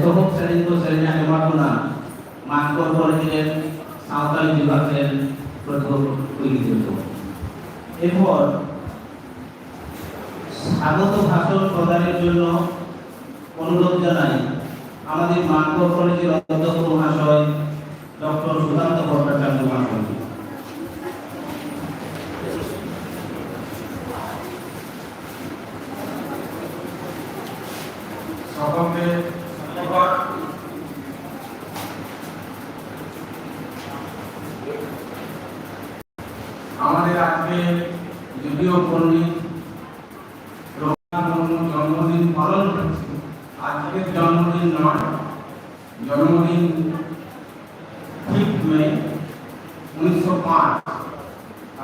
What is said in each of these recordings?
প্রথম শ্রেণী তো শ্রেণী আগে মাতুনা মানকর কলেজের সাঁওতালি বিভাগের প্রথম তৈরি হতো। এরপর স্বাগত ভাষণ প্রদানের জন্য অনুরোধ জানাই আমাদের মানকর কলেজের অধ্যক্ষ মহাশয় ডক্টর সুকান্ত ভট্টাচার্য মহাশয়কে। সকলকে আমাদের আজকে যদিও পণ্ডিত রবীন্দ্রনাথ মুর্মুর জন্মদিন পালন করছে, আজকের জন্মদিন নয়, জন্মদিন 5 মে 1905।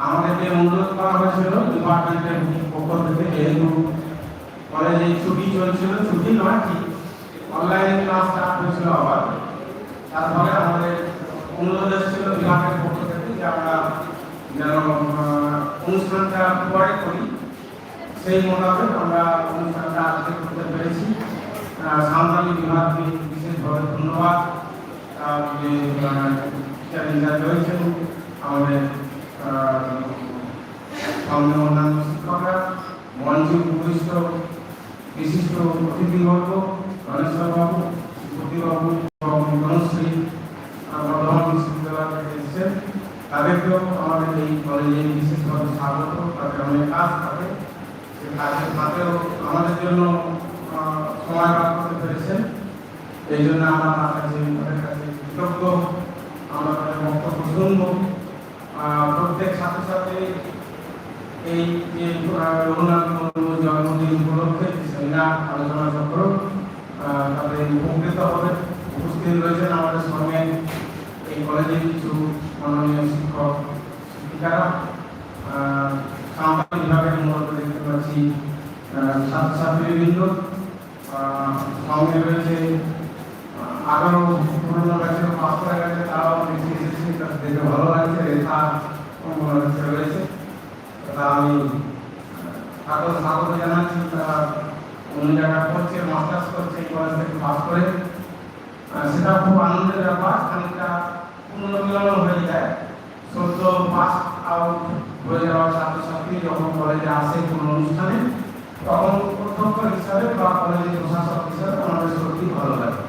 আমাদেরকে অনুরোধ করা হয়েছিল ডিপার্টমেন্টের পক্ষ থেকে, যেহেতু কলেজে ছুটি চলছিল, ছুটি নয় ঠিক অনলাইনে ক্লাস স্টার্ট হয়েছিল আবার, তারপরে আমাদের অনুরোধ এসেছিল বিভাগের পক্ষ থেকে যে আমরা যেন অনুষ্ঠানটা পরে করি, সেই মোতাবেক আমরা অনুষ্ঠানটা আজকে করতে পেরেছি। সাঁওতালি বিভাগকে বিশেষভাবে ধন্যবাদ। যে টিচার রয়েছেন আমাদের সামনে অন্যান্য শিক্ষকরা, মঞ্চে উপবিষ্ট বিশিষ্ট অতিথিবর্গ, গণেশ্বরবাবু, প্রতিবাবু এবং গণশ্রী বর্ধমান বিশ্ববিদ্যালয় থেকে এসেছেন, তাদেরকেও আমাদের এই কলেজে বিশেষভাবে স্বাগত। তাদের অনেক কাজ থাকে, সে কাজের সাথেও আমাদের জন্য সময় বার করতে পেরেছেন, এই জন্য আমরা তাদের কাছে কৃতজ্ঞ। আমরা তাদের বক্তব্য শুনব। প্রত্যেক সাথে সাথে এই যে রঘুনাথ মুর্মুর জন্মদিন উপলক্ষে সেমিনার আলোচনা চক্র তাদের উপকৃত হবে। উপস্থিত রয়েছেন আমাদের সঙ্গে এই কলেজের কিছু মাননীয় শিক্ষক শিক্ষিকারা, সাঁওতালি বিভাগের মূলত দেখতে পাচ্ছি ছাত্রছাত্রীবৃন্দ, সঙ্গে রয়েছে আগারও পুরোনো ব্যাচের পাস করে গেছে, তারাও বেশি এসেছে, দেখে ভালো লাগছে। রেখা রয়েছে, আমি স্বাগত জানাচ্ছি। তারা অন্য জায়গায় পড়ছে, মাস্টার্স করছে, এই কলেজ থেকে পাস করে, সেটা খুব আনন্দের ব্যাপার। খানিকটা পুনর্মিলন হয়ে যায়। সদ্য পাস আউট হয়ে যাওয়া ছাত্রছাত্রী যখন কলেজে আসে কোনো অনুষ্ঠানে, তখন অধ্যক্ষ হিসাবে বা কলেজের প্রশাসক হিসাবে আমাদের সত্যি ভালো লাগে।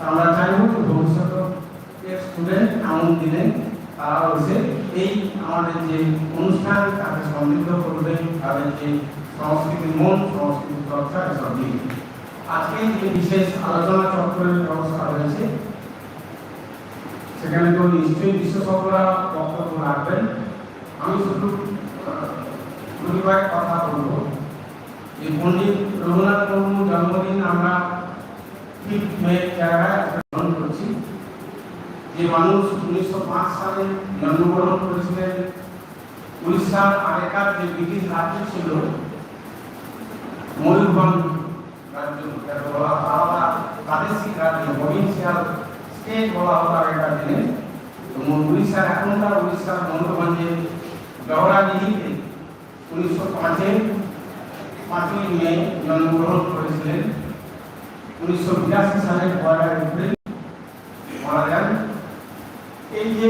আমরা চাইব যে ভবিষ্যতে স্টুডেন্ট এমন দিনে তারা এসে এই আমাদের যে অনুষ্ঠান তাকে সমৃদ্ধ করবে, তাদের যে সংস্কৃতি মন, সংস্কৃতি চর্চা, এসব নিয়ে আজকে যে বিশেষ আলোচনা চক্রের ব্যবস্থা রয়েছে, সেখানে তো নিশ্চয়ই বিশেষজ্ঞরা বক্তব্য রাখবেন। আমি শুধু কথা বলবো যে পণ্ডিত রঘুনাথ মুর্মুর জন্মদিন আমরা 5 মে জায়গায় পালন করছি। যে মানুষ 1905 সালে জন্মগ্রহণ করেছিলেন, উড়িষ্যার আগেকার যে ব্রিটিশ রাজ্য ছিল ময়ূরভঞ্জ রাজ্য, বলা আলাদা প্রাদেশিক রাজ্য, প্রভিন্সিয়াল স্টেট বলা হতো আগেকার দিনে। উড়িষ্যার এখনকার উড়িষ্যার ময়ূরভঞ্জে জওড়াগিরিতে 1905-এ 5ই মে জন্মগ্রহণ করেছিলেন। 1982 সালে 1 এপ্রিল মারা যান। এই যে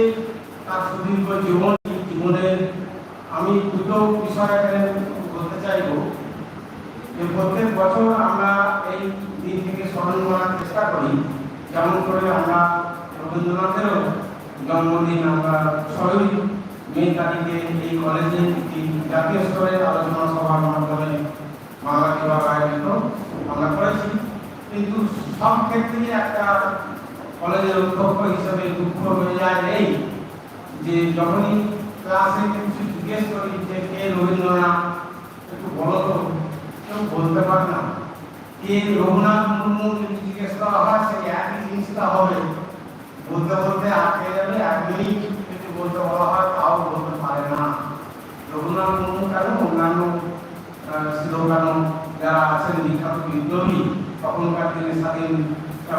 তার সুদীর্ঘ জীবনের আমি দুটো বিষয় বলতে চাইব যে প্রত্যেক বছর আমরা এই দিন থেকে স্মরণ করার চেষ্টা করি, যেমন করে আমরা রবীন্দ্রনাথেরও জন্মদিন আমরা 6ই মে তারিখে এই কলেজে একটি জাতীয় স্তরের আলোচনা সভার মাধ্যমে বাংলা বিভাগ আয়োজিত আমরা করেছি। কিন্তু সব ক্ষেত্রেই একটা কলেজের অধ্যক্ষ হিসেবে দুঃখ হয়ে যায় এই যে যখনই ক্লাসে কিছু জিজ্ঞেস করি যে কে রবীন্দ্রনাথ, একটু বলো তো, কেউ বলতে পারে না। কে রঘুনাথ মুর্মু যদি জিজ্ঞেস করা হয়, সেই একই জিনিসটা হবে, বলতে বলতে আটকে যাবে। 1 মিনিট যদি বলতে বলা হয় তাও বলতে পারে না। রঘুনাথ মুর্মু কেন, অন্যান্য শিরোকানো যারা আছেন বিখ্যাত বিদ্রোহী, তখনকার দিনে স্বাধীন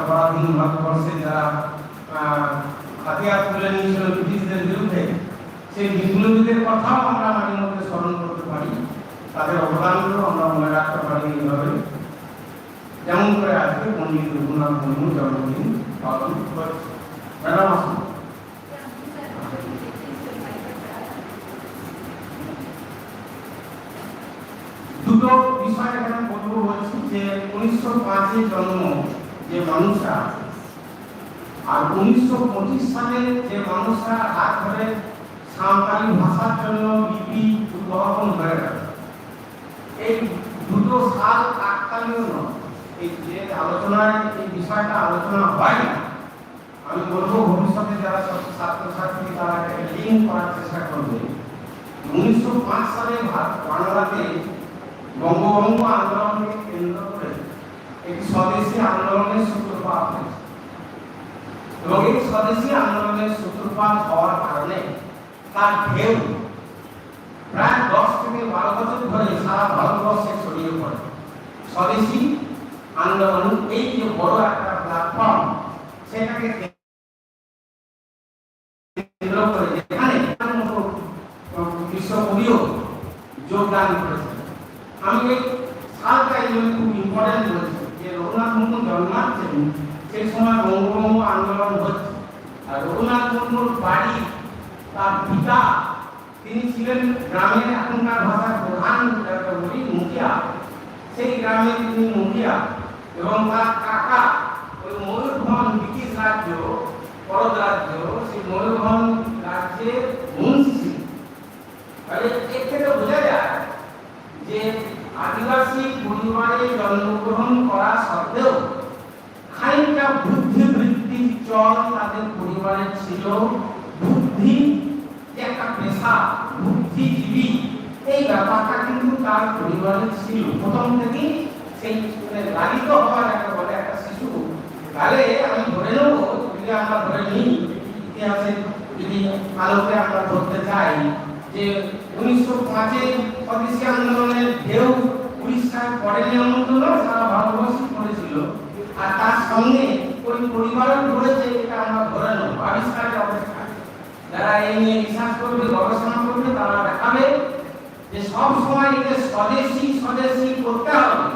পরাধীন ভারতবর্ষে যারা হাতিয়ার তুলে নিয়েছিল ব্রিটিশদের বিরুদ্ধে, সেই বিপ্লবীদের কথাও আমরা মাঝে মধ্যে স্মরণ করতে পারি, তাদের অবদানগুলো আমরা মনে রাখতে পারি। এইভাবে যেমন করে আজকে পণ্ডিত রঘুনাথ মুর্মুর জন্মদিন পালন করছে। ম্যাডাম আসুন। দুটো বিষয় এখানে বলবো বলছি যে 1905-এ জন্ম যে মানুষরা আর 1925 সালে যে মানুষরা হাত ধরে সাঁওতালি ভাষার জন্য লিপি উদ্ভাবন হয়ে গেল, এই দুটো সাল কাকতালীয় নয়। এই যে আলোচনায় এই বিষয়টা আলোচনা হয় না, আমি বলবো ভবিষ্যতে যারা সব ছাত্রছাত্রী তারা লিঙ্ক করার চেষ্টা করবে। 1905 সালে বাংলাতে বঙ্গভঙ্গ আন্দোলনকে কেন্দ্র করে একটি স্বদেশী আন্দোলনের সূত্রপাত হয়েছে এবং এই স্বদেশী আন্দোলনের সূত্রপাত হওয়ার কারণে তার ঢেউ প্রায় 10 থেকে 12 বছর ধরে সারা ভারতবর্ষে ছড়িয়ে পড়ে। স্বদেশী আন্দোলন এই যে বড় একটা প্ল্যাটফর্ম, সেটাকে কেন্দ্র করে যেখানে বিশ্বকবিও যোগদান করেছে। আমি এই সালটা খুব ইম্পর্টেন্ট বলছি যে রঘুনাথ মুর্মু জন্মাচ্ছেন সেই সময় বঙ্গভঙ্গ আন্দোলন হচ্ছে, আর রঘুনাথ মুর্মুর বাড়ি তার পিতা তিনি ছিলেন গ্রামের এখনকার ভাষার প্রধান মুখিয়া, সেই গ্রামে তিনি মুখিয়া এবং তার কাকা ওই ময়ূরভঞ্জ ব্রিটিশ রাজ্য পরদ রাজ্য, সেই ময়ূরভঞ্জ রাজ্যের মুন্সি। তাহলে এর থেকে বোঝা যায় যে আদিবাসী পরিবারে জন্মগ্রহণ করা সত্ত্বেও খানিকটা বুদ্ধিবৃত্তির চল তাদের পরিবারে ছিল। বুদ্ধি যে একটা পেশা, বুদ্ধিজীবী, এই ব্যাপারটা কিন্তু তার পরিবারে ছিল প্রথম থেকেই। সেই লালিত হওয়ার একটা বলে একটা শিশু, তাহলে আমি ধরে নেব, যদি আমরা ধরে নিই ইতিহাসে যদি আলোকে আমরা ধরতে চাই যে 1905-এ স্বদেশী আন্দোলনের ঢেউ উড়িষ্যায় পড়েনি এমন তো নয়, সারা ভারতবর্ষে পড়েছিল। আর তার সঙ্গে ওই পরিবারও পড়েছে, এটা আমরা ধরে নেব আবিষ্কারের অপেক্ষায়। যারা এই নিয়ে রিসার্চ করবে, গবেষণা করবে, তারা দেখাবে যে সব সময় একে স্বদেশী স্বদেশী করতে হবে।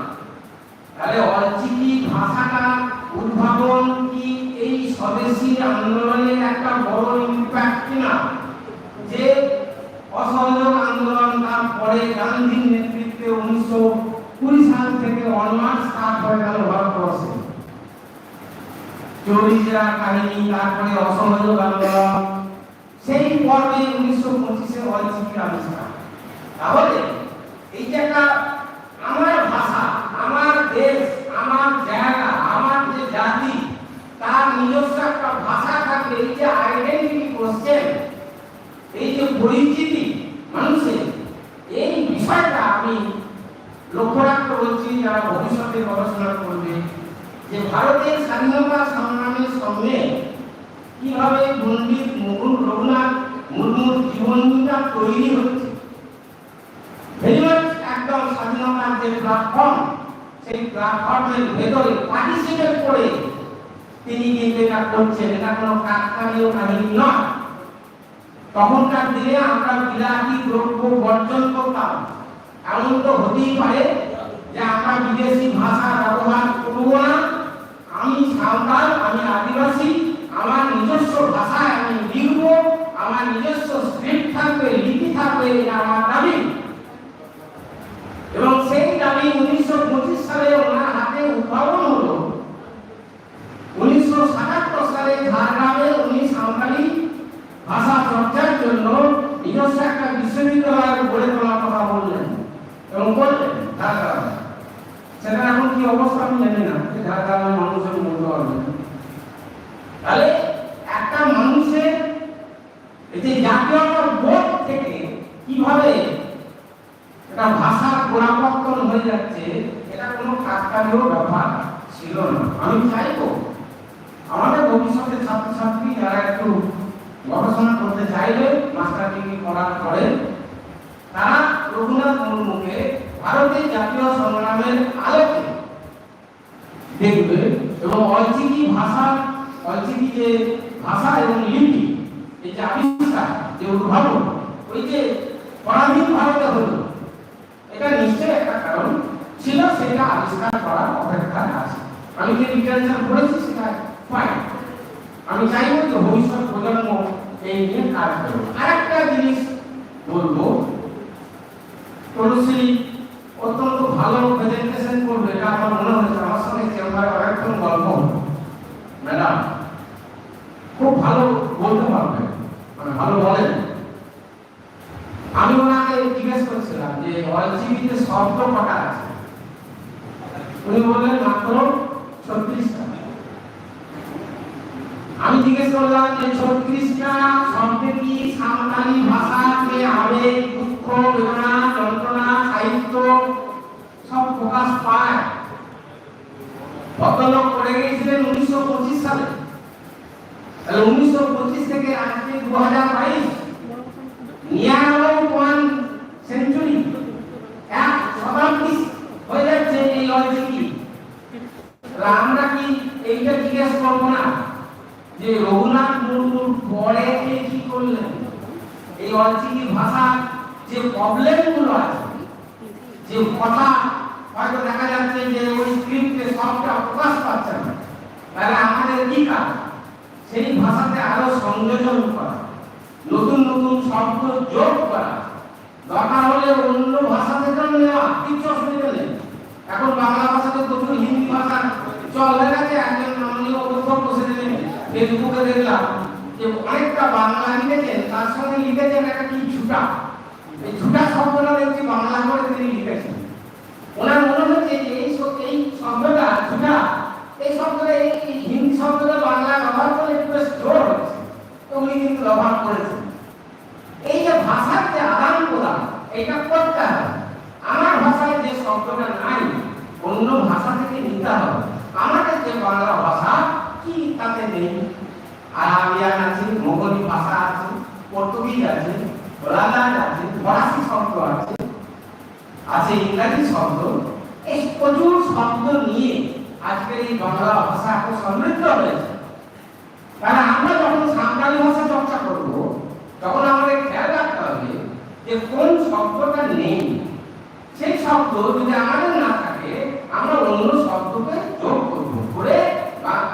তাহলে অলচিকি ভাষাটা উদ্ভাবন কি এই স্বদেশী আন্দোলনের একটা বড় ইম্প্যাক্ট কিনা? যে অসহযোগ আন্দোলন তারপরে গান্ধীর নেতৃত্বে 1920 সাল থেকে অনওয়ার্ড স্টার্ট হয়ে গেল ভারতবর্ষে। চৌরিজা কাহিনী, তারপরে অসহযোগ আন্দোলন, সেই পর্বে 1925-এ অলচিকির আবিষ্কার। তাহলে এই যে একটা আমার ভাষা, আমার দেশ, আমার জায়গা, আমার যে জাতি, তার নিজস্ব একটা ভাষা থাকলে এই যে আইডেন্টিটি কোশ্চেন, এই যে পরিচিতি মানুষের, এই বিষয়টা আমি লক্ষ্য রাখতে বলছি যারা ভবিষ্যতে গবেষণা করবে যে ভারতের স্বাধীনতা সংগ্রামের সঙ্গে কিভাবে পণ্ডিত রঘুনাথ মুর্মুর জীবনটা তৈরি হচ্ছে। একদম স্বাধীনতার যে প্ল্যাটফর্ম, সেই প্ল্যাটফর্মের ভেতরে পার্টিসিপেট করে তিনি কিন্তু এটা করছেন, এটা কোনো কাকতালীয় কাহিনী নয়। তখনকার দিনে আমরা বিলাসী দ্রব্য বর্জন করতাম, এমন তো হতেই পারে যে আমরা বিদেশি ভাষা ব্যবহার করব না, আমি সাঁওতাল, আমি আদিবাসী, আমার নিজস্ব ভাষায় আমি লিখব, আমার নিজস্ব স্ক্রিপ্ট থাকবে, লিপি থাকবে, এটা আমার দাবি। এবং সেই দাবি 1925 সালে ওনার হাতে উদ্ভাবন হলো। 1977 সালে ঝাড়গ্রামে উনি সাঁওতালি ভাষা চর্চার জন্য নিজস্ব একটা বিশ্ববিদ্যালয় গড়ে তোলার কথা বললেন এবং বললেন ঝাড়গ্রামে। সেটা এখন কি অবস্থা আমি জানি না, যে ঝাড়গ্রামের মানুষ আমি বলতে পারবেন। তাহলে একটা মানুষের এই যে জাতীয়তা বোধ থেকে কিভাবে এটা ভাষার গোড়াপত্তন হয়ে যাচ্ছে, এটা কোনো কাকতালীয় ব্যাপার ছিল না। আমি চাইবো আমাদের ভবিষ্যতে ছাত্রছাত্রী যারা একটু গবেষণা করতে চাইবে, মাস্টার ডিগ্রি করার পরে, তারা রঘুনাথ মুর্মুকে ভারতের জাতীয় সংগ্রামের আলোকে দেখবে এবং অলচিকি ভাষা, অলচিকি যে ভাষা এবং লিপি, এই যে আবিষ্কার, যে উদ্ভাবন, ওই যে পরাধীন ভারতে হলো, এটা নিশ্চয়ই একটা কারণ। ছিল সেটা আবিষ্কার করার অপেক্ষায় আছে। আমি যে লিটারেচার পড়েছি সেটা ফাইন। আমি চাইব যে ভবিষ্যৎ প্রজন্ম এই নিয়ে কাজ করবে। আরেকটা জিনিস বলবো, তুলসী অত্যন্ত ভালো প্রেজেন্টেশন করবে, এটা আমার মনে হয়েছে। আমার সঙ্গে চেম্বারে অনেকক্ষণ গল্প হলো, ম্যাডাম খুব ভালো বলতে পারবে, মানে ভালো বলেন। আমি ওনাকে জিজ্ঞেস করছিলাম যে অলচিকিতে শব্দ কটা আছে, উনি বললেন মাত্র 36টা। আমি জিজ্ঞেস করলাম যে 36টা শব্দে কি সাঁওতালি ভাষাতে আবেগ, দুঃখ, বেদনা, যন্ত্রণা, সাহিত্য সব প্রকাশ পায়? ভদ্রলোক করে গিয়েছিলেন 1925 সালে। তাহলে 1925 থেকে আজকে 2022, নিয়ার ওয়ান সেঞ্চুরি, এক শতাব্দী হয়ে যাচ্ছে এই অলচিকি। আমরা কি এইটা জিজ্ঞেস করবো না যে রঘুনাথ মুর্মুর পরে কে কি করলেন? এই অলচিকি ভাষা যে প্রবলেম গুলো আছে, যে কথা হয়তো দেখা যাচ্ছে যে ওই স্ক্রিপ্টে সবটা প্রকাশ পাচ্ছে না, তাহলে আমাদের কি কাজ? সেই ভাষাতে আরো সংযোজন করা, নতুন নতুন শব্দ যোগ করা, দরকার হলে অন্য ভাষা থেকে নেওয়া, কিছু অসুবিধা নেই। এখন বাংলা ভাষাতে প্রচুর হিন্দি ভাষা চল হয়ে গেছে। একজন মাননীয় অধ্যাপক বসেছিলেন, ফেসবুকে দেখলাম যে অনেকটা বাংলা লিখেছেন, তার সঙ্গে লিখেছেন একটা কি ঝুটা। এই ঝুটা শব্দটা দেখছি বাংলা করে তিনি লিখেছেন। ওনার মনে হচ্ছে যে এই শব্দটা ঝুটা, এই শব্দটা এই হিন্দি শব্দটা বাংলা ব্যবহার করে একটু বেশ জোর হয়েছে, তো উনি কিন্তু ব্যবহার করেছেন। এই যে ভাষার যে আদান প্রদান, এটা করতে হবে। আমার ভাষায় যে শব্দটা নাই, অন্য ভাষা থেকে নিতে হবে। আমাদের যে বাংলা ভাষা কি তাতে নেই? আরাবিয়ান আছে, মোগলি ভাষা আছে, পর্তুগিজ আছে, হোলান্দাজ আছে, ফরাসি শব্দ আছে, আছে ইংরেজি শব্দ। এই প্রচুর শব্দ নিয়ে আজকের এই বাংলা ভাষা এত সমৃদ্ধ হয়েছে। কারণ আমরা যখন সাঁওতালি ভাষা চর্চা করব, তখন আমাদের খেয়াল রাখতে হবে যে কোন শব্দটা নেই। সেই শব্দ যদি আমাদের না থাকে, আমরা অন্য শব্দকে যোগ করব, করে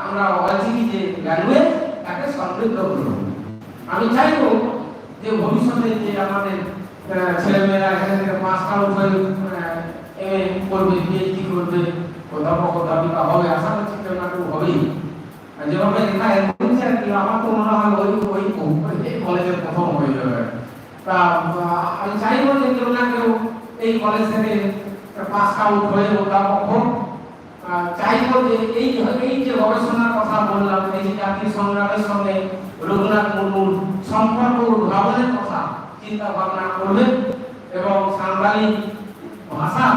আমরা অলচিকি যে ল্যাঙ্গুয়েজ তাকে সমৃদ্ধ করব। আমি চাইব যে ভবিষ্যতে যে আমাদের ছেলেমেয়েরা এখান থেকে পাস আউট হয়ে এমএ করবে, পিএইচডি করবে, অধ্যাপক অধ্যাপিকা হবে, আশা করছি কেউ না কেউ হবেই। যেভাবে লেখা হচ্ছে আর কি, আমার তো মনে হয় ওই কলেজের প্রথম হয়ে যাবে। তা আমি চাইব যে কেউ না কেউ এই কলেজ থেকে পাস আউট হয়ে অধ্যাপক হোক। চাইব যে এই যে গবেষণার কথা বললাম, এই যে জাতীয় সংগ্রামের সঙ্গে রঘুনাথ মুর্মুর সম্পর্ক উদ্ভাবনের কথা চিন্তা ভাবনা করবেন এবং সাঁওতালি ভাষা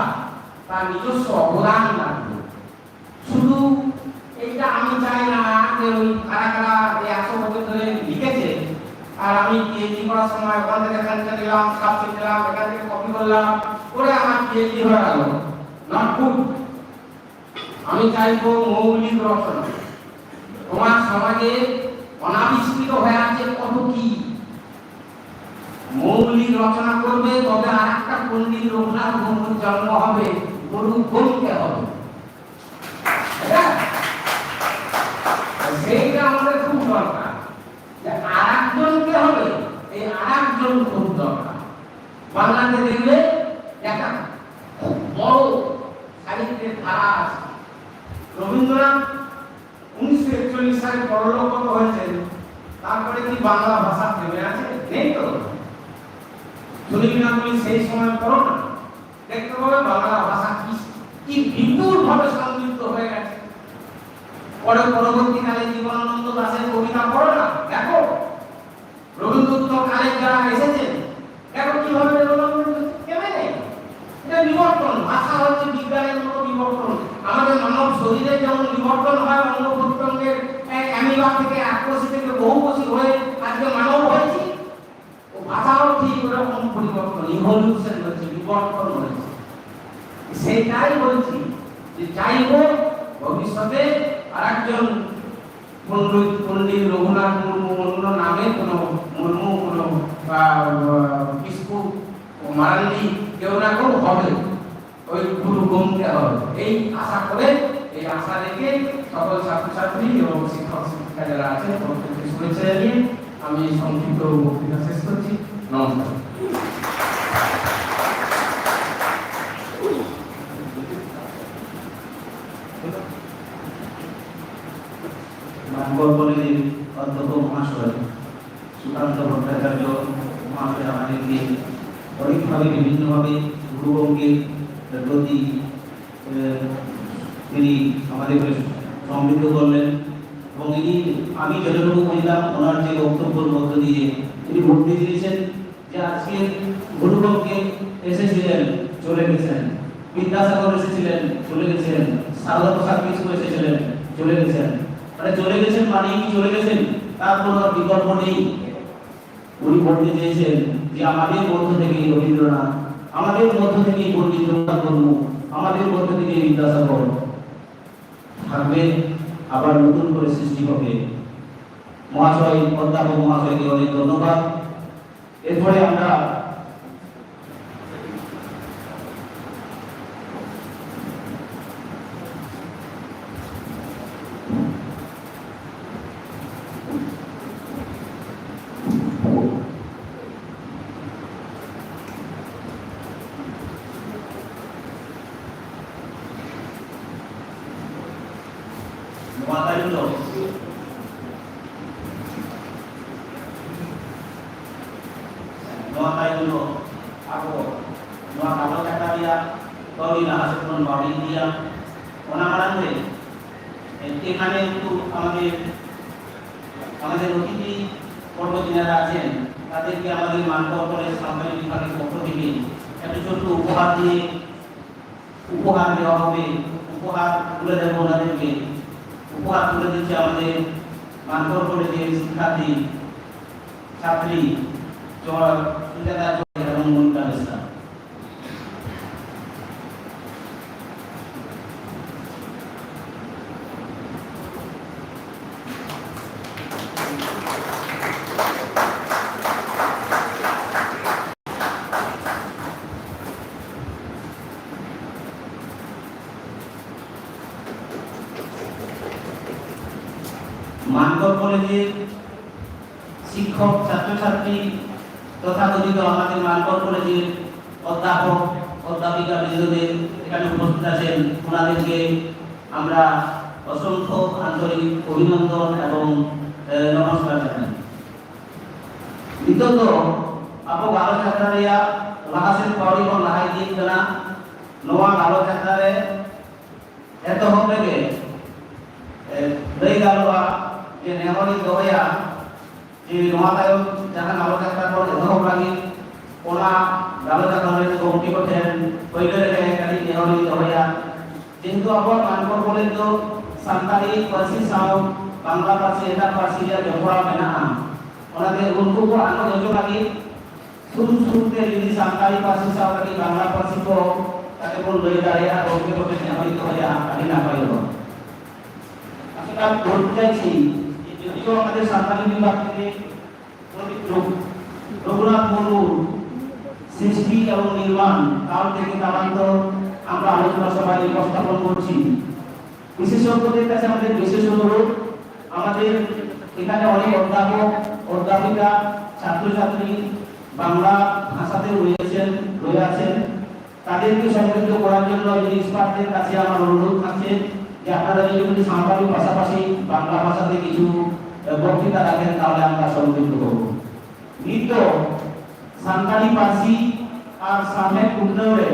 তার নিজস্ব অবদান রাখবে। শুধু এইটা আমি চাই না যে ওই কারা 100 বছর ধরে লিখেছে আর আমি পিএইচডি করার সময় ওখান থেকে এখানটা দিলাম, সাবজেক্ট দিলাম, এখান থেকে কপি করলাম, করে আমার পিএইচডি হয়ে গেল। Not good. আমি চাইবো মৌলিক রচনা। তোমার সমাজে অনাবিষ্কৃত হয়ে আছে কত কি, মৌলিক রচনা করবে, তবে আর একটা পণ্ডিত রঘুনাথ মুর্মুর জন্ম হবে, গরু গরুকে হবে। সেইটা আমাদের খুব দরকার। আর একজনকে হবে, এই আর একজন খুব দরকার। বাংলাতে দেখবে একটা বড় সাহিত্যের ধারা আছে। রবীন্দ্রনাথ 1941 সালে পরলোকগত হয়েছেন, তারপরে কি বাংলা ভাষা থেমে আছে? নেই তো। সুনীলনাথগুলি সেই সময় পড়ো না, দেখতে পাবে বাংলা ভাষা কি বিপুল ভাবে সমৃদ্ধ হয়ে গেছে। পরে পরবর্তীকালে জীবনানন্দ দাশের কবিতা পড়ো না, দেখো রবীন্দ্র কালে যারা এসেছেন, দেখো কিভাবে থেমে নেই। এটা বিবর্তন। ভাষা হচ্ছে বিজ্ঞানের মতো বিবর্তন। আমাদের মানব শরীরে যেমন বিবর্তন হয়, অঙ্গ প্রত্যঙ্গের অ্যামিবা থেকে এককোষী থেকে বহুকোষী হয়ে আজকে মানব হয়েছি, ও ভাষাও ঠিক ওরকম পরিবর্তন, ইভলিউশন হচ্ছে, বিবর্তন হয়েছে। সেটাই বলছি যে চাইব ভবিষ্যতে আরেকজন পণ্ডিত রঘুনাথ মুর্মু, অন্য নামে কোনো মুর্মু, কোনো বিস্কু মারান্ডি কেউ না কেউ হবে। ওই গুরু গমকে হবে, এই আশা করে, এই আশা রেখে সকল ছাত্রছাত্রী এবং শিক্ষক শিক্ষিকা যারা আছেন প্রত্যেককে শুভেচ্ছা জানিয়ে আমি সংক্ষিপ্ত বক্তৃতা শেষ করছি। নমস্কার। মানকড় কলেজের অধ্যক্ষ মহাশয় সুকান্ত ভট্টাচার্য মহাশয় আমাদেরকে অনেকভাবে বিভিন্নভাবে গুরুবঙ্গের প্রতি তিনি আমাদেরকে সমৃদ্ধ করলেন এবং আমি যতটুকু বুঝলাম ওনার যে বক্তব্যের মধ্য দিয়ে তিনি বলতে দিয়েছেন যে আজকে গুরুবঙ্গে এসেছিলেন, চলে গেছেন, বিদ্যাসাগর এসেছিলেন, চলে গেছেন, সারদা প্রসাদ মিশ্র এসেছিলেন, চলে গেছেন। মানে চলে গেছেন মানে কি চলে গেছেন, তার কোনো বিকল্প নেই। উনি বলতে চেয়েছেন যে আমাদের মধ্য থেকে রবীন্দ্রনাথ, আমাদের মধ্য থেকে পণ্ডিত রঘুনাথ মুর্মু, আমাদের মধ্য থেকে বিদ্যাসাগর থাকবে, আবার নতুন করে সৃষ্টি হবে। মহাশয়, অধ্যাপক মহাশয়কে অনেক ধন্যবাদ। এরপরে আমরা aku nuang kalau kata dia kau ini lah sebelum bagi dia orang deh এখানে কিন্তু আমাদের অতিথি কর্মচারী যারা আছেন তাদেরকে আমাদের মানকড় কলেজ সাংবাদিক বিভাগের পক্ষ থেকে একটা ছোট্ট উপহার দেওয়া হবে। উপহার তুলে দেবো ওনাদেরকে। উপহার তুলে দিচ্ছে আমাদের মানকড় কলেজের শিক্ষার্থী ছাত্রী এবং মনিকা মিশ্রা। মানকড় কলেজের শিক্ষক ছাত্রছাত্রী তথাকথিত আমাদের মানকড় কলেজের অধ্যাপক অধ্যাপিকা বৃন্দদের এখানে উপস্থিত আছেন, ওনাদেরকে আমরা অসংখ্য আন্তরিক অভিনন্দন এবং নমস্কার জানাই। দ্বিতীয়ত আবো গালোচ ᱟᱠᱷᱲᱟ ᱨᱮᱭᱟᱜ ᱞᱟᱦᱟ ᱥᱮᱫ ᱯᱟᱣᱲᱤ ᱵᱚᱱ ᱞᱟᱦᱟ ᱤᱫᱤᱜ ᱠᱟᱱᱟ। ᱱᱚᱣᱟ ᱜᱟᱞᱚᱪ ᱟᱠᱷᱲᱟ ᱨᱮ ᱮᱛᱚᱦᱚᱵ ᱨᱮᱜᱮ ᱞᱟᱹᱭ ᱜᱟᱱᱚᱜᱼᱟ যে নেহরিং দোয়া যে নয়া তায়ম যারা গালোচ ᱟᱠᱷᱲᱟ ᱵᱚᱱ ᱮᱛᱚᱦᱚᱵ ᱞᱟᱹᱜᱤᱫ ᱚᱱᱟ ᱜᱟᱞᱚᱪ ᱟᱠᱷᱲᱟ ᱨᱮ ᱜᱚᱢᱠᱮ ᱠᱚ ᱴᱷᱮᱱ ᱯᱳᱭᱞᱳ ᱨᱮᱜᱮ ᱠᱟᱹᱴᱤᱡ নেহরিং দোয়া যেহেতু আবার মানকড় কলেজ ᱫᱚ ᱥᱟᱱᱛᱟᱲᱤ ᱯᱟᱹᱨᱥᱤ ᱥᱟᱶ বাংলা পার্সি এটার পার্সি ᱨᱮᱭᱟᱜ ᱡᱚᱯᱲᱟᱣ ᱢᱮᱱᱟᱜᱼᱟ। ᱚᱱᱟᱛᱮ ᱩᱱᱠᱩ ᱠᱚ ᱟᱸᱜᱚᱪ ᱦᱚᱪᱚ ᱞᱟᱹᱜᱤᱫ শুরুতে যদি সান্তালি পার্সি সাথে কাটি বাংলা পার্সি কো তাকে বল লই দাঁড়িয়ে গমকে করতে নেহরিং দোয়া আদি না পাইলো। আসলে আমি বলতে চাইছি যে যদিও আমাদের সান্তালি বিভাগ থেকে রঘুনাথ মুর্মুর সৃষ্টি এবং নির্মাণ কাল থেকে তারান্ত আমরা আলোচনা সভায় উপস্থাপন করছি। বিশেষজ্ঞদের কাছে আমাদের বিশেষ অনুরোধ, আমাদের এখানে অনেক অধ্যাপক অধ্যাপিকা ছাত্রছাত্রী বাংলা ভাষাতে রয়েছেন, তাদেরকে সমৃদ্ধ করার জন্য এক্সপার্টদের কাছে আমার অনুরোধ থাকছে যে আপনারা যদি সাঁওতালি পাশাপাশি বাংলা ভাষাতে কিছু বক্তৃতা রাখেন তাহলে আমরা সমৃদ্ধ করব। নিত্য সাঁওতালি পার্সি আর সাময়িক উন্নয়নে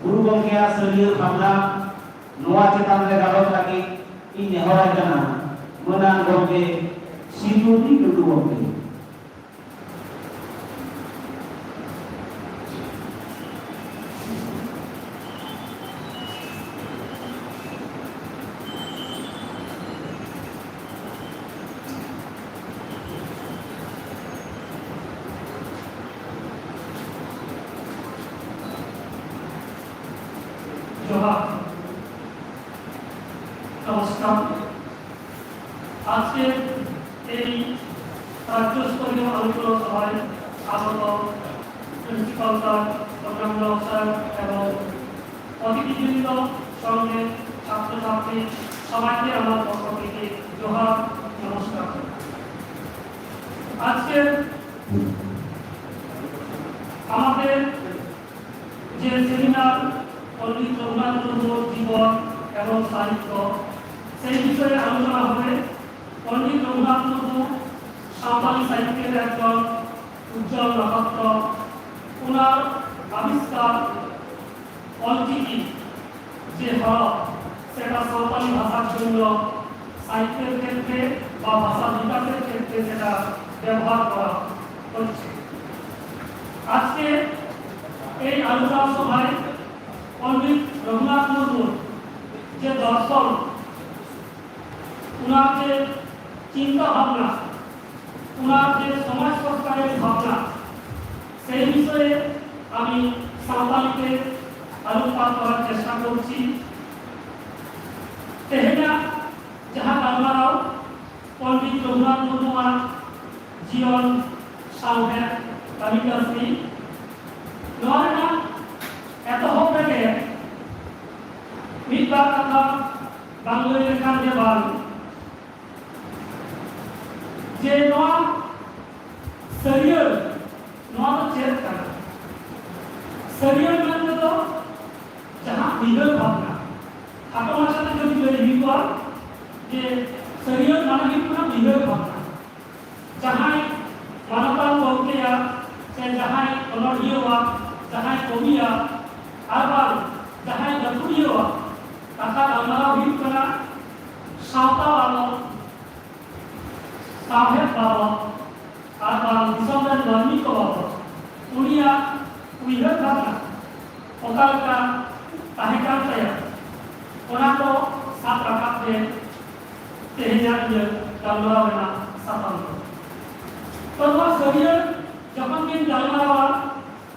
গুরু গঙ্গেয়া সরিয়ে ভাবনা নোয়া চেতান রে গালচ লাগি ই নেহরাই জানা মনান গঙ্গে সিন্ধুটি টুটু গঙ্গে। নমস্কার। আজকে এই রাজ্যস্তরীয় আলোচনা সভায় আগত প্রিন্সিপাল স্যার, প্রোগ্রাম স্যার এবং অতিথিবৃন্দ, সঙ্গে ছাত্রছাত্রী সবাইকে আমার পক্ষ থেকে জোহার, নমস্কার। আজকে আমাদের যে সেমিনার পণ্ডিত রঘুনাথ মুর্মুর জীবন এবং সাহিত্য, সেই বিষয়ে আলোচনা হবে। পণ্ডিত রঘুনাথ মুর্মু সাঁওতালি সাহিত্যের একজন উজ্জ্বল নক্ষত্র। ওনার আবিষ্কার অলচিকি যে হরফ, সেটা সাঁওতালি ভাষার জন্য সাহিত্যের ক্ষেত্রে বা ভাষা বিকাশের ক্ষেত্রে সেটা ব্যবহার করা হচ্ছে। আজকে এই আলোচনা সভায় পণ্ডিত রঘুনাথ মুর্মুর যে দর্শন, ওনার যে চিন্তা ভাবনা, ওনার যে সমাজ সংস্কারের ভাবনা, সেই বিষয়ে আমি সাঁওতালিতে আলোকপাত করার চেষ্টা করছি। তেহেনা যাহা গালমারাও পণ্ডিত রঘুনাথ মুর্মুর জীবন সাউহেদ কালিকাশ্রী নরেনা এত হোপে মিটবার কথা বাংলা লেখার যে বাল যে নয়া শরীর নয়া তো চেত করা শরীর মানে তো যাহা বিগল ভাবনা খাটো ভাষাতে যদি বলি বিকল যে শরীর মানে কিন্তু বিগল ভাবনা যাহাই মানবতার বলতেয়া সে যাহাই অনড়িয়া যাহাই কবিয়া আবার যাহাই গাথুরিয়া তাকা আমরা হুইপ করা সাঁওতা আলো সাহেব বাবা আবার দিশমের লর্মি কো বাবা উনিয়া উইহার ভাবনা ওকালকা তাহেকার তায়া ওনা তো সাত রাখাতে তেহেনা ইয়ে গালমারা বেনা সাতান্ত তোমরা শরীর যখন দিন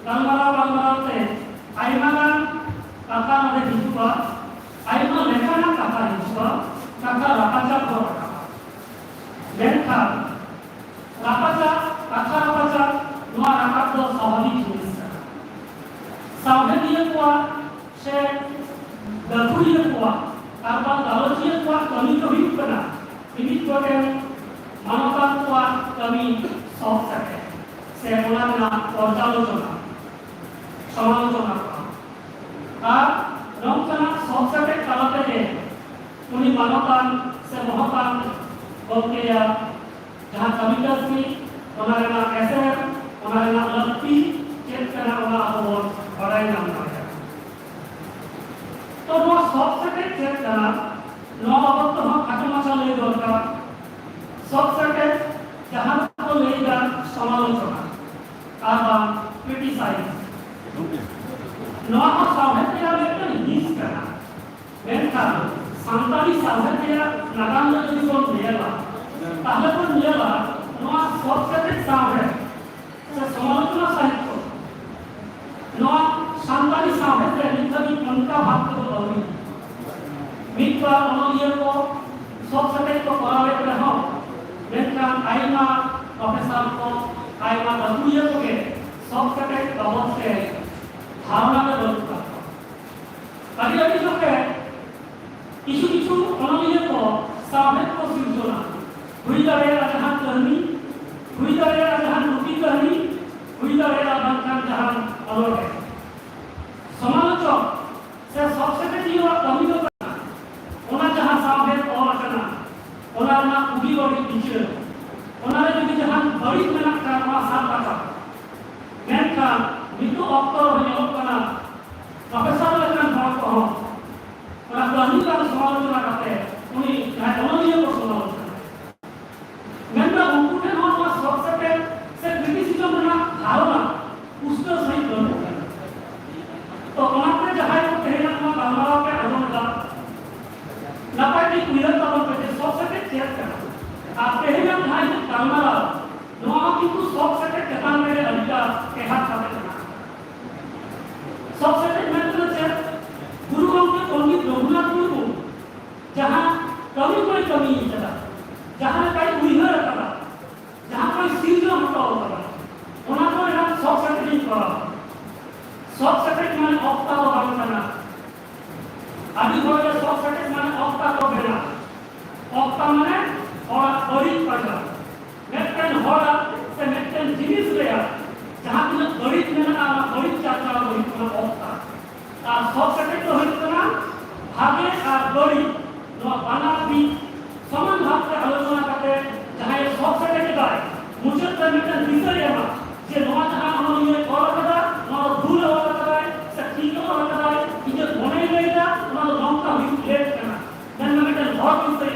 গালমারাতে আইমাগান কাকা আমাদের হিজুবা আইমা লেখানা কাকা হিজুবা কাকা রাপাচা পর লেখা রাপাচা কাকা রাপাচা নোয়া রাকাত দো স্বাভাবিক জিনিস সাবধানিয়ে কোয়া সে গাথুরিয়ে কোয়া তারপর গালচিয়ে কোয়া কমি তো হিট করা ইনিট করে মানবতার কোয়া কমি সব থাকে সে ওনার না পর্যালোচনা সমালোচনা করা আর রংচনা সব সাথে কালাতে উনি মানবতান সে মহতান বলতে যাহা কবিতাশ্রী ওনার না এসে ওনার না লক্তি চেত করা ওনা আবর বড়াই নাম করে তো নোয়া সব সাথে চেত করা নববর্ত হক আটমাশা লই দরকার সব সাথে যাহা তো লইগা সমালোচনা আবার ক্রিটিসাইজ নোয়া সাহেবকে একটা হিস করা মেনখান সান্তালি সাহেবকে নাগাঙ্গ যদি কোন নিয়েলা তাহলে কোন নিয়েলা নোয়া সব সাথে সাহেব সে সমালোচনা সাহিত্য নোয়া সান্তালি সাহেবকে নিথবি উনকা ভাগ তো বলি মিটবা অনলিয়ে को सब साथे को करावे करे हो मेनखान आइमा प्रोफेसर को आइमा बतुइए को के सब साथे बाबत से धारणा के दरकार আগে আগে চোখে কিছু কিছু অনলিয়ে को साहेब को सिर्जना हुई दारे जहां कहनी हुई दारे जहां रुकी कहनी हुई दारे बनखान जहां अलग है समालोचक से सब साथे जीवा कमी तो ওনা যাহা সাহেব और करना ওনা না উগি বড়ি পিছে ওনা যদি যাহা বড়ি মেনা কারণা সাত টাকা মেনখান মিতু অক্তর হইল কনা প্রফেসর লেখান ভাগ কহ ওনা কাহিনী কার সমালোচনা করতে উনি অনলীয় को সমালোচনা মেনটা উনকুটে হওয়া সব সাথে সে ক্রিটিসিজম না ধারণা পুস্তক সহিত করতে তো ওনাকে যাহাই করতে হেনা তোমার বাংলাকে আনন্দা নাপাটি কুইরা তখন পেতে সব সাথে চেক করা আর তেহেনা ভাই কালমারা নোয়া কিন্তু সব সাথে কেতান মেরে অধিকার के हाथ साथे ना সব সাথে মেরে চেক গুরু গঙ্গে পণ্ডিত রঘুনাথ মুর্মু जहां कभी कोई कमी नहीं चला जहां कई उइहर करा जहां कोई सिरजो हटाओ करा ओना को सब साथे नहीं करा सब साथे माने অক্তাও বাংলা ᱟᱹᱰᱤ ᱦᱚᱲᱜᱮ ᱥᱚᱠ ᱥᱮᱴᱮᱡ ᱢᱟᱱᱮ ᱚᱠᱛᱟ ᱠᱚ ᱵᱮᱱᱟᱣ, ᱚᱠᱛᱟ ᱢᱟᱱᱮ ᱦᱚᱲᱟᱜ ᱵᱟᱹᱲᱤᱡ ᱯᱟᱸᱡᱟ, ᱢᱤᱫᱴᱮᱱ ᱦᱚᱲᱟᱜ ᱥᱮ ᱢᱤᱫᱴᱮᱱ ᱡᱤᱱᱤᱥ ᱨᱮᱭᱟᱜ ᱡᱟᱦᱟᱸ ᱛᱤᱱᱟᱹᱜ ᱵᱟᱹᱲᱤᱡ ᱢᱮᱱᱟᱜᱼᱟ ᱚᱱᱟ ᱵᱟᱹᱲᱤᱡ ᱪᱟᱨᱪᱟᱣ ᱫᱚ ᱦᱩᱭᱩᱜ ᱠᱟᱱᱟ ᱚᱠᱛᱟ। ᱟᱨ ᱥᱚᱠ ᱥᱮᱴᱮᱡ ᱫᱚ ᱦᱩᱭᱩᱜ ᱠᱟᱱᱟ ᱵᱷᱟᱜᱮ ᱟᱨ ᱵᱟᱹᱲᱤᱡ ᱱᱚᱣᱟ ᱵᱟᱱᱟᱨ ᱫᱤᱠ সমান ভাবে আলোচনা করতে যাহাই সব সেটাকে দেয় মুচত মিটার বিষয় এমা যে নোয়া যাহা অনুযায়ী করা কথা নোয়া ভুল হওয়া কথা সে ঠিক হওয়া কথা ইজে মনে লইলা নোয়া লঙ্কা হই লেট কেনা দেন মিটার ভর বিষয়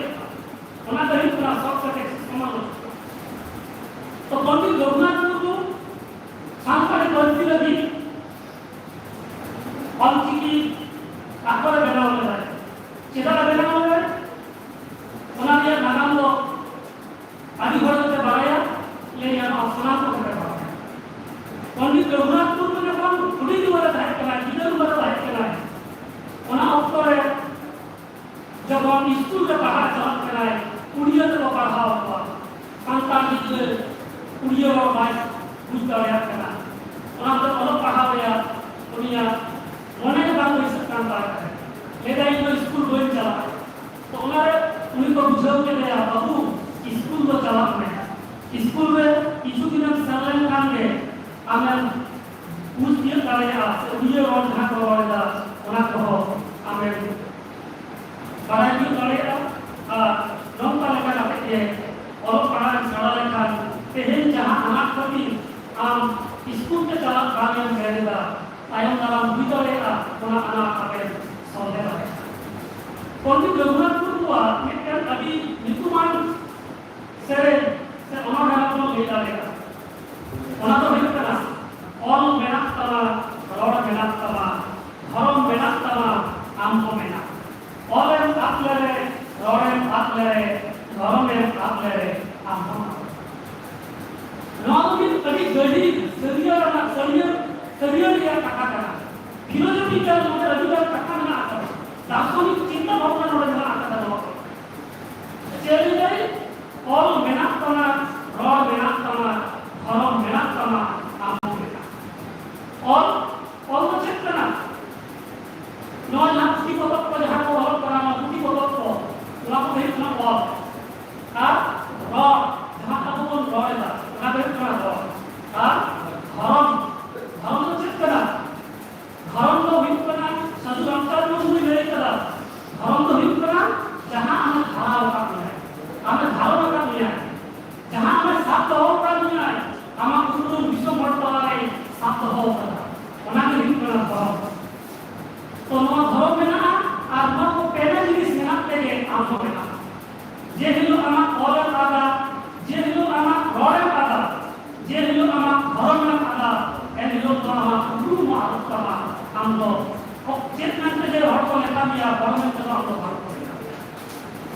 ওনা করি পুরা সব সেটাকে সমান তো পণ্ডিত রঘুনাথ মুর্মু সাংবাদিক বলছিল কি অলচিকি আকারে বেনাও হয় সেটা বেনাও হয় ওনা দিয়ে নাগাম লো আদি ঘরতে বাড়ায়া এই আমার সনাত করে বাড়ায়া পণ্ডিত রঘুনাথ মুর্মু যখন কুড়ি দুয়ারে দায়িত্ব নেয় গিটার দুয়ারে দায়িত্ব নেয় ওনা অক্তরে যখন স্কুলে পাহাড় চালাতে নেয় কুড়িয়াতে পাড়াও হওয়া সান্তান গিয়ে কুড়িয়ে বাই বুঝতে দাঁড়িয়ে কেনা ওনা তো অলপ পাড়াওয়া উনিয়া মনে বাং হয়েছে কান পাড়া এটাই স্কুল বই চালায় तो उन्हें उनको बुझाओ के गया बाबू स्कूल तो चला में स्कूल में किसी दिन सरलन खांगे हमें उस दिन करेगा ये और जहाँ को वाला उन्हें कहो हमें पढ़ाई भी करेगा नौक का लेकर आते हैं और पढ़ाई चला लेकर पहले जहाँ अनाथ होती हम स्कूल के चला कामयाब करेगा आयम दाराम भी करेगा उन्हें अनाथ आके सौदेगा पण्डित रघुनाथ मुर्मू मिट्टन अभी निकुमान से ओना को ले डालेगा ओना तो है ना ऑल मेहनत तमा रोड मेहनत तमा धर्म मेहनत तमा आम को मेहनत ऑल एम आत्ले रोड एम आत्ले धर्म एम आत्ले आम को नॉन भी कभी गड़ी सरियर या कथा करा फिलोसफी का मतलब रविवार कथा ना आता दार्शनिक चिंता भावना नोड़े ना आता था चलिए ऑल मेहनत करना रॉड मेहनत करना धर्म मेहनत करना आम मेहनत और तो चेक करना नो ना कुटी को जहाँ को हल कराना कुटी को ना को नहीं ना और रॉड जहाँ का वो रॉड है ना भी करना रॉड धर्म तो चेक करना धर्म तो भी करना साधु अंतर में मुझे नहीं करा धर्म तो भी करना जहाँ हमें धारा होगा नहीं हमें धारा होगा नहीं जहाँ हमें सात होगा नहीं हमें कुछ विश्व मरता है सात होगा उन्हें भी करना धर्म तो नौ धर्म में ना आज नौ को पहले जिनिस में ना तेरे आम में ना जे हिलो हमें कॉलेज आगा जे हिलो हमें रॉड आगा जे हिलो हमें धर्म में आगा ऐ हिलो तो हमें गुरु मार्ग कमा हम लोग चेतन से जो हर को लेता भी आप बड़े में चला हम लोग हर को लेता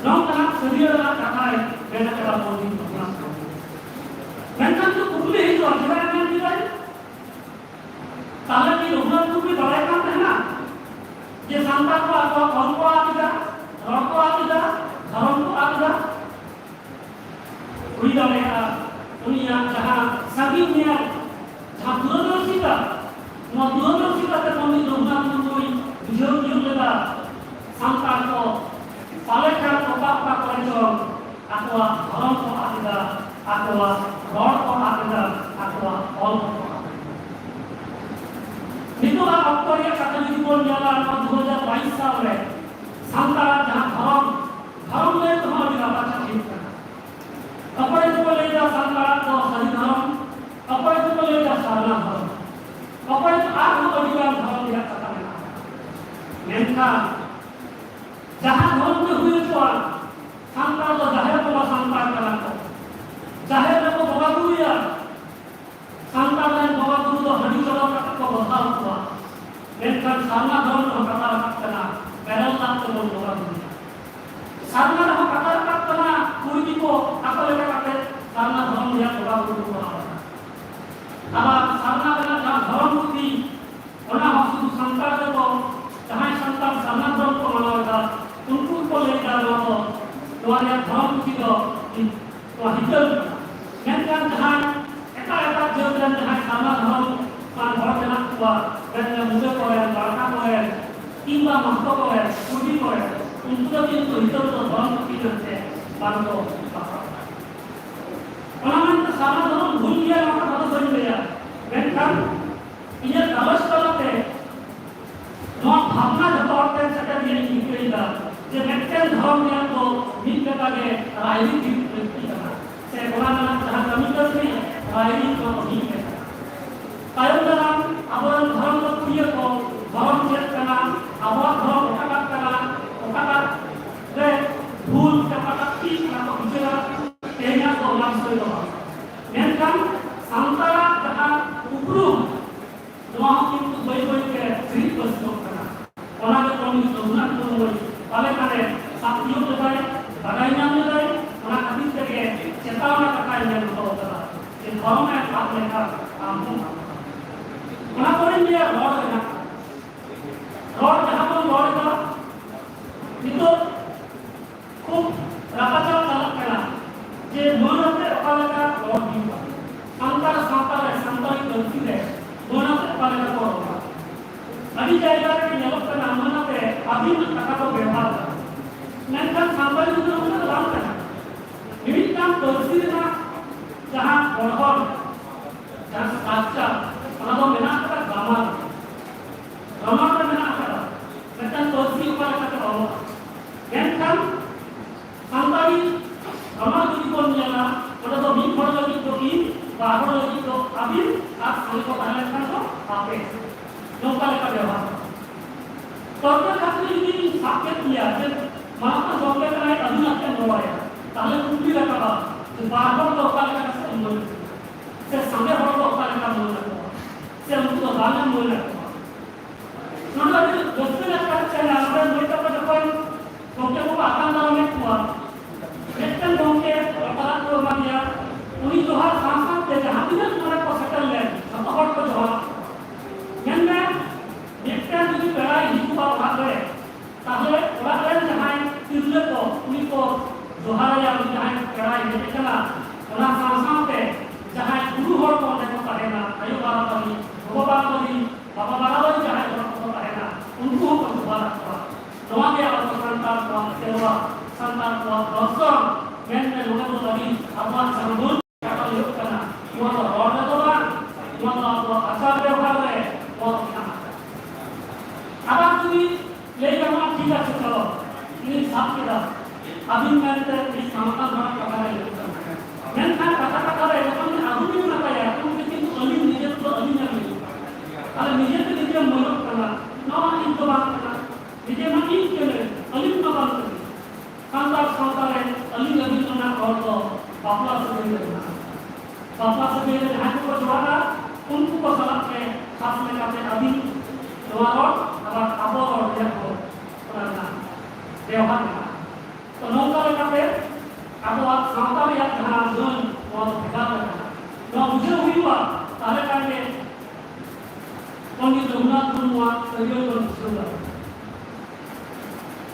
नौ तना शरीर का कथा है मैंने कहा बोली मैंने तो कुबले ही तो अजरा में भी भाई ताले की रुपना तो भी बड़े काम है ना ये सांता को आपको कौन को आएगा रॉड को आएगा धर्म को आएगा कोई डालेगा दुनिया जहाँ सभी दुनिया जहाँ दूरदर्शी का नौ दूरदर्शी का तो कौन रघुनाथ मुर्मू विजय युग लेगा सांता को पालेकर को पापा करेजो आकुआ धर्म को आएगा आकुआ रॉड को आएगा आकुआ ऑल को नितुआ अक्टोरिया कैथोलिक बोल जाला 2022 साल में सांता जहाँ धर्म में तो हम भी बात ठीक करना कपड़े को ले जा सांता को सही धर्म कपड़े को ले जा सारना धर्म कपड़े तो आग को अधिकार धर्म दिया कथा में मेनका जहाँ धर्म में हुए तो सांता तो जाहिर को सांता करा तो जाहिर को बाबा गुरु या सांता ने बाबा गुरु तो हडी चला को बता हुआ मेनका सारना धर्म को कथा करना पैदल तक तो बाबा गुरु सारना हम कथा करना पूरी को अकल करते सारना धर्म दिया बाबा गुरु को अब सारना बना जहाँ धर्म होती उन्हें हम शुद्ध संतान को जहाँ संतान सारना धर्म को मनाएगा उनको को लेकर लोगों तुम्हारे धर्म की तो हिजल मेंटन जहाँ एका जहाँ सारना धर्म मान भर देना हुआ कहते मुझे को है लड़का को है কিংবা মাহতো করে ছুটি করে উनको কিন্তু হিতর তো ধর্ম কি করতে বাধ্য অনামন্ত সারা ধর্ম ভুল গিয়ে আমার কথা বলে দেয়া মেনখান ইয়ে কাগজগুলোতে নট ভাবনা যত অর্থে সেটা দিয়ে নিকলেইলা যে মেটেন ধর্ম নিয়ে তো মিটকাগে রাজনীতি করতে না সে গোলানা যাহা কমি করতে রাজনীতি তো ঠিক है তাইও দাম আবার ধর্ম প্রিয় তো ধর্ম চেত করা আবার ধর্ম ওটা করা যে ভুল কাটা ঠিক না তো বিচরা তেনা তো নাম সইলো মেনখান সান্তারা যাহা উপরুম নোয়া কিন্তু বই বইকে ঠিক প্রশ্ন করা ওনাকে কমি জমনা কই তাহলে কানে সাথীও দেয় বাগাই নাম দেয় ওনা খাতির থেকে চেতাওনা কাটাই নেন করা যে ধর্মে ভাব লেখা আম ওনা করেন যে রড না রড যাহা কোন রড করা কিন্তু খুব রাপাচাল চালাক করা যে মনতে অকালকা রড দিবা সান্তারি গলতি রে মনতে অকালকা করবা আদি জায়গায় নেলক করা আমনাতে আবিন টাকা তো ব্যবহার করা মেনখান সান্তারি দুটো মনে লাভ করা বিবিধতাম গলতি না যাহা বড়হর যাহা আচ্ছা ওনা তো মেনা করা গামার গামার মেনা করা মেনখান গলতি অকালকা করবা মেনখান সান্তারি আমার যদি কোন জানা ওটা তো মিন ফল যদি তো কি বা আগর যদি তো আবিন আর সালকো তাহলে তো আপে নৌকা লেখা ব্যবহার তর্কের ক্ষেত্রে যদি সাক্ষে দিয়া যে মাত্র জঙ্গে করায় আবিন আপনি নয় তাহলে কুটি লেখা যে বারবার নৌকা লেখা কাছে মনে সে সামনে হলো নৌকা লেখা মনে রাখবো সে মুক্ত দানে মনে রাখবো নটা যদি দশটা লেখা চাই আমরা নয়টা যখন জঙ্গে को আকান দাঁড়ানো কুয়া মেট্টেন জঙ্গে অপরাধ করবানিয়া উনি জোহার সাংসার তে जहां দিনের মনে को সেটেল লেন সতহর को জোহার কেননা মেট্টেন যদি পেরাই হিকুবা ভাবে তাহলে ওরালেন জাহাই তিরলে তো উনি को জোহারায়া উনি জাহাই পেরাই মেটেলা ওরা সাংসাতে জাহাই গুরু হর को দেখো পারে না আয়ু বারাবারি ভগবান বলি বাবা বারাবারি জাহাই को পারে না उनको को জোহার করা তোমাকে আবার সন্তান को সেবা সন্তান को দর্শন মেনে লোকের লাগি আবার সামগুন কাটা লোক কানা তোমার রড দেবা তোমার আচার ব্যবহার করে বহুত কাম আবার তুমি এই জামা ঠিক আছে চলো তুমি সাথে দাও আবিন মেনতে এই সামতা ধরা কথা নাই মেনখান কথা করে যখন আগুন না পায় তুমি কিন্তু অলিন নিজে তো অলিন না আর নিজে তো নিজে মনক করা নয় কিন্তু বাত করা নিজে মানি কেলে অলিন না বাত করে কান্দার সন্তানে অলিন অলিন না করতো বাপলা से बापला से जहां को जोड़ा उनको को सलाह के खास में काते अभी दोबारा अब आबो और देखो पुराना व्यवहार तो नौका लेकाते अब आप सावधान या जहां जोन और भेगा ना मुझे हुई हुआ तारे काटे पंडित रघुनाथ मुर्मू सहयोग कर सुना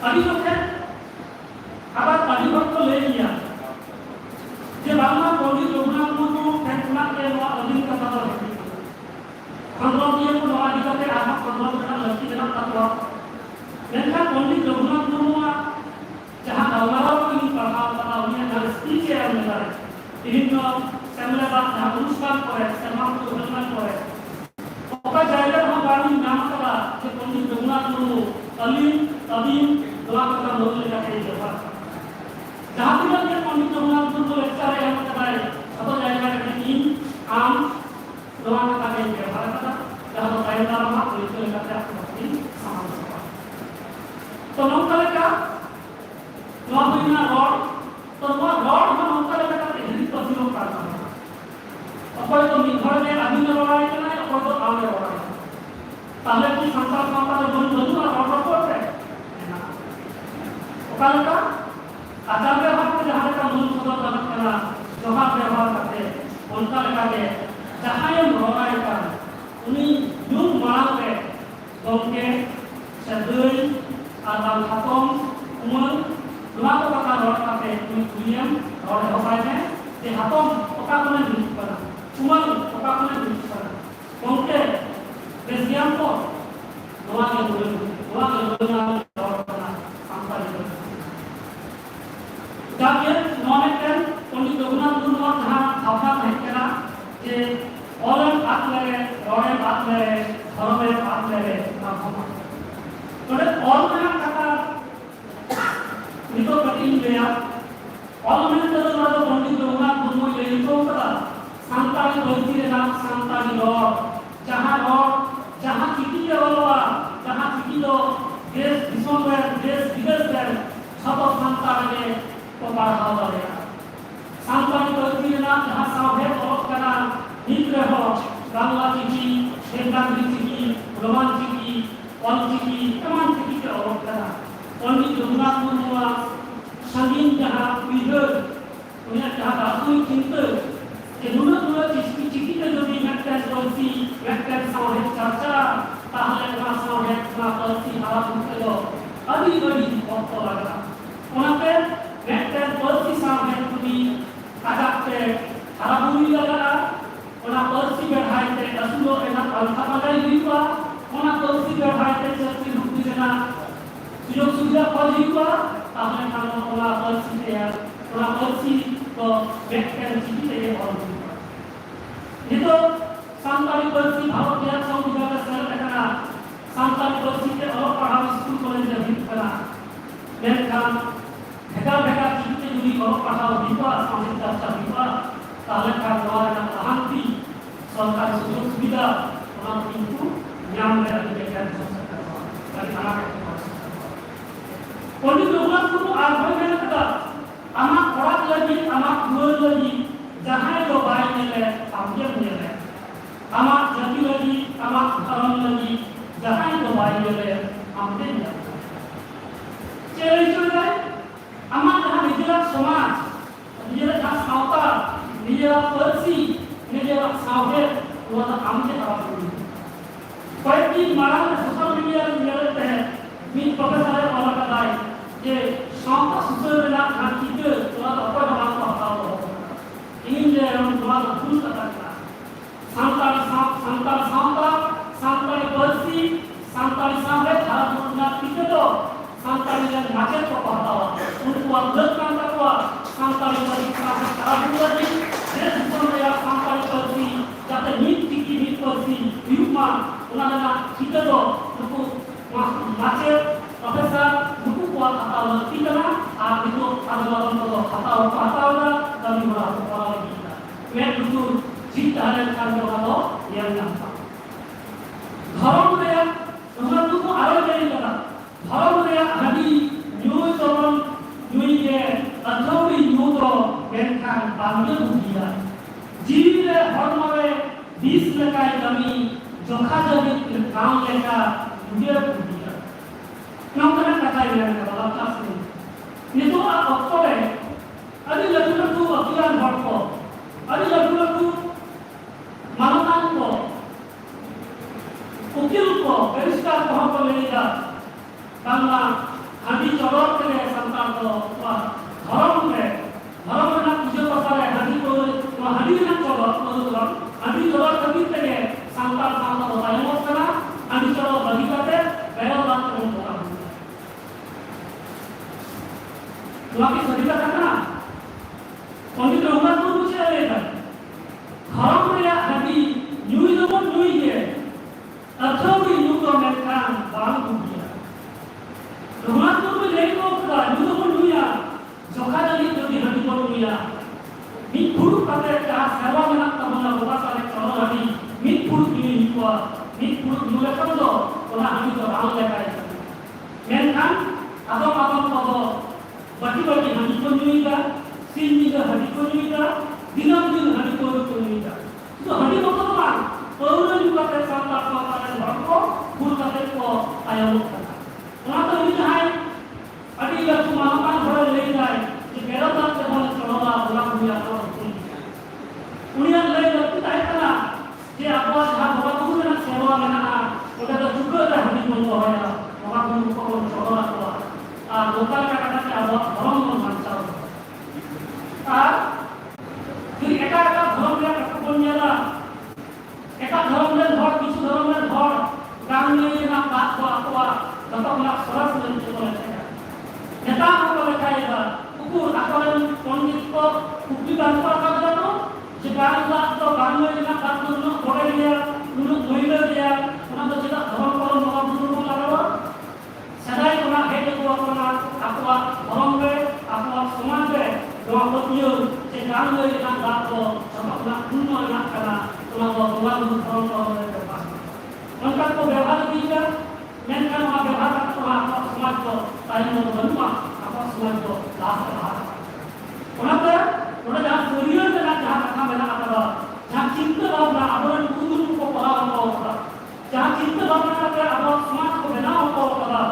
अभी तो है अब अधिभक्त को ले लिया যে বাংলা पंडित रघुनाथ मुर्मू फैसला के नवा अधीन का पता है खंडों की को नवा दिखाते आधा खंडों का लक्ष्य जनक तत्व लेकिन पंडित रघुनाथ मुर्मू जहां दलवारों की प्रभाव पता उन्हें दृष्टि से मिला है विभिन्न सेमिनार बात जहां अनुष्ठान करे सम्मान को सम्मान करे ओका जायगा हम गाड़ी नाम करा कि पंडित रघुनाथ मुर्मू अलीम तबीम दुआ का लोग लेकर के व्यवहार जहां तक के पंडित रघुनाथ मुर्मू लेक्चर है हम कराए सब जायगा में तीन आम दुआ का के व्यवहार करा जहां तो पहला रहा कोई तो लेकर के अपनी समान तो नौका का नौ महीना रॉड तो वो रॉड हम नौका लेकर के हिंदी पसीनो करता है अपर तो मिघर में आदमी ने लड़ाई करना है अपर तो आम ने लड़ाई पहले की संसार माता ने बन बन और रॉड करते हैं ओका का आचार व्यवहार के जहां का मूल सदर गलत करना जहां व्यवहार करते उनका लगा के जहां ये रोराई का उन्हीं युग मार के गंगे सदुई आदान खातों उमर दुआ को पता रोड करते उन्हीं विलियम रोड होता है ये हाथों ओका को नहीं दिख पड़ा उमर ओका को नहीं दिख पड़ा गंगे बेसियम को दुआ के बोले ᱱᱚᱣᱟ ᱜᱮ ᱨᱚᱲ ᱠᱟᱱᱟ ᱥᱟᱱᱛᱟᱲᱤ ᱯᱟᱹᱨᱥᱤ ᱡᱟᱜᱮ ᱱᱚᱣᱟ ᱢᱤᱫᱴᱮᱱ ᱯᱚᱸᱰᱤᱛ ᱨᱚᱜᱷᱩᱱᱟᱛᱷ ᱢᱩᱨᱢᱩᱣᱟᱜ ᱡᱟᱦᱟᱸ ᱵᱷᱟᱵᱽᱱᱟ ᱛᱟᱦᱮᱸ ᱠᱟᱱᱟ ᱡᱮ ᱚᱞᱮᱢ ᱟᱫ ᱞᱮᱨᱮ ᱨᱚᱲᱮᱢ ᱟᱫ ᱞᱮᱨᱮ ᱫᱷᱚᱨᱚᱢᱮᱢ ᱟᱫ ᱞᱮᱨᱮ ᱱᱚᱰᱮ ᱚᱞ ᱨᱮᱱᱟᱜ ᱠᱟᱛᱷᱟ नितो कठिन गया और मैंने तो वाला पंडित रघुनाथ मुर्मू ये लिखो करा सांताली पार्सी रे नाम सांताली रोड जहां चिठी के वाला जहां चिठी दो देश दिसों में देश विदेश में सब सांताली के तो बढ़ावा दे सांताली पार्सी रे नाम जहां सावे और करा नित्र हो बांग्ला चिठी देवनागरी चिठी रोमान चिठी और चिठी तमाम चिठी के और करा पंडित रघुनाथ मुर्मू संगीन जहाँ उइहर उन्हें जहाँ दासुई चिंता के नुना चिठी के जो भी मैक्टर पार्सी मैक्टर साहेब चर्चा ताहले ना साहेब ना पार्सी हवा मुझे लो अभी बड़ी बहुत लगा उन्हें पे मैक्टर पार्सी साहेब भी आजाते हवा मुझे लगा उन्हें पार्सी बैठाए थे असुलो एना अल्फा मजाई हुआ उन्हें पार्सी बैठाए थे चर्ची मुक्ति देना सुयोग सुविधा पाली हुआ आपने खाना वाला पार्सी है वाला पार्सी तो व्यक्ति चिठी है और ये तो सांताली पार्सी भारत के संविधान का सरल करना सांताली पार्सी के और पढ़ाई स्कूल कॉलेज में भी करना मेरे काम भेगा चिठी जुड़ी और पढ़ाओ दीपा सामाजिक चर्चा दीपा ताले का द्वारा ना शांति सरकारी सुयोग सुविधा और इनको ज्ञान में रखने के लिए सरकार पंडित रघुनाथ मुर्मू आरम्भ में कथा आमा पढ़ाक लगी आमा दुआर लगी जहां तो बाय नेले आमके नेले आमा जाति लगी आमा धर्म लगी जहां तो बाय नेले आमके नेले चेले चले आमा जहां निजरा समाज निजरा जहां सावता निजरा पार्सी निजरा सावे वो आमके तरफ कोई भी मारा सोशल मीडिया में हैं मी प्रोफेसर वाला कदाई ये सावता सुसर ना खाती के तो अपन हम को हटाओ इन जे हम द्वारा फुल करता सांताली पार्सी सांताली सावे भारत ना पीछे तो सांताली जन नाचे को हटाओ उनको अलग काम करवा सांताली पार्सी सावे खराब हुआ जी ये सुसर या सांताली पार्सी जाते नीट टिकी नीट पार्सी युमा उन्होंने ना पीछे तो उनको नाचे professor buku kuat atau tidak itu adalah untuk atau na kami merasa orang kita. Mereka itu cinta dan kandung atau yang gampang. Haram dia, orang itu ada dari mana? Haram dia hadi nyui orang nyui ke atau di nyui to mereka bangga dia. Jiwa haram dia bis lekai kami jokha jadi काम लेका dia dia. Nongkana kata yang dalam kelas ini. Itu apa? Ada lagu-lagu wakilan harko, ada lagu-lagu manatan ko, ukil ko, beriskar ko hampa lelida. Bangla hadi corok kene santan ko, wah haram na puja pasare hadi ko, hadi na corok, hadi corok kami kene santan ko tayo kana, hadi corok bagi kate, bayar bantu ko. Lagi cerita karena Pandit Raghunath Murmu से लेकर हारम रे हदी news तो news है अथवा news तो मैं काम बांग दिया रघुनाथ मुर्मू लेको का न्यूज तो न्यूज है जोखा जली तो भी हदी तो न्यूज है मिट फुड़ करते का सेवा में ना तमन्ना होगा सारे चलो हदी मिट फुड़ न्यूज हुआ मिट फुड़ न्यूज कर दो ओला हदी तो राम लेकर मैं काम आदम को बाकी हदी को न्यूज का Sini dah hari komunika, dinam hari komunika. Itu hari apa? Orang juga tersampak dan berko, bukan terko ayam bukan. Orang tu ini hai, ada yang cuma makan orang lain hai. Jika orang tak boleh sekolah, orang punya orang pun. Unian lain itu tak ada. Dia apa sahaja orang tu nak sewa mana? Orang tu juga dah hari komunika. Orang tu kalau sekolah tu, lokal kata-kata ada orang macam jadi एका धर्म में कटकोनियाला एका धर्म में धर किछु धर्म में धर गांव में ना बात को अथवा Bapak nak soras dan coba saya. Neta apa mereka ya? Ukur akalan kondit ko ukti tanpa kata tu. Sekarang lah tu bangga dengan kata tu boleh dia, dulu boleh dia. Orang tu tidak orang orang orang dulu lalu. Sedai kena head ko aku orang be, aku semua be. Doa betul. Sekarang dia dengan kata sebab nak kuno nak kena. Kalau orang orang orang berpas. Maka ko berhal dia. Menkan apa berhak apa semua ko tahu berdua apa semua ko lah. Kenapa? Karena jangan serius dengan jangan kata bela kata. Jangan cinta bawa abang kudu ko paham kau. Jangan cinta bawa kata abang semua ko bela kau kata.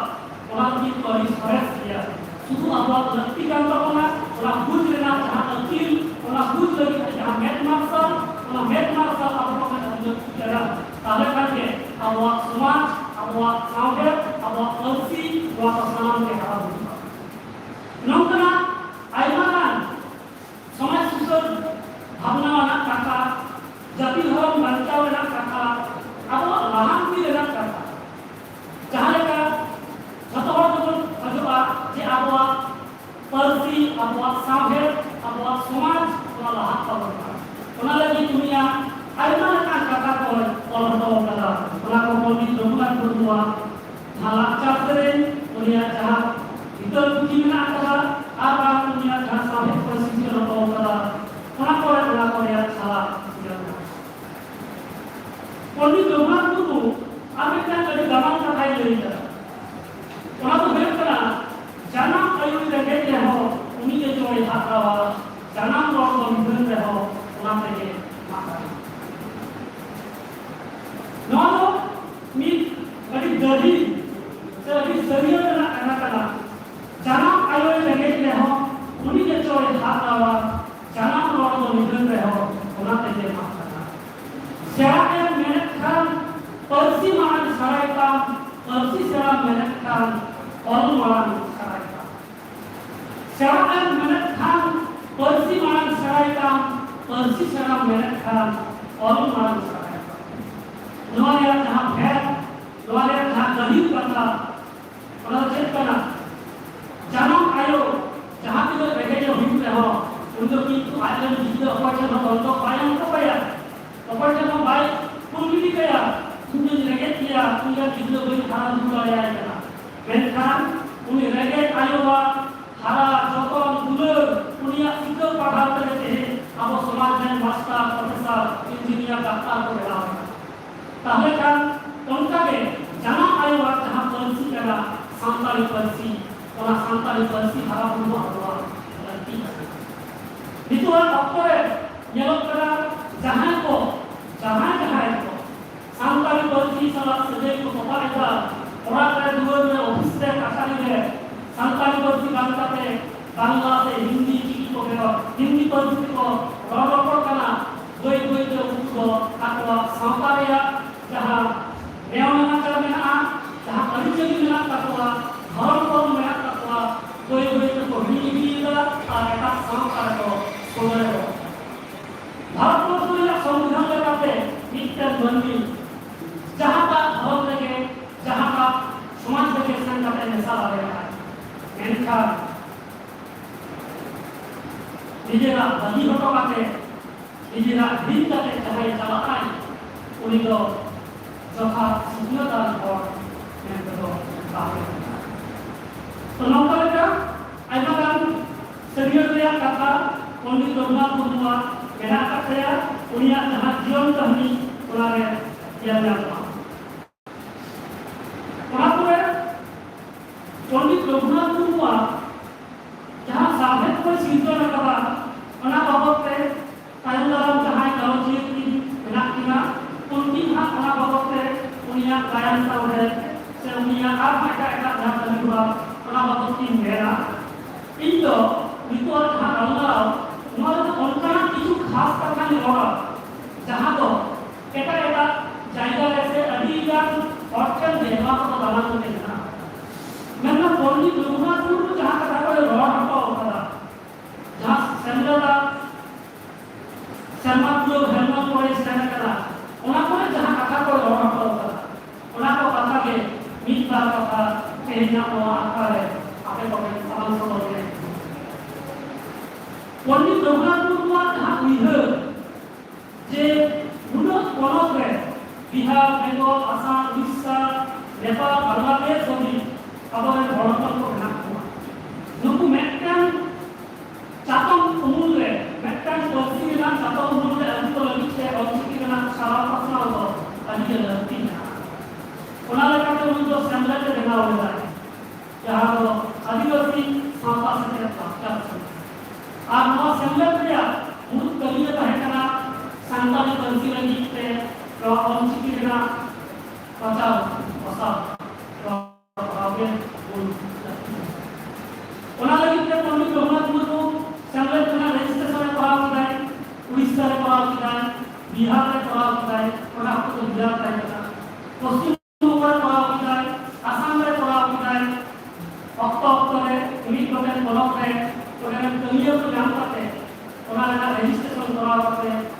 Orang itu harus stres dia. Suatu abang nanti kan orang buat dengan jangan akil, orang buat lagi jangan met maksa, orang met maksa apa kan ada cara. Kalau kan ke awak semua awak sahabat, awak kursi, awak senang ke hal itu. Nongkana, aymanan, समाज सुसर भावना वाला काका जाति धर्म बंचा वाला काका अब लाहान भी वाला काका जहाँ लेका जतो हर जगह अजवा जे आबवा परसी आबवा साहेब आबवा समाज वाला लाहान का बंचा उन्हें लगी दुनिया आयमान का काका को और तो कदा उन्हें को बोली जमुनान बंधुआ ढाला चाकरें उन्हें जहाँ इधर कुछ ना कदा apa dunia jahas sampai posisi orang kata orang kau yang salah Pondok Jombang itu Amerika jadi gaman terkait dari itu orang tu berkata jangan ayu dekat dia ho ini je cuma hak rawa jangan orang orang dia ho orang pergi makan Nono ni bagi jadi serius anak-anak jangan ayo dekat dia ho उन्हीं के चोरे हाथ आवा जाना road तो निकल रहे हो उन्हें तेरे माफ करना सेरा मेहनत खान परसी मान सराय का परसी सेरा मेहनत खान और मान सराय का सेरा मेहनत खान परसी मान सराय का परसी सेरा मेहनत खान और मान सराय का लोहारे जहाँ भैर लोहारे जहाँ गरीब करता उन्हें चेक करना जाना आयो जहाँ पे लोग बैठे जो हिंद रहो उनको की आजकल जितने अपॉर्चुनिटी हो उनको पाया उनको पाया अपॉर्चुनिटी भाई कुल भी गया उनको लगे किया उनका जितने कोई खाना दूर आया है ना मेंखान उन्हें लगे आयोवा हरा चौकों दूर उन्हें इनको पढ़ाते रहते हैं अब समाज में मास्टर प्रोफेसर इंजीनियर डॉक्टर को मिला ताहले kan उनका के जाना आयोवा जहाँ पॉलिसी करा Santali policy orang Santali Persi harap dulu Allah nanti. Itu apa yang kena jangan ko Santali Persi salah sedih ko apa itu orang ada dua office deh kata ni Santali Persi bangsa te Bangla te Hindi ciki ko kena Hindi Persi ko orang kena gue itu ko atau Santali ya jahar Rewana macam mana jahar kerja ni mana kata orang orang mana कोई तो हिंदी का आएगा संस्कार को सोने को भारत को पूरा संविधान लगाते नित्य बंदी जहाँ का धर्म लगे जहाँ का समाज लगे संकट में साला रहेगा इनका निजेरा बंदी होटो बाते निजेरा दिन तक चाहे चला आए उन्हीं को जहाँ सिद्धांत और इनको तो काफी तो नौकर का ऐसा kan serius dia kata Pondok Jombang berdua kena saya punya jahat jion kami ulare yang apa kenapa Pondok Jombang berdua jahah sahabat ko sinto na kata ona babak te tayo dalam jahai kalau jadi kena kena unti hak ona babak te punya kayan tahu deh punya apa kayak jahat berdua orang waktu tim merah, itu orang orang orang orang itu khas terkait orang, jahah tu, kita jaga rasa adikan organ dewa atau dalam tu kita. Memang Pondok Jombang tu jahah kata kalau orang apa kata, jahah sendiri sama tu helmet boleh sendiri kata, orang pun jahah kata kalau orang apa kata, orang apa kata ke, mitra kata tehnya bawa akar apa yang salam soalnya. Pondit Raghunath Murmu jahang uiher je unat ponot re Bihar, Bengal, Assam, Odisha, Nepal, Bangladesh habi abaran bharatal ko henak kuwa. Nuku mekkan chatom umul re mekkan polisi na chatom umul re adu lagi se olchiki na sara pasna ho adi lalti na. Ona lekate unto samlate bena hoga jaha do adivasi sampa se pakka ar no samlate ya mut kaliya tahekana santali polisi lagi te olchiki na pasal Raben pun ona lagi kita Pondit Raghunath Murmu sampai dengan registrasi koraw kita Uड़ीसा रे koraw kita Bihar रे koraw kita ona ko Bihar tay kita Paschim Bangla koraw kita Assam रे koraw kita okto re unit program block re program kaliya ko jam kate ona la registration koraw kate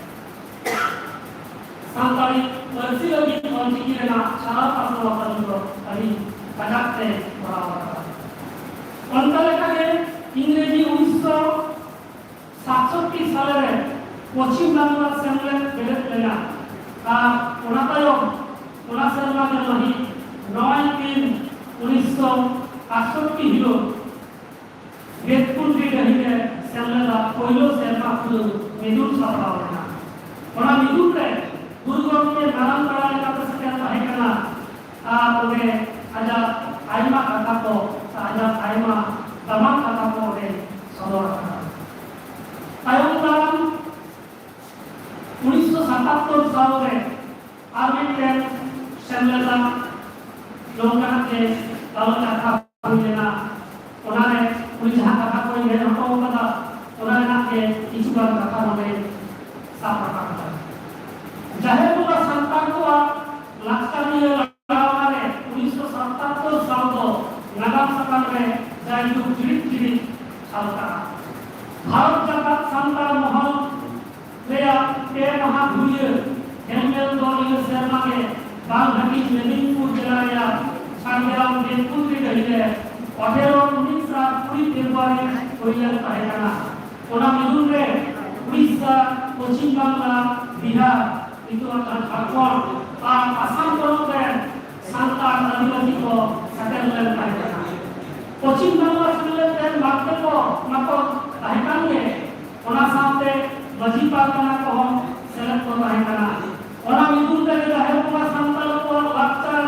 santali polisi lagi olchiki re na sara pasna wata tadi Kadakte koraw অন্তলেখাকে ইংরেজি 1967 সালে পশ্চিম বাংলা সেমলে বেড়ে লেনা আর ওনা তায়ম ওনা সেরমাকে নহি 9/3/1968 Hilo বেতকুন্ডি রহিলে সেমলেলা পয়লো সেরমা ফুল মিদুন সাপড়াওনা ওনা মিদুন রে গুরুগমকে নারায়ণ করালে কাছে সেখানে তাহেকানা আর ওকে aja aima kata ko aja aima tamang kata ko de saudara tayong tahun 1977 साल में आर्मी कैंप सेमलेला लोगों के लाल कथा लेना उन्होंने पुलिस कथा को ये हटो कथा उन्होंने ना के इचुबार कथा होने साफ कथा जाहिर हुआ संतान को लाक्षणीय लगावाने 1977 साल को नागाम सकाल में जायु जिरित सालता भारत जगत संतान महल रेया के महाभूय हेमल दोलियो शर्मा के बालघाटी मेदिनीपुर जिला या सांगराम बेतकुंडी रहिले 18-19 फेब्रुआरी होइलन ताहेकाना ओना मिदुन रे Orissa Paschim Bangla Bihar itu akan Jharkhand और असम ponot re santal आदिवासी को सेटल len ताहेकाना पश्चिम बांग्ला सेटल len मार्के को मतो ताहेकान के ओना साथे मजी पारगना को सेलेक्ट को ताहेकाना ओना मिदुन रे जाहिर हुआ संताल को लाक्चर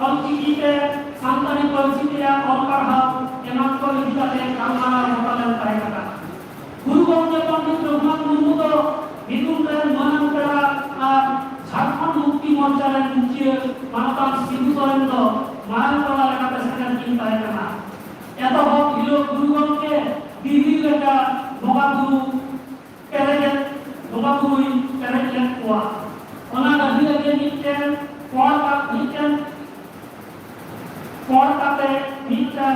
olchiki te santali polisi ya olparhau eman ko lidate kamana hotalan tahekana guru gomke Pondit Raghunath Murmu to midun re manan kara Jharkhand mukti morcha re muchie manatan Sindhu Soren to manan kara lekate sekan kin tahekana eto hok hilo guru gomke didi leka boga guru perejet boga guru perejet kuwa ona gadi lage mitten por ka mitten por kate mitten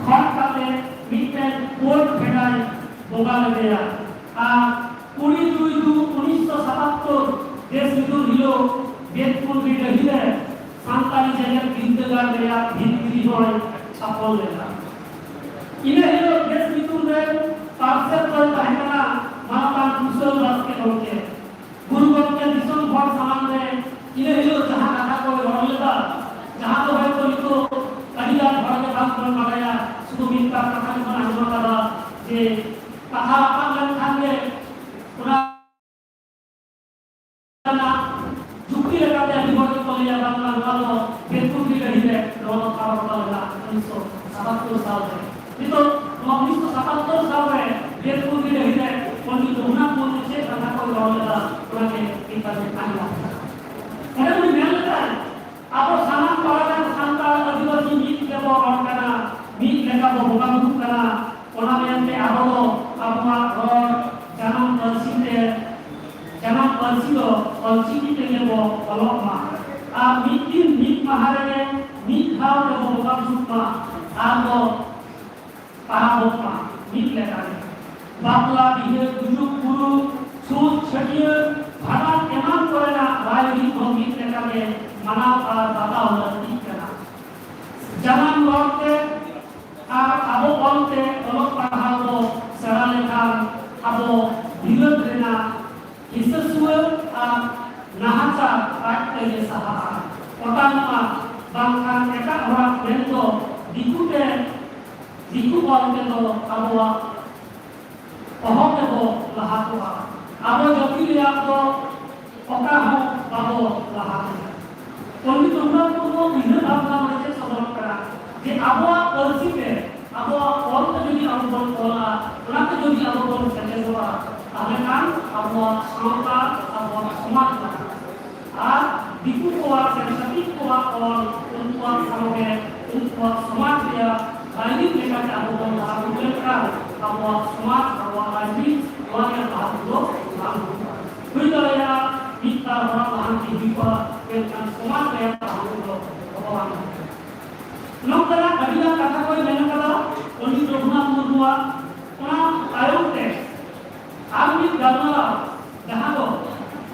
khot kate mitten port phedai boga leya a 22/2/1977 देश मिदुन हिलो बेतकुंडी रहिले सांताली जगत बिंदगार लेया भित्री होय सफल लेला इने हिलो देश मिदुन रे पार्षद को ताहेकाना मानतान कुशल दास के लोके गुरु गमके दिसम भर समान रे इने हिलो जहां कथा को रलेदा जहां तो है तो कडिया भर के काम कर लगाया शुद्ध मिनका कथा को आजमा करा जे कथा अपन लन खाने उना जुक्ति लगाते अधिकारी को लिया बांग्ला वालों बेतकुंडी रहिले दोनों कारण वाला 1977 साल में ये तो 1977 साल में बेतकुंडी रहिले Pondit Raghunath Murmu से कथा को रलेदा उनके पिता ने आया अरे मैं मेलता अब सामान पालन संतान आदिवासी मीत के वो करना मीत लेका वो होगा मुझ करना ओना में अंते आरो अपना road jangan bersilo olchiki tenge bo olokma a mitin mit maharene mit hau de bo babsukma abo parabokma mit lekane babla bihe gujuk guru sud chhatiye bharan eman korena rai mit lekane manav ar data hola tik kana jangan rorte abo olte olok pahal do sera lekhan abo bilat rena hisasua nahaca rakte ge saha otama bangkan eta orang bento dikute diku olte do abo ohok do lahatua abo joki liak do oka ho abo lahatua Kami tumbang tumbang tidak apa macam sebab kerana di awal persipnya awal orang tu jadi awal pola orang tu jadi awal sesuatu akan awal sampai awal semat di kuat sesuatu kuat orang kuat sampai kuat semat dia lagi mereka awal awal mereka awal semat awal lagi orang yang awal kita ya kita orang hanti juga dengan semua yang tahu orang. Nongkara adila kata kau yang kata Pandit Raghunath Murmu orang ayam teh Armit Gamala Jahago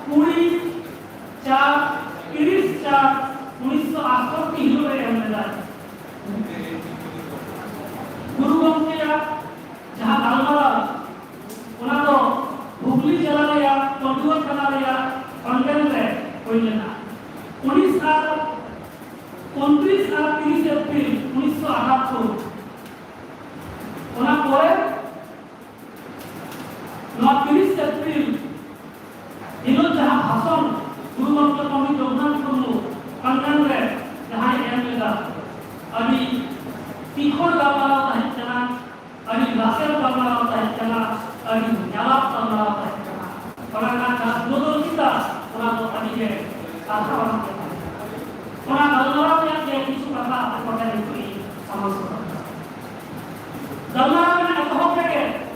20/4/1968 hilo yang ada. Guru Gomke jahat Almara orang tu Hubli Jalana ya Ponduan Kanara ya Konten re koilena 19 R 30 April 1978 ওনা পরে 29 April ইনো যাহা ভাষণ গুরু মন্ত্র পণ্ডিত Raghunath Murmu contain রে যাহা M লেগা আমি তিখর গামারা তাহিতানা আমি লাসের গামারা তাহিতানা আমি জ্ঞালাপ গামারা তাহিতানা ওনা না বদল kita ওনা তো আমি যে কথা বলতে ওনা গামারা yang কিছু কথা আপনাদের একটু সমস্যা গামারা না এত হবে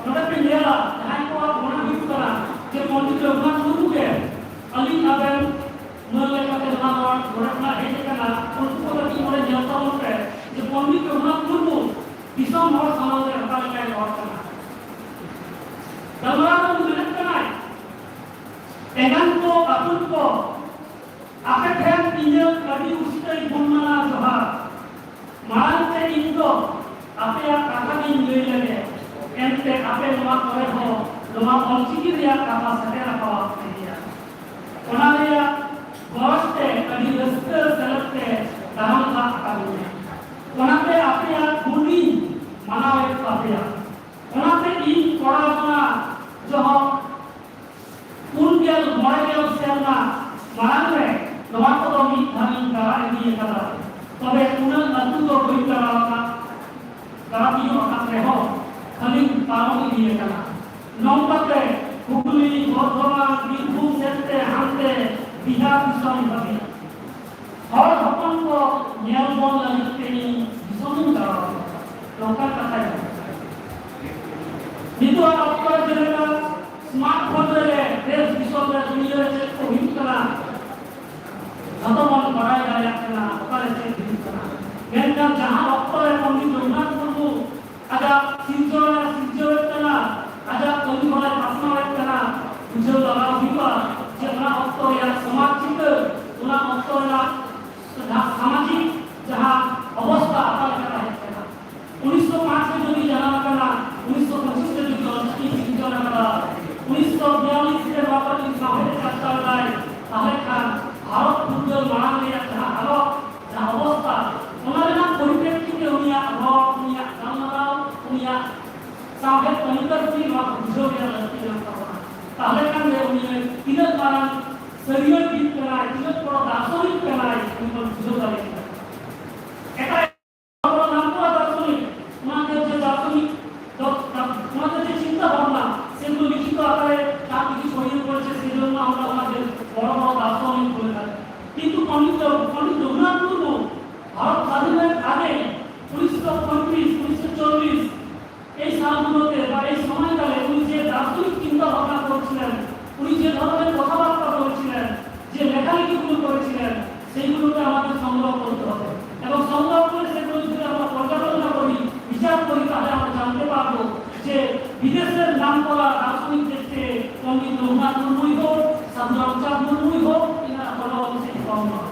ওটা পিলেলা যাই কো ওনা বিকু করা যে পণ্ডিত রঘুনাথ মুর্মুকে আলী আবেন নলে কাতে নাওয়ার ঘটনা হয়েছে কেনা কোনটি মনে জানতে হবে যে পণ্ডিত রঘুনাথ মুর্মু বিষম হওয়ার সমাজের হতাশায় ঘটনা গামারা তো মেহনত নাই একান্ত আতুল্য আপে ঠেন ইঞ্জিন কাটি উচিতই বন্যনা সভা মারান্তে ইন্দ্র আপে কাকা দিন লই লাগে এনতে আপে নোয়া করে হ নোয়া অঞ্চিকি রিয়া কাপা সাথে রাখা দিয়া ওনা রিয়া গরস্তে কাটি রস্তে সেলতে দাম কা কাবুনে ওনাতে আপে গুনি মানাও এক পাপিয়া ওনাতে ইন পড়াশোনা জহ Undial moral selma marangre nomor to mi dhamin kara ini kara tobe unal atu to boi kara kara biyo akre ho khalin paro ini kara nombate hukuli bodhoma birbhu sette hante bihar disam bhabi hor hokon ko nyal bon lagte ni bisomun kara lokal kata itu apa jerena smartphone रे देश विश्व रे दुनिया रे को hit करा खतम बड़ाई गाया करा ओकरे से हिट करा मेनका जहां अक्तरे पंडित रघुनाथ मुर्मू आजा सिंजोर करा आजा कोनी बड़ा प्रश्न करा बुझो लगा हुआ जे ना अक्तो या समाज चित उना अक्तो या सामाजिक जहां अवस्था आकार करा है 1905 में जो भी जाना करा 1925 में जो सिंजोर करा 1942 के बापर की साहब चर्चा लाए তাহলে খান ভারত ফুটবল মারাঙ্গিয়া যাহা ভারত যাহা অবস্থা ওনার না পরিপ্রেক্ষিতে উনিয়া ভারত উনিয়া জানাও উনিয়া সাহেব পরিপ্রেক্ষিতে মা বুঝোয়া লাগতে না তাহলে খান উনিয়া তিলক মারান শরীয়ত বিদ করায় তিলক বড় দার্শনিক করায় উনি বুঝোয়া লাগতে এটা বড় নাম করা দার্শনিক ওনাদের যে দার্শনিক ওনাদের যে চিন্তা ভাবনা সেগুলো লিখিত আকারে তার কিছু ছড়িয়ে পড়েছে সেজন্য আমরা আমাদের বড় বড় দার্শনিক বলে থাকি কিন্তু পণ্ডিত রঘুনাথ মুর্মু ভারত স্বাধীনের আগে 1935-1940 এই সালগুলোতে বা এই সময়কালে উনি যে দার্শনিক চিন্তা ভাবনা করেছিলেন উনি যে ধরনের কথাবার্তা বলেছিলেন যে লেখালেখিগুলো করেছিলেন সেইগুলোকে আমাদের সংগ্রহ করতে হবে এবং সংগ্রহ করে সেগুলো যদি আমরা পর্যালোচনা করি বিচার করি তাহলে আমরা জানতে পারবো যে বিদেশের নাম করা দার্শনিক দেখতে পণ্ডিত রঘুনাথ মুর্মুই হোক সাধু রামচাঁদ মুর্মুই হোক কিনা কোনো অবশ্যই কম নয়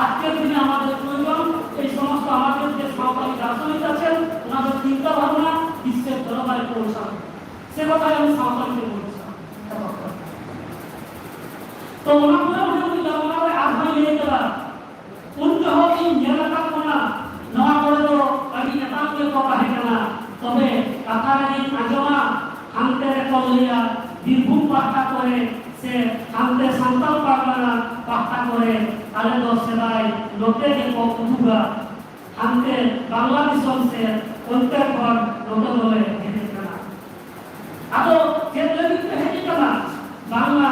আজকের দিনে আমাদের প্রয়োজন এই সমস্ত আমাদের যে সে কথাই আমি সাঁওতালকে বলছিলাম। तो उन्हें उन्हें जमाना आज में ले चला उनके हो कि जेल का कोना नवा करे तो अभी नेता के को कहे करना तबे कथा रे आजमा हमते को लिया बीरभूम पाठा करे से हमते संताल पाठा पाठा करे आले दो सेदाई लोटे के को उठुगा हमते बांग्लादेश से उनते पर लोटे लोले हेते करना अब चेत लगी हेते करना बांग्ला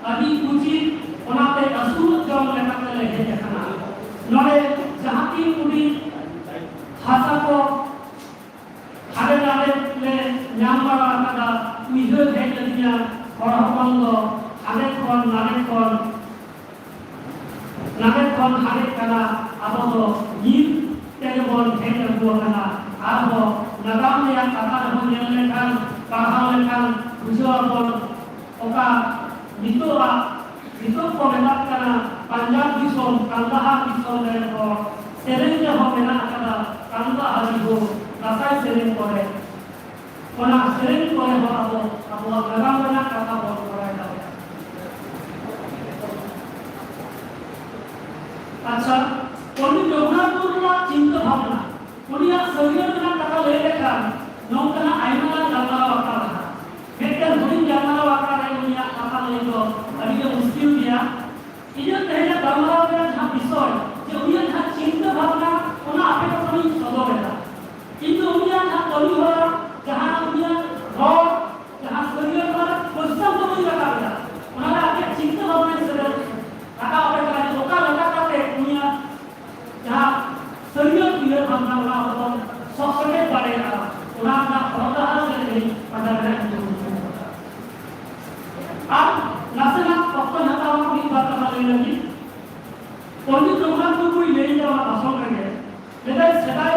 अभी कुछ ओनाते असूल जम लेकर लेके देखना नोरे जहां की पूरी भाषा को हारे नारे ले न्यामबाड़ा का उइहे भेज दिया और बंद हारे कोन हारे कना अब तो नील तेलबोन भेज दो कना अब नगाम या कथा हो नेले कान पढ़ाओ लेखान बुझो बोल ओका नितोरा नितो को मेहनत करना पंजाब दिसोम कंदाहार दिसोम ले को सेरेंज हो मेहनत करना कंदाहार हो रासाय सेरेंज करे कोना सेरेंज करे हो अब लगाम बना कथा बोल करे अच्छा पंडित रघुनाथपुरला चिंता भावना उनिया सरिया बना कथा ले लेखा नौकना आइना जानना वाका मेटन हुडिन जानना वाका रे उनिया कथा ले तो अभी मुश्किल दिया इधर तेरे बांग्ला में जहाँ विषय जो उन्हें जहाँ चिंता भावना उन्हें आपे को कहीं सदो बेटा किंतु उन्हें जहाँ कमी हो जहाँ उन्हें रोड जहाँ शरीर पर क्वेश्चन तो नहीं लगा बेटा उन्हें आपे चिंता भावना से लगा आपे कहीं लोका करते उन्हें जहाँ शरीर की भावना उन्हें होता सबसे पड़ेगा उन्हें अपना बहुत से नहीं पता है अब नासेना पक्का नता की बात करने लगी पंडित रघुनाथपुर को ले जावा भाषण करके लेकिन सेदाई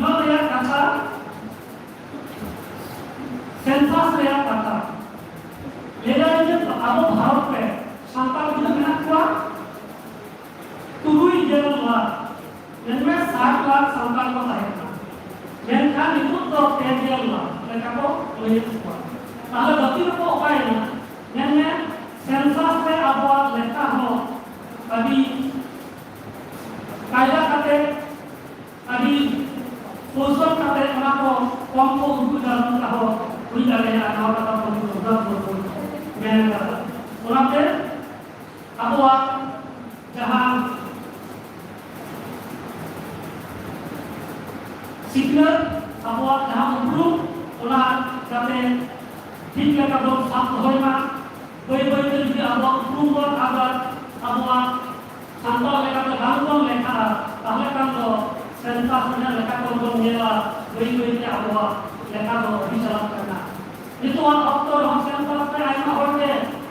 यो या कथा सेंसस या कथा लेकिन जब अब भारत पे संताल की मेहनत हुआ तुरुई जेल हुआ जिनमें 60 लाख संताल को था मेनखान itu तो तेजियल हुआ लेकिन को ले हुआ ताले गति को उपाय ना नेने सेंसस में अब लेखा हो अभी कायदा करते अभी पोषण करते ना को कम को उनको जानना हो कोई जाने ना ना का तो मैं उन्होंने अब जहाँ सिग्नल अब जहाँ उम्र उन्हें जाते ठीक है कब लोग साफ होए ना कोई के लिए अब उम्र अगर अब संताल लेकर के गांव लेखा ताहले kan do सेंसस में लेखा को नेला कोई के अब लेखा को विचार करना itu waktu orang सेंसस में आइना होते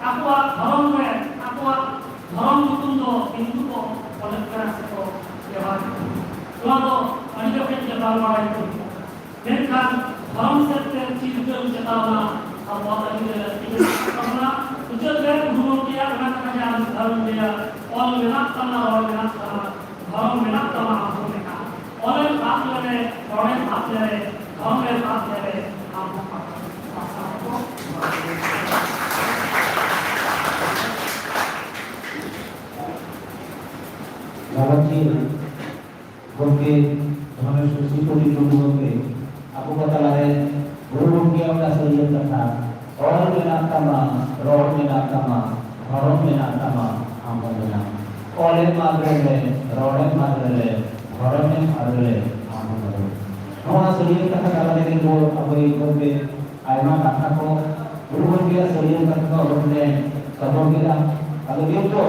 आपको धर्म मुकुंद हिंदू को कलेक्ट करा सको व्यवहार तो अनिवार्य के जवाब मारा है मेनखान धर्म से चीज जो चेतावना अब बहुत अनिवार्य है अपना उज्जवल है गुरुओं के अपना का धर्म दिया और मेहनत करना धर्म मेहनत करना होने का और बात ले और बात ले धर्म में बात ले हम Lawanci Bongke Dhamash Sipodi Lugu Bongke Aku kata lain Guru Bongke Amda Selian Kata Orang Menak Tama Roh Menak Tama Harom Menak Tama Ampun Menak Oleh Madrele Roh Madrele Harom Madrele Ampun Menak Nama Selian Kata Kala Ini Guru Aboi Bongke Aima Kata Ko Guru Bongke Selian Kata Ko Bongke Kabong Kita Kalau gitu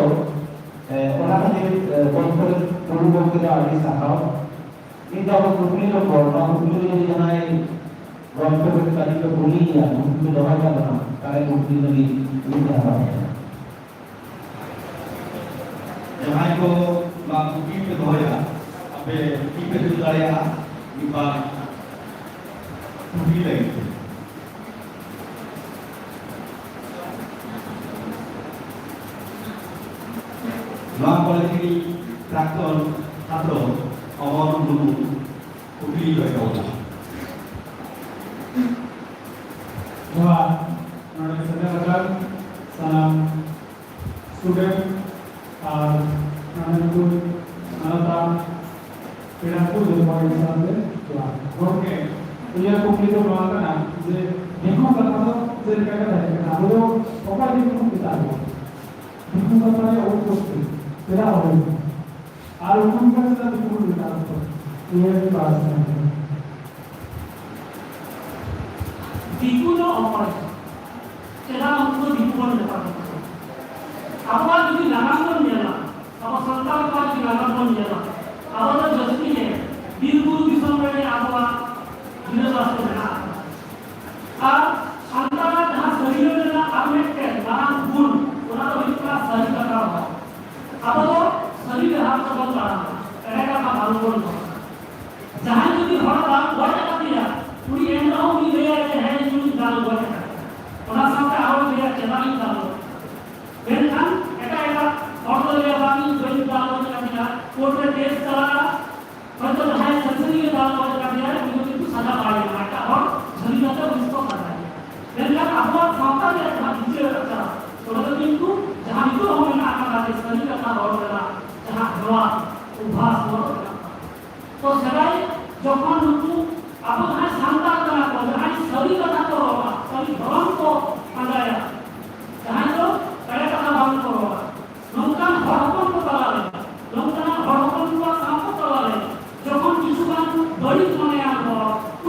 orang ini kontrol dulu kita ada saham ini kalau kumpul itu kalau kumpul ini jangan kontrol kali ke kumpul ya kumpul doa jangan karena kumpul ini apa jangan ko kumpul ke doa ya apa kumpul itu doa ya iba kumpul lagi Lawan kali ini traktor atau orang dulu kubli berkaulah. नोड़े settle सानाम student और नोड़े को नालता पेड़ा को जलवायु साथे okay ये कुकली तो बात ना जे देखो कथा तो जे क्या कहता है ना वो ओका दिन को किता है देखो कथा है और कुछ पेड़ा हो और उनका से देखो किता है ये बात है दिकुनो ऑपरेशन चला हमको दिकुनो डिपार्टमेंट आपा যদি নানান মেলা अब संतान का যদি নানান মেলা আমাদের জসমি है বীরগুরু বিশ্বরে आपा বিরবাস্ত মেলা আর संतान जहां शरीर में ना आत्मिक के नानान गुण ওনা তো ইতনা সহি কথা হয় अब तो शरीर हाथ से बंद रहा रहेगा का भाव गुण जहां যদি ঘর দাম বড় দিয়া पूरी एंड हो भी गया है जो दाल हुआ है ওনা সাথে আরো দিয়া চেনাই দাল মেনখান এটা এটা অর্থ দেয়া বাকি জয়ী দাল হয়ে গেছে কোর্টে কেস চালা হয়তো যাই সেন্সরি দাল হয়ে গেছে কিন্তু সাজা পায় না এটা আর শরীরতে বিস্ফোরণ হয় মেনখান আপনার সরকার একটা দিতে আছে ওটা কিন্তু যাহা নিতো হবে না আমাদের শরীর কথা হবে না যাহা হওয়া উভাস হবে তো সেটাই যখন अब जहाँ शानदार कला को जहाँ सभी कथा को होगा सभी भवन को अंगाया जहाँ तो पहले कथा भवन को होगा नौकान भड़कन को कला लेगा नौकान भड़कन को सांप को कला लेगा जो कौन किसी का बड़ी मने आन हो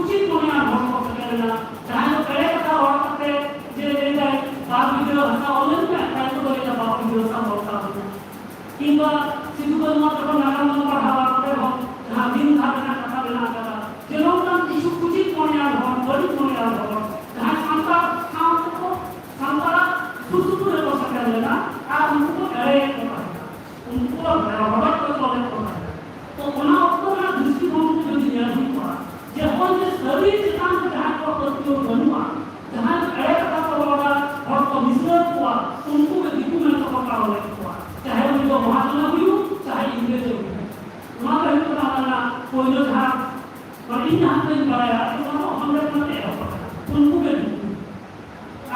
उचित मने आन हो को करेगा जहाँ तो पहले कथा होगा जे ले जाए बात वीडियो हंसा ऑनलाइन में काय तो ले जा बात वीडियो सा होता है किंवा सिद्धू को मत को नाम मन पढ़ावा करे हो जहाँ दिन था बिना कथा बिना कथा जेलोंतन किछु कुचित मनिया भवन बड़ी मनिया भवन जहाँ शांता शांत को शांता सुसुपुर को सकल लेना आ उनको करे उनको रबड़ को तोले को तो उना अपना दृष्टिकोण को जो दिया हुई पड़ा जे हो जे शरीर चितान जहाँ को प्रतियो बनवा जहाँ करे का तोड़ा और तो मिश्रण हुआ उनको के दिकु में तो पकड़ा हुआ चाहे उनको महाजन हुई चाहे इंग्लिश हुई वहाँ कहीं तो ना कोई जो था और इन हाथ में कराया तो हमने अपने उनको के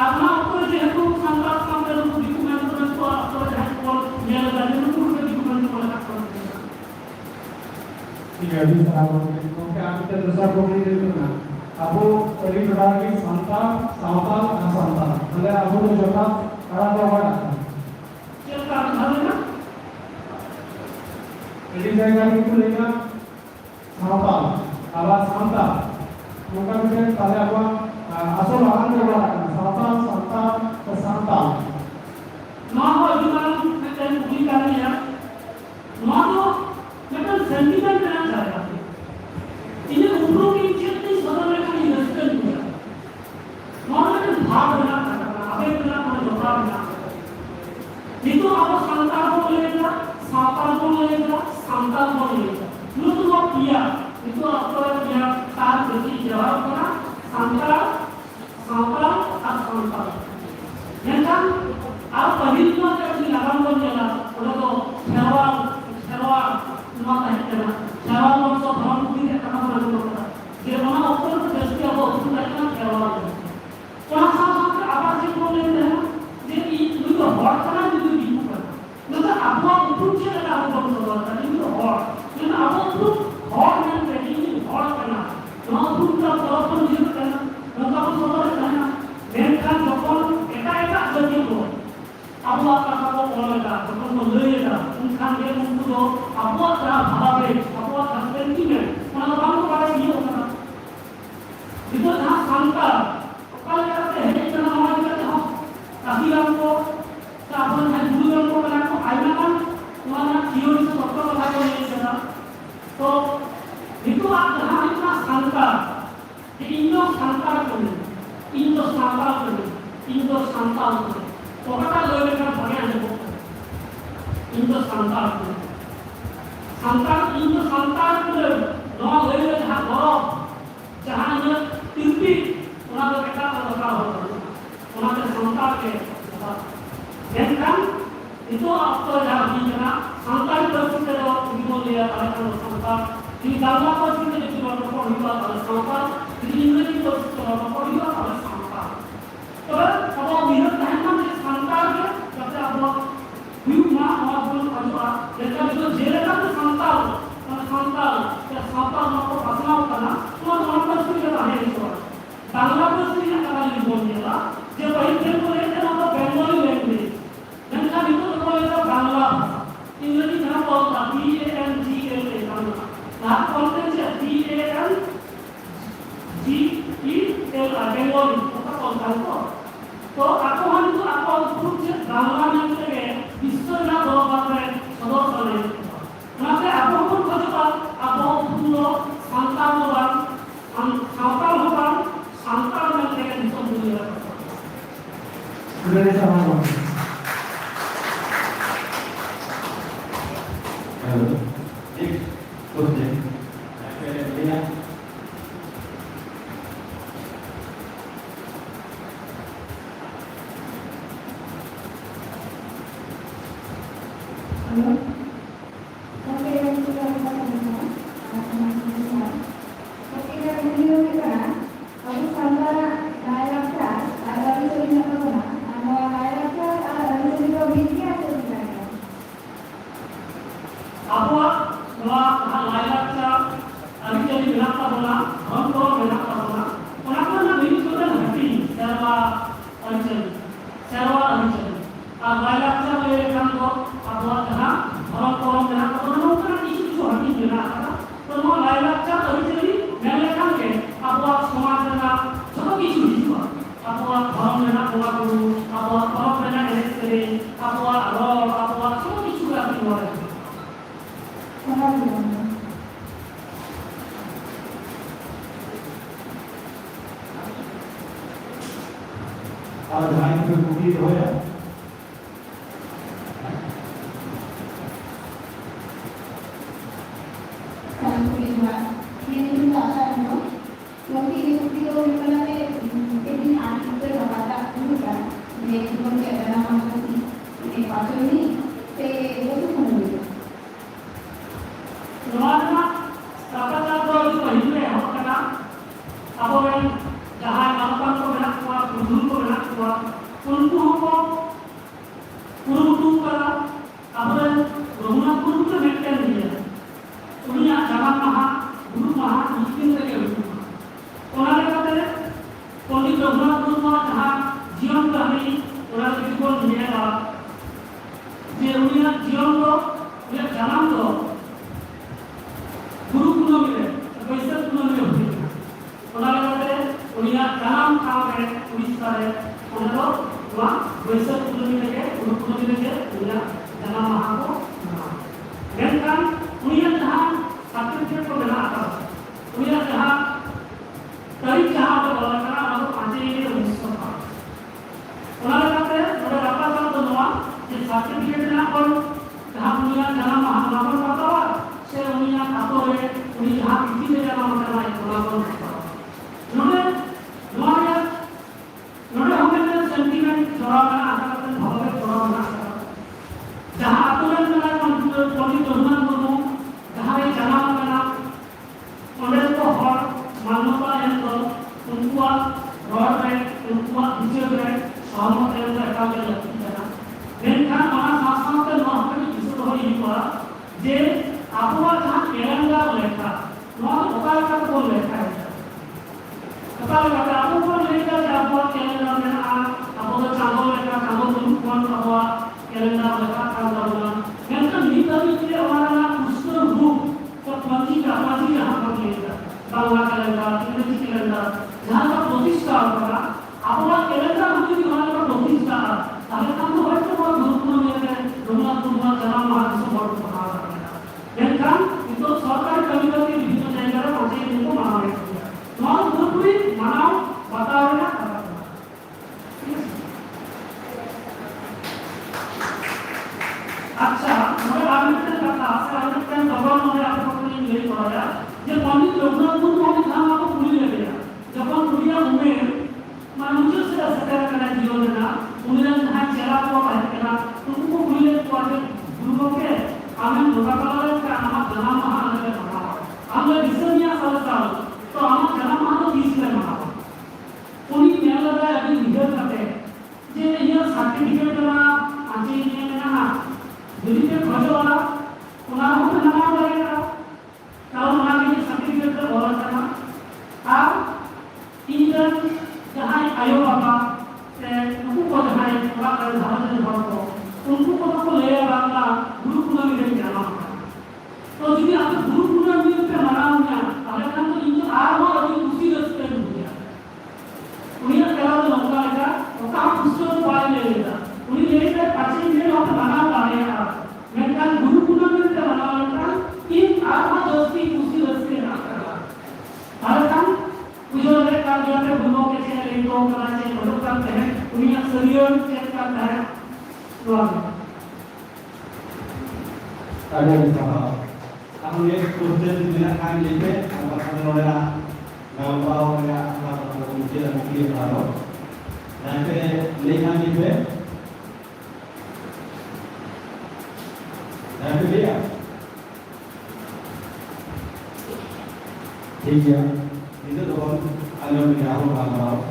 अपना ऊपर जो है तो संसार काम कर उनको डॉक्यूमेंट को आपको है को ले लगा दे उनको के डॉक्यूमेंट को लगा कर ठीक है अभी खराब हो गए क्योंकि आप तो दूसरा कोई नहीं देना अब पहली प्रकार की संतान सावताल असंतान मतलब अब तो जोटा खराब होगा क्या काम है ना पहली जगह को लेगा सावताल आवाज शांता उनका विषय पहले आपका असल आनंद के बारे में सावताल शांता और शांता मां को अभिमान में कहीं पूरी करनी है मां तो मतलब सेंटीमेंट करना चाहता है इन्हें ऊपरों की चित्ती सदन का ही दर्शन किया मां ने भाव बना करना अबे बना को जोड़ा बना ये तो आप शांता को लेगा सावताल को लेगा शांता को लेगा जो तो किया itu apa yang saat berarti jawab karena sangka atau yang kan apa hidupnya dari dalam dunia udah tuh sewa mata itu sewa maksud orang punya kata mana itu dia mana apa itu pasti apa itu mereka sewa orang sama apa sih problemnya jadi itu orang karena itu dibuka maka apa itu dia ada apa itu itu orang yang apa itu orang yang begini orang kena, orang punya telepon dia kena, orang pun saudara kena, mereka jokon, eka begitu. Abu apa kau orang dah, jokon mulai dah, mungkin dia mungkin tu, abu apa bhaave, abu apa sentiment, mana orang tu pada dia kena. Itu dah sangka, kalau kita hanya cuma orang kita tahu, tapi orang tu, apa yang dulu orang tu kena tu, ayam kan, mana teori tu apa kau ni cina. तो itu adalah itu sangka Indo sangka kuni Indo sangka kuni pokoknya loe kan banyak ada Indo sangka kuni Indo sangka kuni no loe dah boro jahannya tinggi orang tu kita berkata orang tu sangka ke dan kan itu apa yang kita sangka itu kita itu dia kalau sangka di dalam apa sih kita itu orang pun juga kalau sangka di Indonesia itu orang pun juga kalau sangka जहाँ conference है TANGEL Bengali उसका conference तो आपको हम तो आपको group से बांग्ला में से विश्व ना दो बात में सदस्य नहीं ना से आपको कौन खोजता आपको पूरा संतान होगा संतान में से विश्व मिलेगा Sudah sama. Halo. Terus deh. Lihat. Halo. Oke, kita sama-sama. Oke, video kita. Aku sama daerah Chad, ada di sini apa? Anu daerah Chad ada di sini provinsi atau di mana? Abuat dua hal layak cak, ada jadi benak tabuna, orang tua benak tabuna. Kenapa nak ini sudah nanti serba ancam. Layak cak mereka tu abuat dah orang tua benak tabuna. Mungkin isu hati benak ada. Semua layak cak ada jadi mereka ke abuat semua benak. Semua isu juga. Abuat orang benak buat guru, abuat orang benak elektrik, abuat roh, abuat semua isu ada di luar. और भाई को bookie होया Nuansa kata-kata itu bahiru ya, kata apa yang jahat melakukan itu benar kuat, guru itu benar kuat, untuk apa guru kala apa yang guna guru itu maintain dia, punya jalan maha, guru maha, mungkin lagi guru. Orang kata pondok guru maha jahat jion kami, orang itu pun dia lah, dia punya jion lo, dia jalan lo. Guru kuno mile, पैसा कुनो मिले होती है। उन्होंने कहते उन्हें काम काम है, उड़ीसा है, उनको वहाँ पैसा कुनो मिले के, गuru kuno मिले के, उन्हें जन्म महा को लेकिन उन्हें जहाँ सर्टिफिकेट को मिला आता है, उन्हें जहाँ तारीख जहाँ पे बोला करा, वो पांचे ये उन्नीस सौ पाँच। उन्होंने कहते उन्हें रखा था तो नवा ये सर्टिफिकेट ना पर जहाँ उन्हें जन्म महा नाम पता हुआ से उन्हें खातों में उन्हें जहाँ किसी ने जन्म करना है नाम पता उन्होंने हमें सेंटीमेंट जोड़ा बना आता है भावना जोड़ा बना जहाँ आतुरन में पॉलिट जोड़ना बोलूँ जहाँ ये जन्म करना उन्हें तो हर मानवता है तो उनको रॉड है उनको विजय है सहमत है उनका एकाग्र लगती है ना लेकिन हमारा शासन के नॉर्म में किसी तो ही हुआ जे आपवा जहाँ केरंगा लेखा नॉर्म उपाय का बोल लेखा है उपाय का आपको बोल लेखा जब आपवा केरंगा में आपको चावल लेखा चावल कौन आपवा केरंगा लेखा चावल बोला लेकिन नीता भी के हमारा ना उसका रूप तो पंची का यहाँ पर लेखा बांग्ला केरंगा इंग्लिश केरंगा जहाँ का प्रतिष्ठा होगा आपवा केरंगा मुझे भी हमारे का प्रतिष्ठा ताकि हम तो हर चीज़ गुरुकुल में है दुनिया दुनिया जन्म महाराष्ट्र बहुत बड़ा लेकिन itu सरकारी कम्युनिटी विभिन्न जायगा रे पहुंचे इनको मनावे नॉन गुरुकुल मनाओ बताओ ना अच्छा मैं आगे करता आशा है कि दबाव में आपको कोई नहीं पड़ा ये पंडित रघुनाथ गुरु ने कहा आपको पूरी ले गया जब हम दुनिया में मनुष्य से सत्य करना जीवन ना उन्हें जहाँ चला हुआ है ना उनको भूले तो आगे गुरुओं के हमें लोकाकाल का नाम जन्म महान के बना हमने विश्वनिया साल तो हम जन्म महान 20 में बना उन्हीं में लगा अभी निधर करते जे ये सर्टिफिकेट ना आजे ने ना दिल्ली के खोजो वाला उन्हें हम नाम लगेगा kalau mengambil sertifikat orang sana, engine जहाँ आयो बाबा उनको को जहाँ पूरा कर धारण करने वालों उनको को ले बाबा गुरु कुल में जाना तो यदि आप गुरु कुल में kena cek produk kan teh punya serius cek kan teh tuan ada di sana. Aku lihat kursus di mana kan jadi apa kan orang gampang ya apa mungkin ada mungkin kalau nanti lihat jadi nanti dia iya itu doang ada yang kalau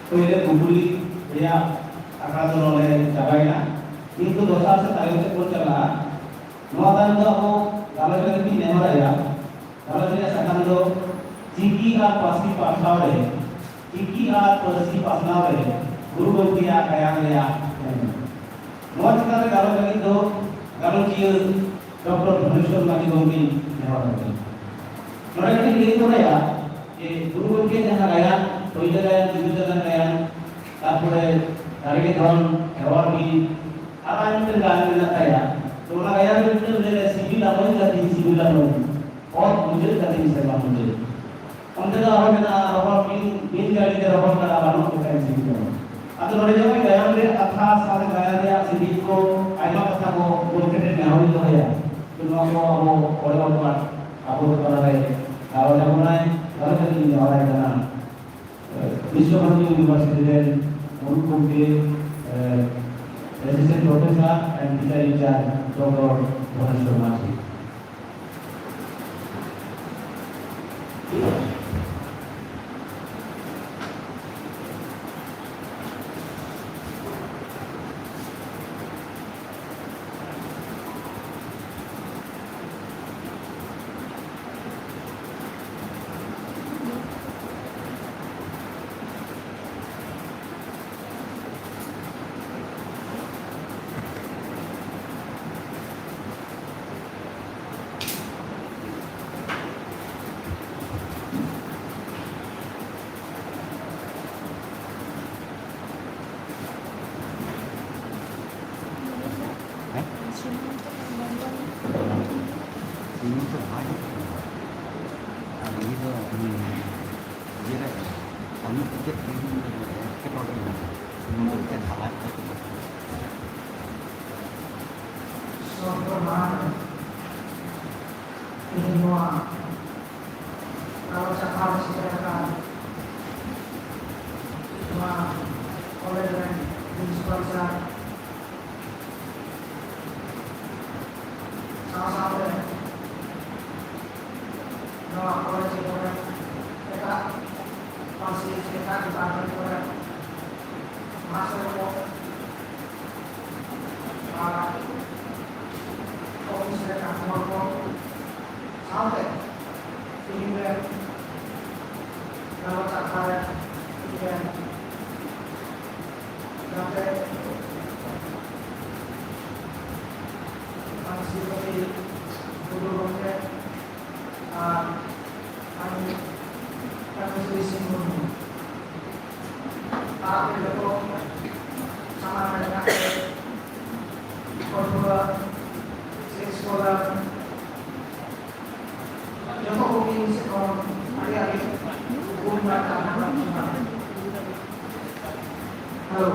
pwede kumpuli dia akan oleh caranya itu dosa sekali untuk bercela nuatan do ako kalau kita ini ya kalau dia sekarang do ciki pasti pasal ciki pasti pasal guru dia kayak dia nuat sekali kalau itu kalau dia dokter Bhubaneswar lagi mungkin mereka ini itu ya guru dia jangan kayak toilet yang dibutuhkan kayak tampure dari tahun hewan apa yang tergantung saya तो ना यार बिल्कुल मेरे civil अमल करती civil अमल और मुझे करती सेवा मुझे हम तो और मैं रबर बिन गाड़ी के रबर का डालना तो कैसे सिविल अब तो बड़े जो मैं गया मेरे अथा साथ गया या सिविल को आइमा कथा को बोलते हैं मैं हो है तो ना वो बड़े बाबू आप वो कर रहे और जब उन्हें घर के लिए जा रहा है ना विश्वभारती यूनिवर्सिटी में उनको के Assistant Professor and Teacher in Charge, Dr. Bhubaneswar Machi. ini tuh ada itu dia kami tiket ini ke program memberikan alat Sobrang ini semua kalau cakap segerakan semua oleh dan inspirasi sama-sama no oleh segera kita masih kita dibantu oleh masuk komisi kampung sampai ini kalau cakap ini sampai masih lebih dulu kami selisih dulu tapi itu sama dengan kedua sekolah yang mungkin sekolah hari-hari hukum mereka halo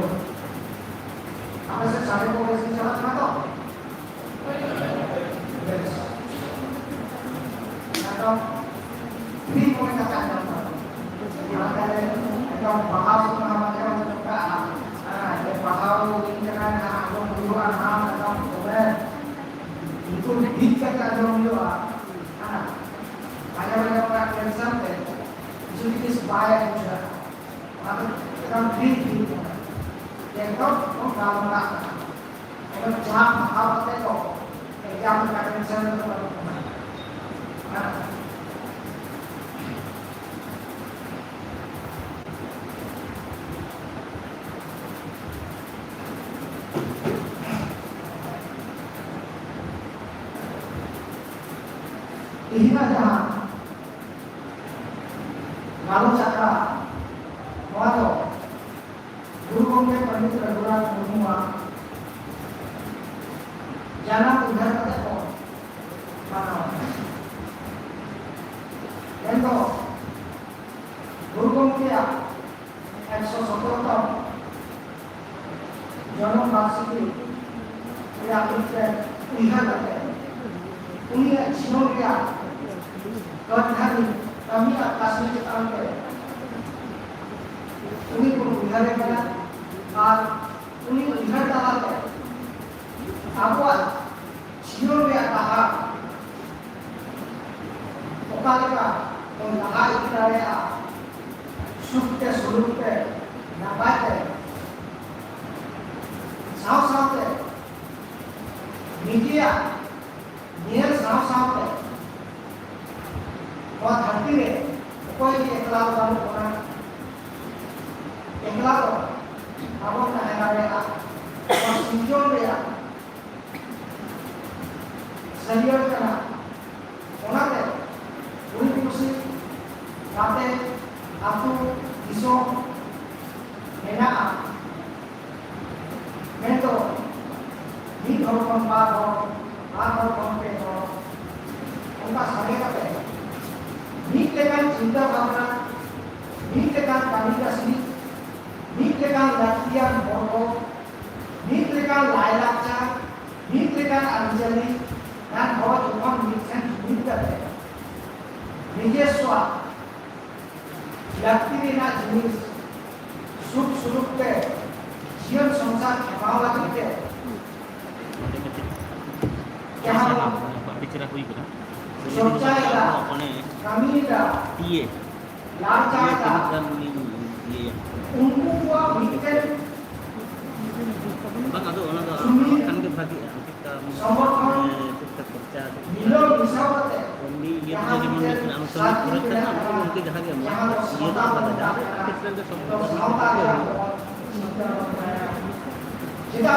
apa sih saya mau kasih jalan atau atau ini mau katakan yang bahas mengamalkan juga yang bahas dengan aku menjual atau kemudian itu dicek dulu hanya orang yang sampai itu disebaya juga atau kita beli yang kau kalau nak kalau jam apa teko yang akan saya ini aja kalau cakap waduh guru komplek pandit raguran semua jangan udah kata kok जन्म वार्षिकी या उन्हें करते उन्हें जीवन क्या कठिनाई कमी आकाशी के तरह के उन्हें को उन्हें करना और उन्हें उन्हें डाला के आपको जीवन में कहा ओकालेका तो लगा इतना है सुख के स्वरूप पे नबात है साफ साफ है मीडिया नियर साफ साफ है और धरती में कोई भी एकला वाला होना एकला तो आपको कहना रहेगा और सिंचन में सहयोग करना होना है उन्हीं कुछ बातें आपको इसो मेना मैं तो नीट और कम बात और कम पे हो उनका समय का है नीट लेकर चिंता भावना नीट लेकर पानी का सी नीट लेकर लातिया मोड़ो नीट लेकर लायलाचा नीट लेकर Anjali dan bahwa Tuhan memberikan kita Yesus yakti na jenis sup ke jian संसार खेमावा के यहाँ bicara hui kena सोचाएगा कमीदा iya लाचाएगा dan iya उनको वो मिलकर bang aduh orang tu kan ke bagi kita समर्थन kita kerja मिलो मिसावत है ini dia jadi mungkin anu sangat berat kan mungkin dah dia mah dia tak ada dah kita kan semua jika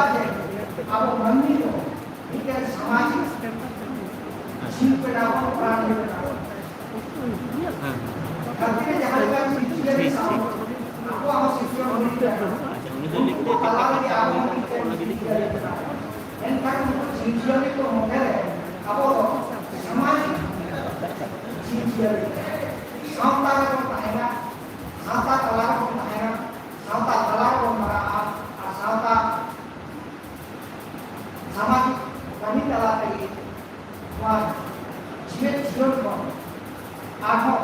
apa mandi itu ini samadhi शिल्प नाम प्राण करते हैं जहाँ का शिक्षण के साथ आपको हम शिक्षण होनी चाहिए उनको कला के आगे इनफैक्ट शिक्षण के तो होते हैं अब समाज शिक्षण सावता को पढ़ाएगा सावता कला को पढ़ाएगा सावता कला को पढ़ा सावता समाज कमी कला के wah, jiwa kok, aku,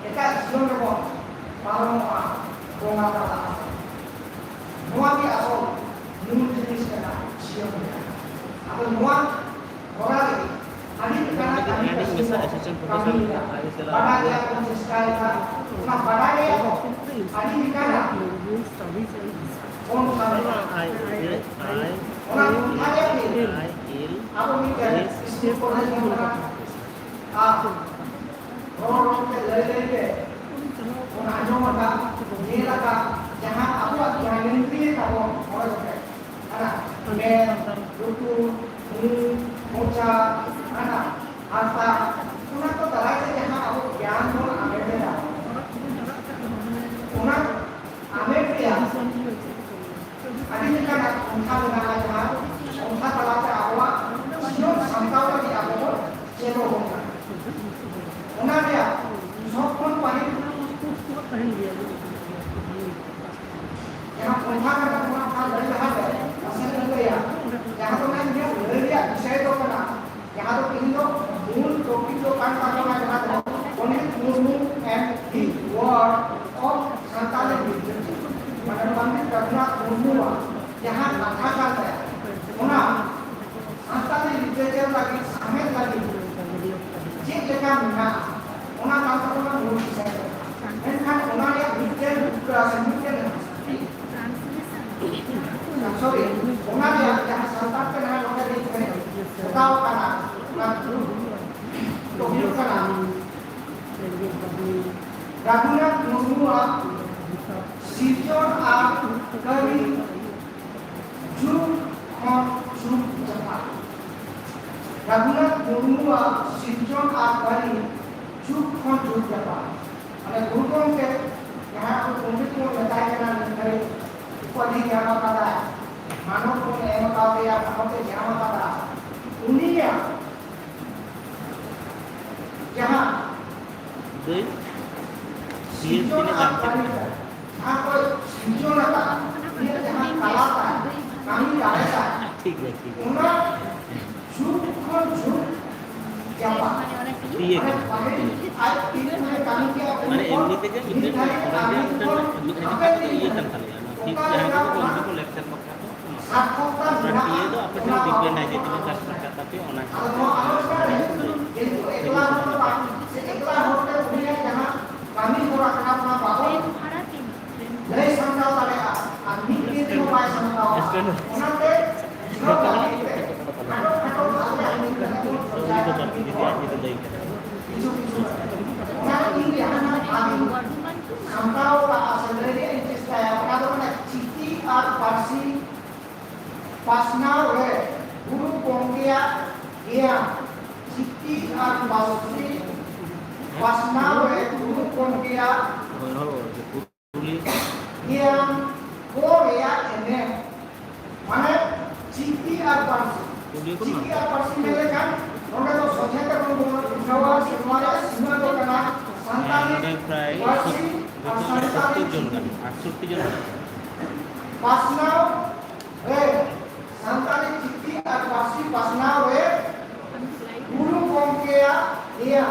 kita jiwa kok, kalau mau ngapa, mau dia asal, minum jenis kena jiwa, aku mau orang lagi, hari ini karena kami pada dia konsisten sekali, nah pada dia hari ini karena orang ada ni, aku mikir इस्तीफा नहीं होना आप road पे ले उन आजों का ये लगा जहाँ आपको ज्ञानेंद्रिय का वो हो जाता है ना मैं रुकू मोचा है ना आता उन्हें तो तरह से जहाँ आपको ज्ञान हो आगे देना उन्हें आगे दिया अभी निकाल उनका लगाना जहाँ उनका तलाश से आवा जो संताव की आपको चेलो होगा उन्होंने सब कौन पानी यहाँ पंखा का पूरा था लड़ रहा है ऐसे नहीं गया यहाँ तो मैं ये लड़ गया विषय तो बना यहाँ तो कहीं तो मूल टोपी तो कान काटो ना जहाँ तो only movement and the word of संताले मतलब बंदी करना मुनुआ यहाँ कथा करता है उन्हें Santali literature lagi sampai lagi jika mereka menang orang kalau orang belum bisa dan kan orang yang bikin berasa bikin sorry orang yang santat kena orang yang bikin tahu karena tohir karena ragunan menua sirjon kari juk juk cepat Ragunan menua sinjon akari juk juk cepat ada guru ke यहाँ तो कुंभित को बताया गया नहीं उपाधि क्या होता है मानव को नहीं बताते या मानव के क्या होता है उन्हीं या जहाँ sinjon akari जहाँ कोई sinjon आता ये जहाँ कला था Una झूठ को झूठ क्या बात দিয়ে आज तीन में कमी किया মানে এমনি থেকে ইন্টারনেট ইয়ে kan kali ya ঠিক yang itu untuk lecture maka berarti itu apa sih dibikin aja itu kata tapi onak kami kurang kenapa bahwa dari sangkau tadi kami itu mau sangkau onate sangkau sebenarnya itu saya katakan citi ar parsi pasna we guru pongkia dia citi ar parsi pasna we guru pongkia yang Korea ini mana citi ar parsi mereka orang itu sosial terhubung Jawa semuanya semua itu kena santani parsi santani pasna we santani citi ar parsi pasna we guru pongkia dia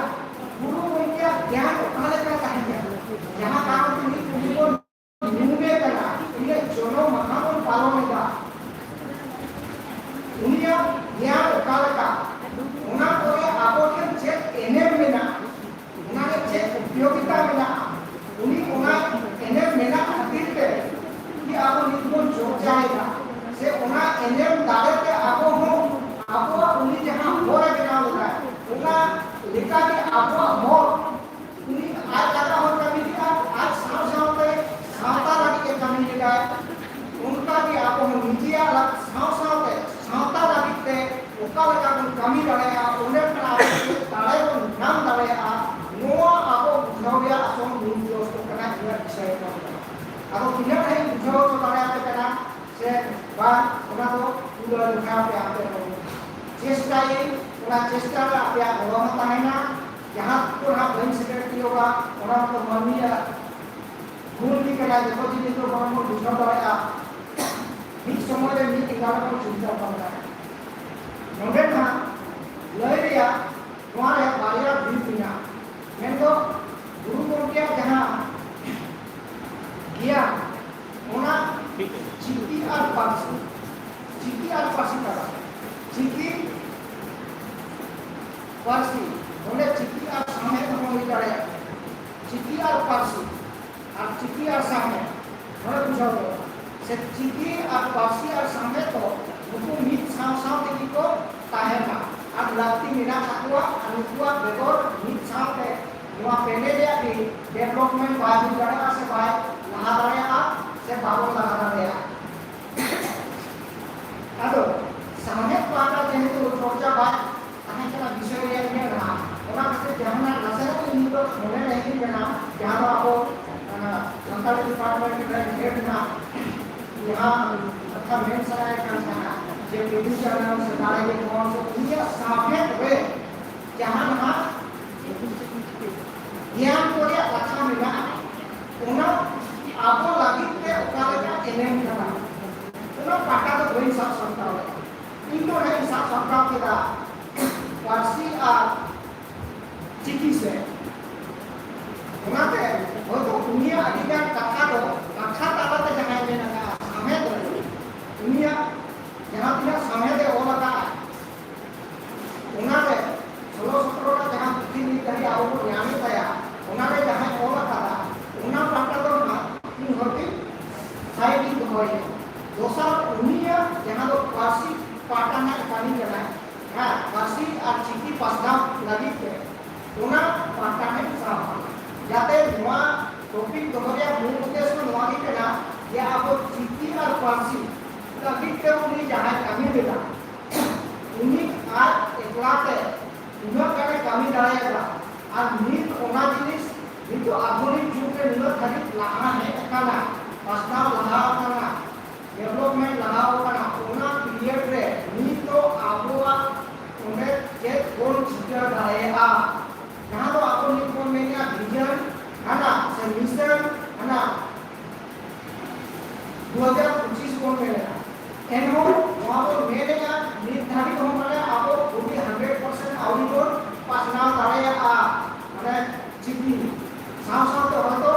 guru pongkia ज्ञान उठाने का चाहिए यहाँ काम तुम्हें तुमको नुमे करना ये जोनो महान पालन का दुनिया ज्ञान उठाने का उन्हें कोई आपके चेक एनएम में ना उन्हें चेक उपयोगिता में ना उन्हें एनएम में ना अतीत पे कि आपको नित्य जोड़ जाएगा से उन्हें एनएम डाले के आपको उन्हें जहाँ हो रहा है ना होगा उन्हें लिखा कि आपको मोर आज ज्यादा हो कमी दिखा आज साव पे सावता लगी के कमी दिखा उनका भी आपको नीचे अलग साव पे सावता लगी पे उनका लगा कमी डालेगा उन्हें अपना डाले को नाम डालेगा नो आपको बुझाओया असम नीचे उसको करना है विषय का आपको किन्हें नहीं बुझाओ तो डाले आपके करना से बात उन्हें तो पूरा लिखा पे आपके चेष्टा ये उन्हें चेष्टा आपके आप होगा है ना यहाँ तो ना बैंक सेक्रेटरी होगा और तो मम्मी या भूल भी करा देखो जी तो हम को दूसरा दवाया बीच समय में भी टिकाना को चिंता कर रहा है नोटे ना ले लिया तुम्हारे बारिया भी पिया मैं तो गुरु को क्या जहाँ किया होना चिट्ठी और पार्सी करा चिट्ठी पार्सी बोले चिट्ठी और सामने तो हम इधर चिट्ठी और पार्सी और चिट्ठी और सामने बोले पूछो तो से चिट्ठी और पार्सी और सामने तो उनको मीट साव देखी को ताहेगा और लगती मिला कटुआ अनुकुआ बेगोर मीट साव पे वहाँ पहले दिया कि डेवलपमेंट बाहर निकलने से बाहर नहा रहे आ से बाबू लगा रहे आ अतो सामने पाता जैसे तो चर्चा बात हमें क्या विषय ये नहीं रहा orang pasti jangan rasanya itu untuk mulai lagi dengan jangan aku antar departemen kita dengan यहाँ अच्छा मेन सराय कर सकता जब विधि चरण सदारे के कौन से दुनिया साफे हुए जहाँ ना ज्ञान को या अच्छा मिला उन्हें आपको लगी के उकाले का एनएम करना उन्हें पाटा तो कोई साफ सकता है इनको नहीं साफ सकता kita वार्षी चिट्ठी से उन्हें वो तो दुनिया अधिकार कथा ताला तो जहाँ में ना समय तो दुनिया जहाँ बिना समय दे वो लगा उन्हें सोलो सत्रों का जहाँ बुद्धि नहीं करी आओ ज्ञान तया उन्हें जहाँ वो लगा उन्हें पाटा तो ना इन होती साइड की होई दोसा दुनिया जहाँ तो वार्षिक पाटा ना पानी चला है हाँ वार्षिक और चिट्ठी पासना लगी थे उन्हें पाटा में साफ जाते हुआ टॉपिक दोहरे मूल उद्देश्य में हुआ नहीं करना या आपको चिट्ठी और पार्सी लगी के उन्हें जहाँ कमी मिला उन्हें आज एकलाते उन्हें करे कमी डालेगा और नीट ओना जिनिस नीट तो आधुनिक युग में नीट खरीद लगा है करना पासना लगा करना डेवलपमेंट लगा करना ओना पीरियड रे नीट तो आबुआ उन्हें ये कौन चिट्ठी डालेगा यहाँ तो आपको निकोन में क्या विजन है ना मिशन है ना 2025 को मिलेगा एनओ नवा को मेरे का निर्धारित हो माने आपो पूरी 100% आउरी को पासनाव दाड़े माने चिकी साव तो हतो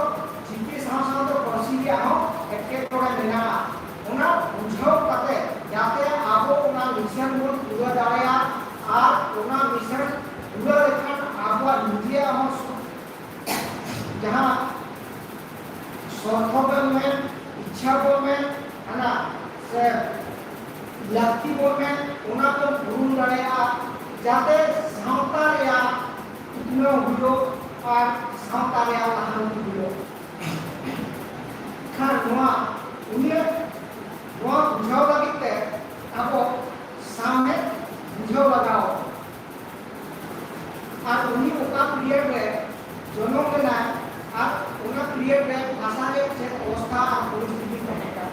चिकी साव तो परसी के आओ एके तोड़े मेना ओना बुझाव कते जाते आपो ओना मिशन को पूरा दाड़े और ओना मिशन पूरा लेखन आपो निजे हम जहां स्वार्थों में इच्छा को में है ना से लक्ष्य को में उना को भूल रहे जाते सावता या इतना हुलो और सावता या लहान हुलो खान नवा उन्हें नवा बुझाव लगी ते आपो सामने बुझाव लगाओ और उन्हीं उका पीरियड में दोनों के ना आप उनका पीरियड में भाषा के क्षेत्र अवस्था और परिस्थिति रहेगा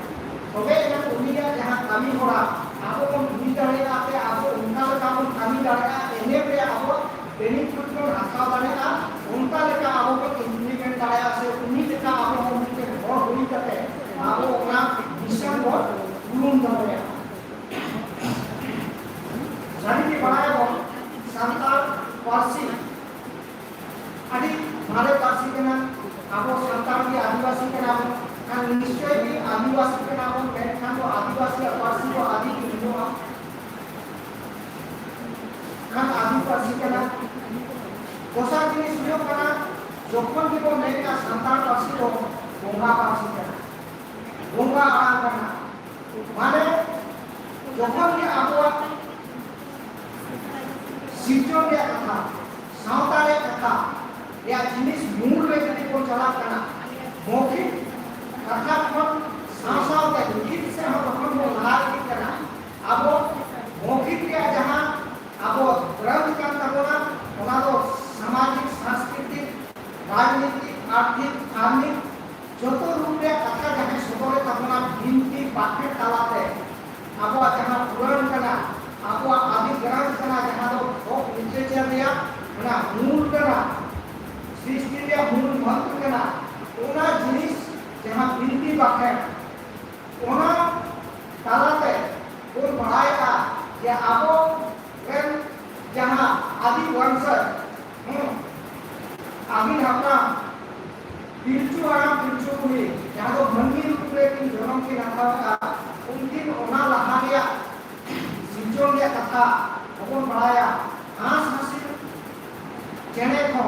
तो वे जब उन्हीं जहाँ कमी हो रहा आपको कम भूमि करेगा आपके आपको उनका काम कमी करेगा इन्हें पे आपको बेनिफिट को रखा बनेगा उनका लेकर आपको इंप्लीमेंट कराया से उन्हीं लेकर आपको उनके बहुत बुरी करते आपको अपना मिशन को पूर्ण करेगा जानी कि बनाया वो संताल पारसी अभी हमारे पारसी के नाम आपको संताल की आदिवासी के नाम kan निश्चय भी आदिवासी के नाम में kan वो आदिवासी और पारसी को आदि की हिंदू kan आदिवासी के नाम कोसा की सुयोग करना जोखन की वो मेरे का संताल पारसी को बोंगा पारसी करना बोंगा आराम करना माने जोखन की आपको सिचो के कथा सावताले कथा या जिनिस मूल में यदि को चला करना मौखिक कथा को साव के गीत से हम अपन को लगा के करना अब मौखिक या जहां अब ग्रंथ का तबना ओना तो सामाजिक सांस्कृतिक राजनीतिक आर्थिक धार्मिक जतो रूप में कथा जहां सुबह तबना भिन्ति बातें तालाते अब जहां पुराण करना अब आदि ग्रंथ करना जहां तो फोक लिटरेचर दिया ना मूल करना सृष्टि के मूल मंत्र करना ओना जिनिस जहां बिनती बाखे ओना तालाते कोई बढ़ाएगा या आपो when जहां आदि वंश आदि अपना पिलचू हुई जहां तो भंगी रूप में की जन्म की नाथा उनकी ओना लहानिया सिंचों के कथा अपन बढ़ाया आस हंसी चेने को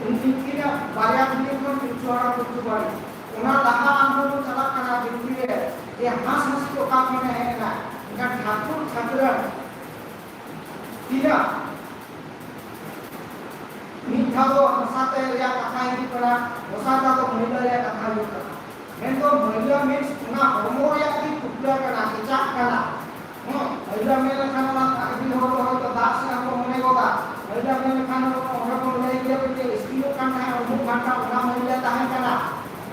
उनकी ना बारिया भी को पिलचुआरा पिलचु बारी ओना लहा आंदोलन चला करना बिल्कुल है ये हास हंसी को काम में है ना इनका ठाकुर ठाकुर तीना मीठा तो हंसाते या कथा ही करा हंसाता तो महिला या कथा ही करा मैं तो महिला मीन्स ना होमो या की टुकड़ा करना खिंचा करना महिला में खाना आदमी हो तो दास से हमको होने को था महिला में खाना orang ko mulai dia pergi istimewa kan hai umum kan orang महिला tahan करना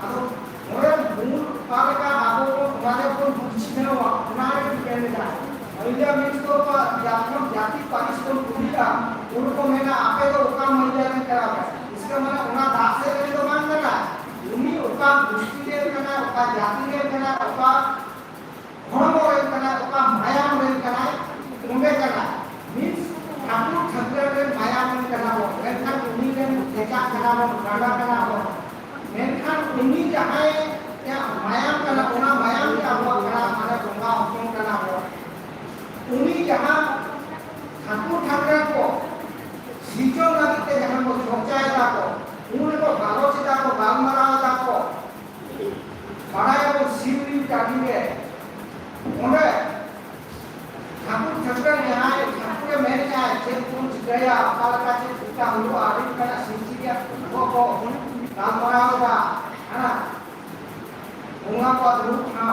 अब और मूल पाले का आपको हमारे को पूछने हुआ हमारे कहने का महिला मीन्स तो जाति पारिश को पूरीगा उनको मैंने आपे तो उका महिला ने करा इसका माने उना दास से तो मान करना उन्हीं उका दृष्टि ले करना उका जाति ले करना उका धर्म ले करना उका माया ले करना उन्हें करना मीन्स ठाकुर ठाकुर ने माया में करना हो मेनखान उन्हीं ने देखा करना हो गाना करना हो मेनखान उन्हीं जहाँ या माया करना उना माया क्या हुआ करना हमारे गंगा हुक्म करना हो उन्हीं जहाँ ठाकुर ठाकुर को सीजो लगते जहाँ को सोचाएगा को उनको बालोचिता को बालमरावता को बड़ाया को शिवली काटी में उन्हें ठाकुर ठाकुर यहाँ ठाकुर मेरे क्या है कुछ गया काल का चित्ता हुआ आदि का सिंची क्या वो काम करा होगा है ना उनका पद रूप ना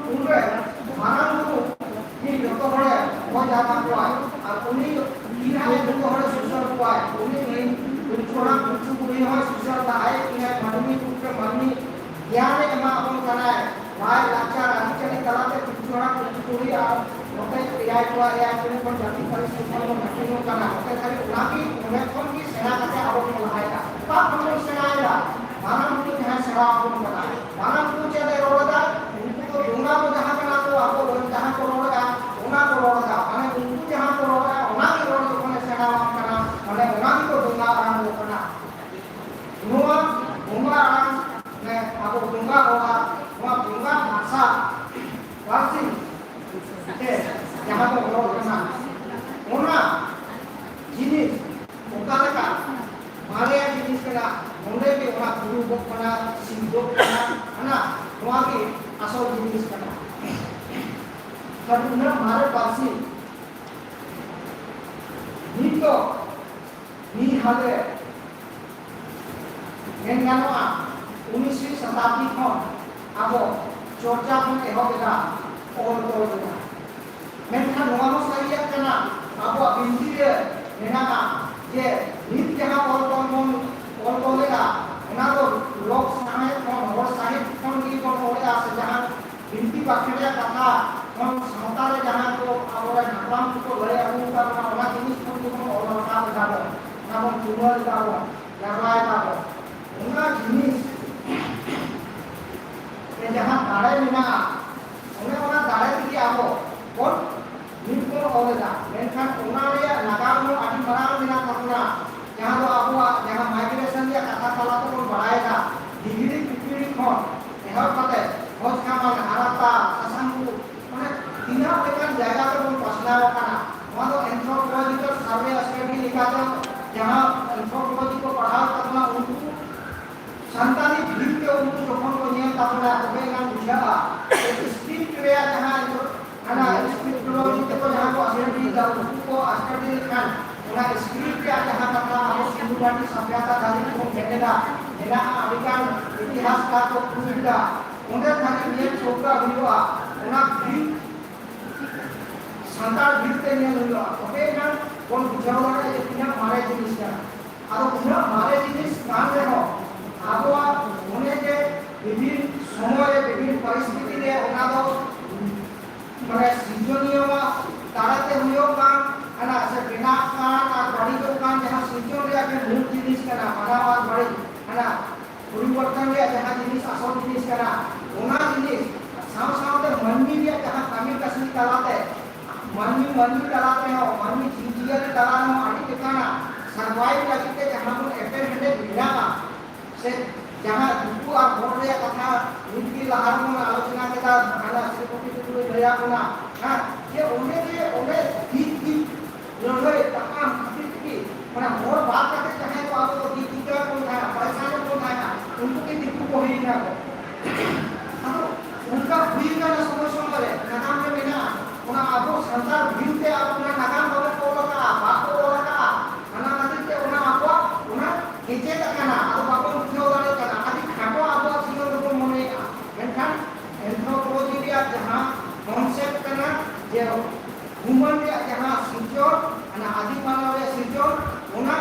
उनके मानव रूप ये जो बड़े वो जाता हुआ है और उन्हीं तीन है जो बड़े सुसर हुआ है उन्हीं कुछ छोड़ा कुछ पूरी हो सुसर का है कि है मनमी कुछ मनमी ज्ञान है मां अपन करना है भाई लाचार आदि चले तलाते कुछ छोड़ा कुछ पूरी होते या हुआ या अपने पर जाति परिस्थिति में घटने करना होते खाली उलाकी उन्हें कौन की सेना करके आरोप लगाएगा तब हम लोग सेना आएगा मानव की जहाँ सेवा आपको बना मानव को चले रोड़ा उनको तो दूंगा को जहाँ करना तो आपको asal jenis kena. Karena mare pasti nito ni hale menganwa 19वीं शताब्दी खन abo चर्चा खन एहोबेगा ol tolga menkan nomo sariya kana abo binti re menaka je nit jaha ol tolga ena do lok sahib kon hor sahib kon ki kon olga se jaha binti bakheya katha kon samtare jaha ko abora napam ko gare abu ka ona jinis kon ki kon ola ka gabo nabon tumor gabo lagai gabo ona jinis yang jangan darai mina, orang darai tadi apa? Kon, ni kon oleh dah. Menkan orang dia nagar mu adi marang mina kakuna. Jangan tu apa? Jangan migration dia kata kala tu kon barai dah. Degree degree kon. Ehal kata, hos kamal harata, asangku. Mana tidak lekan jaga tu kon paslah wakana. Mana anthropological survey study likata, jangan anthropological पढ़ाई करना उनको संतानी भीड़ के उनको जोखन को नियम तापना होगा बुझावा script रे जहां है ना स्क्रिप्ट को जहां को असेंबली का उनको असेंबली खान उना स्क्रिप्ट के जहां करना हम सिंधु घाटी सभ्यता दादी को भेजेगा एना अमेरिकन इतिहास का को पूछेगा उनके खाली नियम छोका हुआ उना भी संतान भीड़ के नियम हुआ ओके ना कौन बुझावा है ये पुना मारे जिनिस का और पुना मारे जिनिस कान रे हो आबो उन्हें के विभिन्न समय विभिन्न परिस्थिति रे ओना दो माने सृजनीय ताराते हुयो कान अना से बिना कान और बड़ी को कान जहां सृजन रे के मूल जिनिस कना मानव बड़ी अना परिवर्तन रे जहां जिनिस असल जिनिस कना ओना जिनिस साव साव ते मनमी रे जहां कमी कसनी कराते मनमी कराते हो मनमी जीजिया रे करानो आदि के काना सर्वाइव लगी के जहां को एपेर हंडे बिना से जहां दुकु और बोल रे कथा उनकी लहर में आलोचना के साथ खाना श्रीपति को दया कोना हां ये ओने ठीक लड़े तमाम की माने और बात करते चाहे तो आप तो ठीक क्या कौन था पैसा ने कौन था उनको की दिक्कत को ही ना अब उनका हुई का समस्या करे नाम में बिना उना अब संसार भीते अपना नाम बदल को लगा बात को लगा खाना नदी के उना आपवा उना नीचे तक ना अब बाप उठो वाले का आदि खाटो अब सीनो को मने मेंखान एंथ्रोपोलॉजी रे जहां कॉन्सेप्ट करना जे ह्यूमन रे जहां सिचोर अना आदि मानव रे सिचोर उना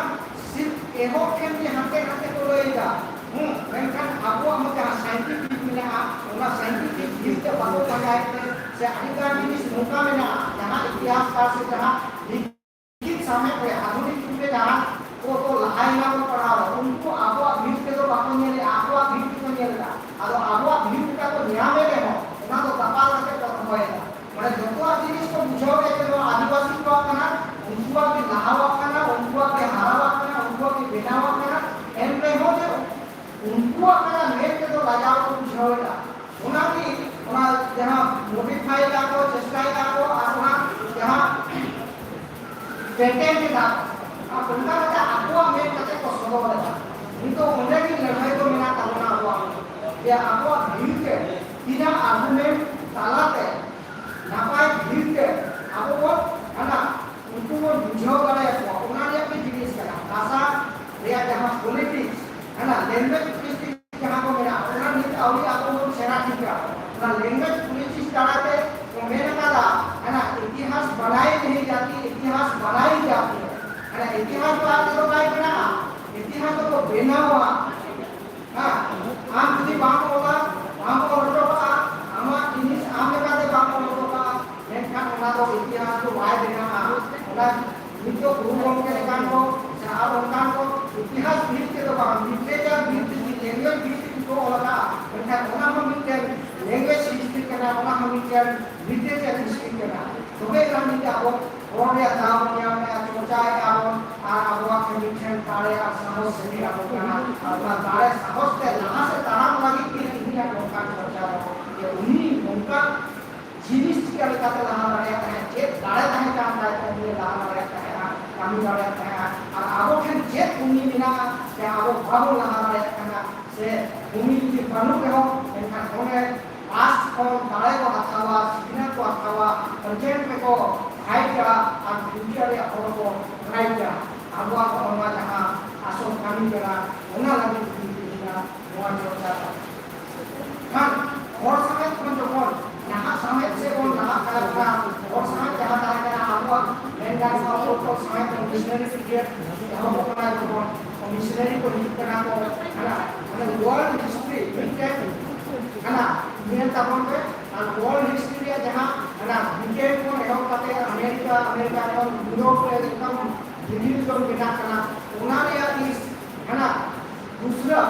सिर्फ एहो केम जे हाथे हाथे को लेगा मेंखान अब हम जहां साइंटिफिक मिला उना साइंटिफिक व्यू के बातो लगाए से अधिकार जिनिस मौका में ना जहां इतिहासकार से जहां लिखित समय पे आधुनिक युग में जहां तो लहाई ना को पढ़ाओ उनको आबो भीड़ के तो बाको ने आबो भीड़ को नेला आदो आबो भीड़ का तो नियामे ले हो ना तो कपाल के तो होएगा माने जतो जिनिस को बुझाओगे कि आदिवासी को कना उनको के लहावा कना उनको के हारावा कना उनको के बेनावा कना एम पे हो जे उनको कना मेल के तो लगाओ को बुझाओगा उना की उना जहां मॉडिफाई का को चेष्टा का को आसना जहां पेटेंट का आप उनका बता आपको मेल कते को सदो बता नहीं तो उन्हें की लड़ाई को मिला तालना हुआ ये आपको भीड़ के बिना आर्गुमेंट तालाते नापाय भीड़ के आपको है ना उनको वो बुझाओ करे को उन्होंने अपनी जिनिस करा भाषा या जहां पॉलिटिक्स है ना लैंग्वेज पॉलिटिक्स जहां को मिला उन्होंने और आपको सेना ठीक है ना लैंग्वेज पॉलिटिक्स कराते तो मैंने कहा है ना इतिहास बनाई नहीं जाती इतिहास बनाई जाती है इतिहास तो आप तो काय बना इतिहास तो बेना हुआ हां आम যদি বাম होला आम को रटो का आमा जिनिस आम का दे बाम रटो का मेनखान ओना तो इतिहास तो वाय देना ओना नितो गुरुगम के कान को सार उनकान को इतिहास भीत के तो बाम लिटरेचर भीत की लैंग्वेज भीत को होला मेनखान ओना हम के लैंग्वेज हिस्ट्री करना ओना हम के लिटरेचर हिस्ट्री करना तो वे काम नहीं आपको और या दाम या में चोचाय आपको आपको कंडीशन तारे साहस से आपको करना अपना तारे साहस के लहा से तारा लगी कि दुनिया को काम चर्चा ये उन्हीं उनका जिनिस के लेकर लहा रहता है जे तारे ताहे काम रहता है ये लहा रहता है काम रहता है और आपको के जे उन्हीं बिना या आपको भाव लहा रहता है से उन्हीं की बनु के हो इनका होने पास kon dare ko hatawa sina ko hatawa urgent me ko haija ar future re apor ko haija abwa ko ma jaha asol kami kara ona lagi dina noa chota kan और समय kon jokon यहाँ समय से kon laha kara और समय jaha kara abwa menga ko समय ko missionary period jaha ko na jokon missionary ko hikana ko ana world history karena ini tahun ke world history ya jahah karena mungkin pun ehok kate Amerika pun Europe एकदम दिल्ली को बिना करना उन्होंने या इस karena दूसरा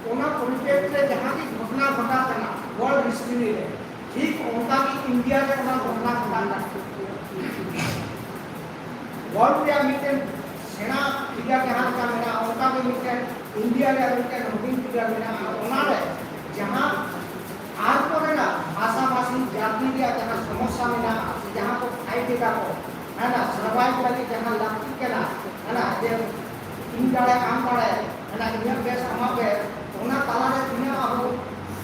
उन्होंने परिपेक्ष से जहाँ की घटना घटा करना वर्ल्ड हिस्ट्री में ठीक उनका की इंडिया के अंदर घटना घटाना वर्ल्ड या मीटिंग सेना इंडिया के हाथ का मेरा उनका भी मीटिंग इंडिया के मीटिंग होगी इंडिया मेरा उन्होंने जहाँ आज को है ना भाषा भाषी जाति दिया जहाँ समस्या में ना जहाँ को खाई देगा को है ना सर्वाइव वाली जहाँ लगती के ना है ना ये इन डाले काम करे है ना इंडिया बेस हमारे उन्हें ताला ने दुनिया अब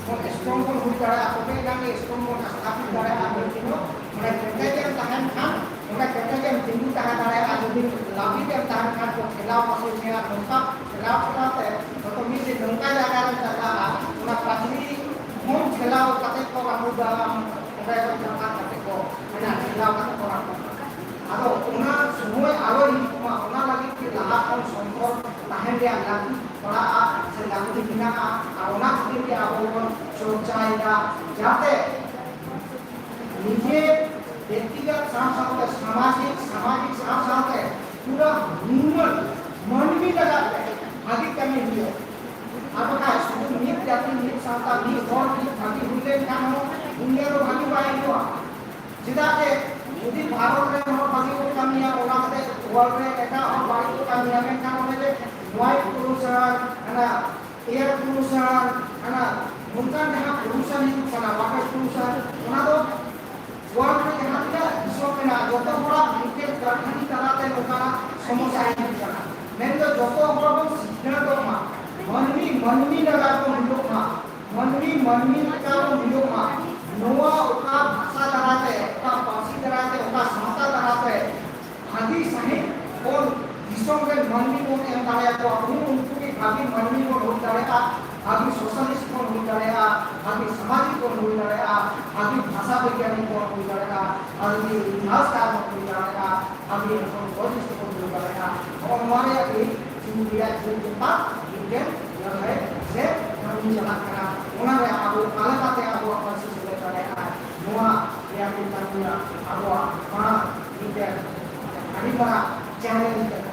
वो स्ट्रॉन्ग को हुई डाले आप लोग यहाँ के स्ट्रॉन्ग को स्थापित डाले आप लोग किनो मैंने कहते हैं ताहन खान उन्हें कहते हैं हिंदू ताहन डाले आज भी लाभी के ताहन खान को खिलाफ पसंद किया नौका खिलाफ खिलाते तो मिले नौका जाकर चला उन्हें पत्नी हम खिलाफ कते को राहुल दाम उन्हें को चला कते को है ना खिलाफ कते को राहुल आदो उन्हें सुबह आलो ही उन्हें लगी कि लाहा कौन संभव ताहन dia lagi para sedang dibina awalnya seperti awal सोचाएगा जाते निजे व्यक्तिगत साथ सामाजिक साथ पूरा ह्यूमन मन भी लगाते आगे कमी हुई apakah sudah नीत जाति नीत साथ नीत और नीत भागी हुई क्या हो दुनिया रो भागी पाएंगे जिदा के यदि भारत में हम भागी को कमियां होना है वर्ल्ड में ऐसा और भागी को कमियां में क्या होने के वायु प्रदूषण है ना एयर प्रदूषण है ना उनका जहाँ प्रदूषण ही बना वाटर प्रदूषण उन्हें तो वर्ल्ड में जहाँ का विश्व में ना जो तो बड़ा इनके गठनी कराते उनका समस्या है बना मैंने तो जो तो बड़ा सीखना तो माँ मनमी लगा तो मिलो माँ मनमी लगा तो मिलो माँ नोआ उनका भाषा कराते उनका पासी कराते उनका समता कराते आदि सही और विश्व में मनमी को एम डाले तो अपनी उनको की भाभी मनमी को ढूंढ डालेगा आगे सोशलिस्ट को ढूंढ डालेगा आगे सामाजिक को ढूंढ डालेगा आगे भाषा वैज्ञानिक को ढूंढ डालेगा आगे इतिहासकार को ढूंढ डालेगा आगे एंथ्रोपोलॉजिस्ट को ढूंढ डालेगा और हमारे अभी इंडिया जितना Indian yang baik, saya kami menjalankan. Orang yang aku kalau kata aku apa sih sebenarnya semua yang kita punya aku mana kita hari mana challenge kita.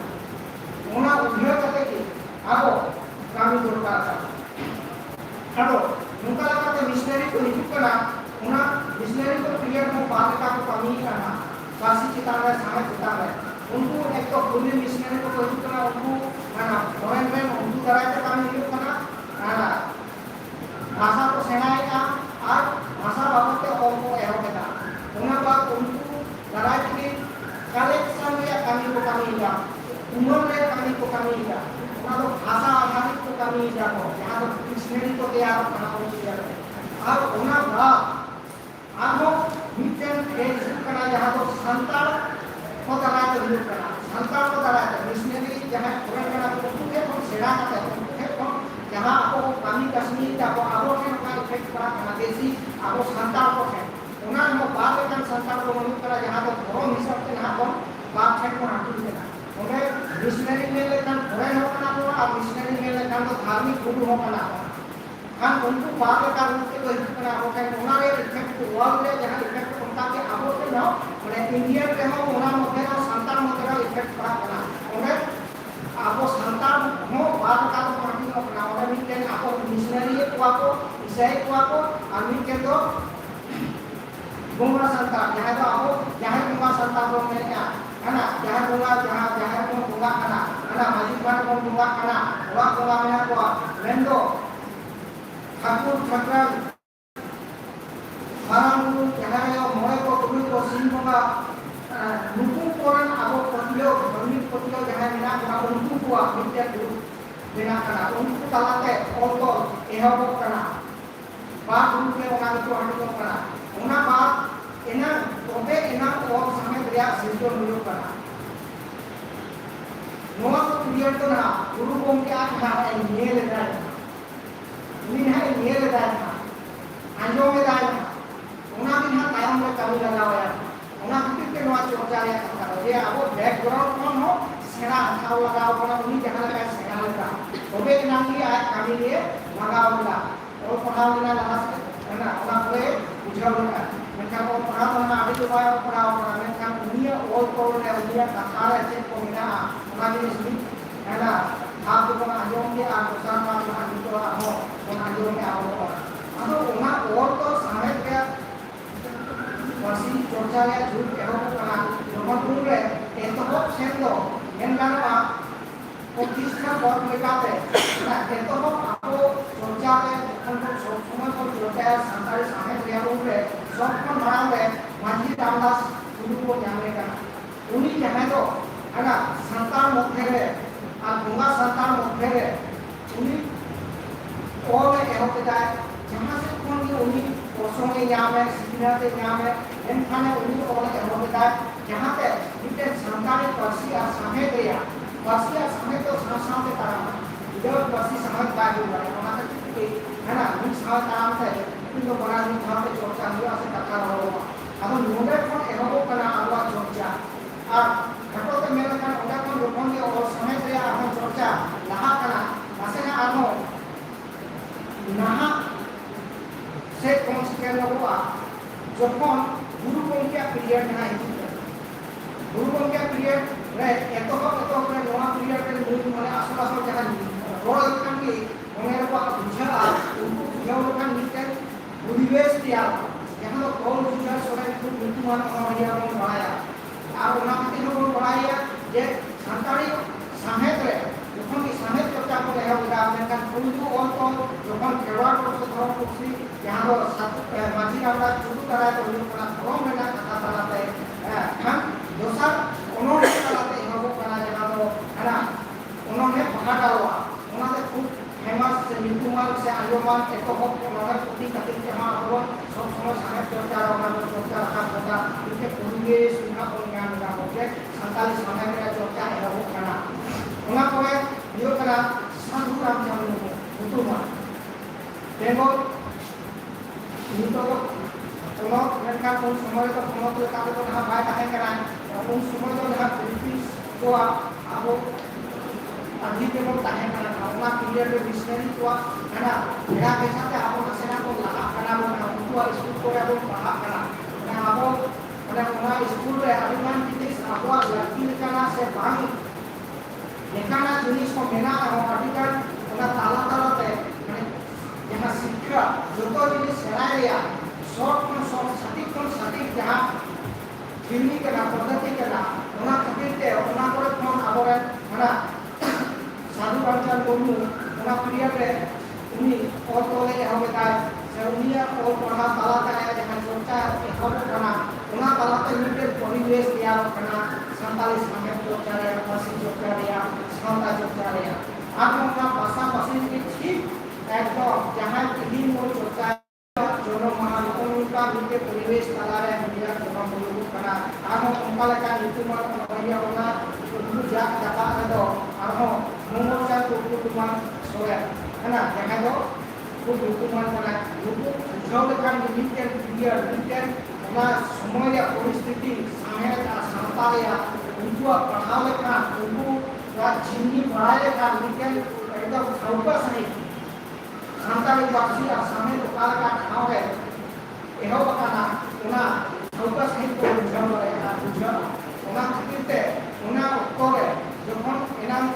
Orang udah kata ki aku kami berkata. Kalau muka kata missionary itu hidup kena, orang missionary itu period mau baca aku kami kena. Kasih kita ada sangat kita ada. Untuk ekor punya missionary itu hidup kena untuk mana orang yang untuk darah kami hidup kena mana भाषा को सेनाएगा और भाषा बाबत के और को arrow केता उन्हें बात उनको लड़ाई की कलेक्शन या कमी को कमी जा उम्र में कमी को कमी जा उन्हें तो भाषा आधारित को कमी जा को यहाँ तो डिक्शनरी को तैयार करना होगा और उन्हें बात आपको मिशन फेज करना यहाँ तो संतान को दराज हिंदू करना संतान को दराज मिशनरी जहाँ पूरा करना तो उनके को सेना करते हैं जहाँ आपको कमी कश्मीर आपको आरोप है उनका इफेक्ट पड़ा करना देसी आपको संतान को है उन्हें हम बात करते हैं संतान को मनुष्य करा जहाँ तो घरों हिसाब से यहाँ पर बात है को नाटक देना उन्हें मिशनरी में लेकर फॉरेन हो करना पड़ा और मिशनरी में लेकर तो धार्मिक गुरु हो करना kan untuk bagai karena itu kita akan mengenai efek luar dia jangan efek kontak yang abot itu no oleh India kita orang mungkin santan mungkin efek perang oleh abot santan mau bagai kalau pergi mau kena oleh mungkin abot missionary itu aku isai itu aku kami kita bunga santan jangan itu abot jangan bunga santan bunga karena jangan bunga karena majikan bunga karena orang bunga mana gua lendo Thakur Thakur मारामुलु जहां मोय को तुम को सिंह का नुकु कोरन आबो पतियो धर्मिक पतियो जहां मेना का उनको को मित्या दु बेना करा उनको तलाते ओतो एहबो करा बात रूप में ओना को हटो करा ओना बात एना तोबे एना और समय रिया सिस्टम हुयो करा नोआ को क्लियर तो ना गुरु को क्या कहा है ये ले रहा है इन है ये ले रहा है आंजो में रहा है ओना भी ना कायम में कमी लगा हुआ है ओना कितने के नोआ चोचा रे करा ये अब बैकग्राउंड कौन हो सेना खाओ लगाओ बना उन्हीं जहां लगा सेना लगा तोबे ना की आज कमी लिए लगाओ लगा और पढ़ाओ ना लगा है ना ओना को बुझाओ लगा मेनखान को पढ़ाओ ना अभी तो पढ़ाओ ना मेनखान दुनिया और को ने दुनिया कथा रे चेक को ना ओना जिनिस नि है ना आप तो ना आंजो के आ दोसर मा ना तो हो ओना आंजो के आओ अदो ओना और तो समय के वसी चर्चा रे झूठ एहो कना जमन पुरे एतोप सेंदो एनगाना प्रतिष्ठा पद लेकाते ना एतोप आपो चर्चा रे जखन सब समय को चर्चा संसारी सामने रे उरे सब को मारा रे मांझी रामदास गुरु को जाने का उन्हीं जहां तो है ना संतान मध्य रे आ गंगा संतान मध्य रे उन्हीं और एहो के जाए जहां से कौन ये उन्हीं वर्षों में यहाँ में सीखने के यहाँ में इन खाने उन्हीं को बोले एहो के जाए जहां पे इतने संतानी पर्सी आ सामने गया पर्सी आ सामने तो साथ में करा इधर पर्सी समझ बात हो रहा है वहां तक है ना इन साथ काम से इन लोग बना इन खाने चर्चा हुआ से कथा रहा अब नोडे को एहो कना आवाज चर्चा और घटो के मेरे का ओडा को लोगों के और समय से हम चर्चा लहा कना आसेना आनो नहा से कौन से लोगों যখন গুরু পঙ্কিয়া পিরিয়ড না গুরু পঙ্কিয়া পিরিয়ড রে এত করে নোয়া পিরিয়ড রে মুই মানে আসল জায়গা রোল কান কি মনে রবা বুঝা উनको বুঝাও কান নিতে পরিবেশ দিয়া यहाँ तो कौन बुझा सोरे खूब नीति मान हमारे यहाँ को बढ़ाया और उन्हें कितने लोगों को बढ़ाया ये संताड़ी साहित रे जखन की साहित चर्चा को ले होगा मेनखान उनको और तो जखन केरवाड़ को धर्म कुर्सी यहाँ तो माजी रामदा शुरू करा तो उनको अपना धर्म में ना कथा चलाते हम दोसर उन्होंने चलाते हैं वो करा जहाँ तो है ना उन्होंने पकड़ा हुआ उन्होंने खूब फेमस से मितुमान से आयोमान एक तो बहुत उन्होंने कुटी कटिंग जहाँ वो सब समय साहित चर्चा उन्होंने चर्चा रखा होगा इनके पूरे सुना को ज्ञान मिला होगा संताली समय में चर्चा है वो करना उन्हें को है यो करा साधु रामचंद्र को मितुमान बेंगोल मितो को उन्हों मेनखान उन समय तो उन्हों तो काफी तो यहाँ बाय कहें कराएं उन समय तो यहाँ ब्रिटिश को आप अभी के लोग कहें करा अपना पीरियड में मिशनरी को है ना मेरा कैसा था आप लोग सेना को लगा करा वो ना उनको स्कूल को या वो पढ़ा करा ना आप उन्हें उन्हें स्कूल में अभिमान कितने आपको लड़की निकालना से बांग निकालना जिनिस को मेना है आर्टिकल उन्हें ताला ताला पे यहाँ शिक्षा जो तो जिनिस सेना या शॉर्ट सटीक जहाँ फिल्मी के ना पद्धति के ना उन्हें कपिलते उन्हें कोई कौन आबोरे है ना साधु रामचंद्र मुर्मू उन्हें पीरियड रे उन्हीं और तो ले हम बताए से उन्हीं और पढ़ा ताला ताया जहाँ चर्चा एकोट करना उन्हें ताला ते मिलकर परिवेश दिया करना संताली समय चर्चा रे फांसी चर्चा रे संता चर्चा रे आप उनका भाषा भाषी की ठीक एकदम जहाँ दिन वो चर्चा जोनो महालोकों का उनके परिवेश ताला रे मिलिया जोनो मुलुक करना आप उनका लेका नीति मान बढ़िया होना उनको जा जाता है तो आप मोमोचा को तुमान सोया है ना जहाँ तो वो तुमान करना उनको जो लेका नीति क्लियर नीति ना समय या परिस्थिति सामने का संताल या उनको पढ़ा लेका उनको या चिन्नी पढ़ा लेका नीति एकदम फोकस नहीं संताली वासी या सामने तो काल का खाओ है यह बकाना उन्हें फोकस नहीं तो बुझाओ रहेगा बुझाओ उन्हें कितने उन्हें उत्तर है जो हम इनाम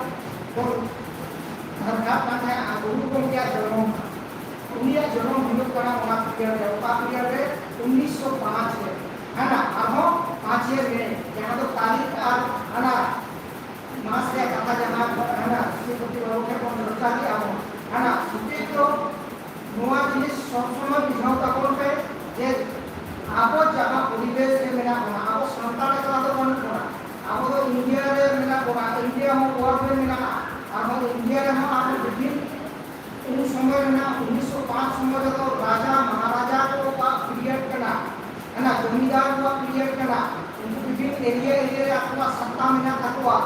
तो धरना पाते हैं गुरु को क्या जन्म उन्हीं जन्म हिंदू करना उन्हें पीरियड है उनका पीरियड है 1905 में है ना अब 5 ईयर में यहाँ तो तारीख और है ना मास से कथा जहाँ है ना श्रीपति लोगों के कौन चर्चा किया हो है ना सुते तो नोआ जिनिस सब समय बिझाओ तकोन पे जे आपो जगह परिवेश से मेरा होना आपो संतान का तो बन होना आपो तो इंडिया रे मेरा होना इंडिया हो वर्ल्ड में मेरा आप इंडिया रे हम आप विभिन्न उन समय में 1905 समय तो राजा एरिया आपको सत्ता में ताकुआ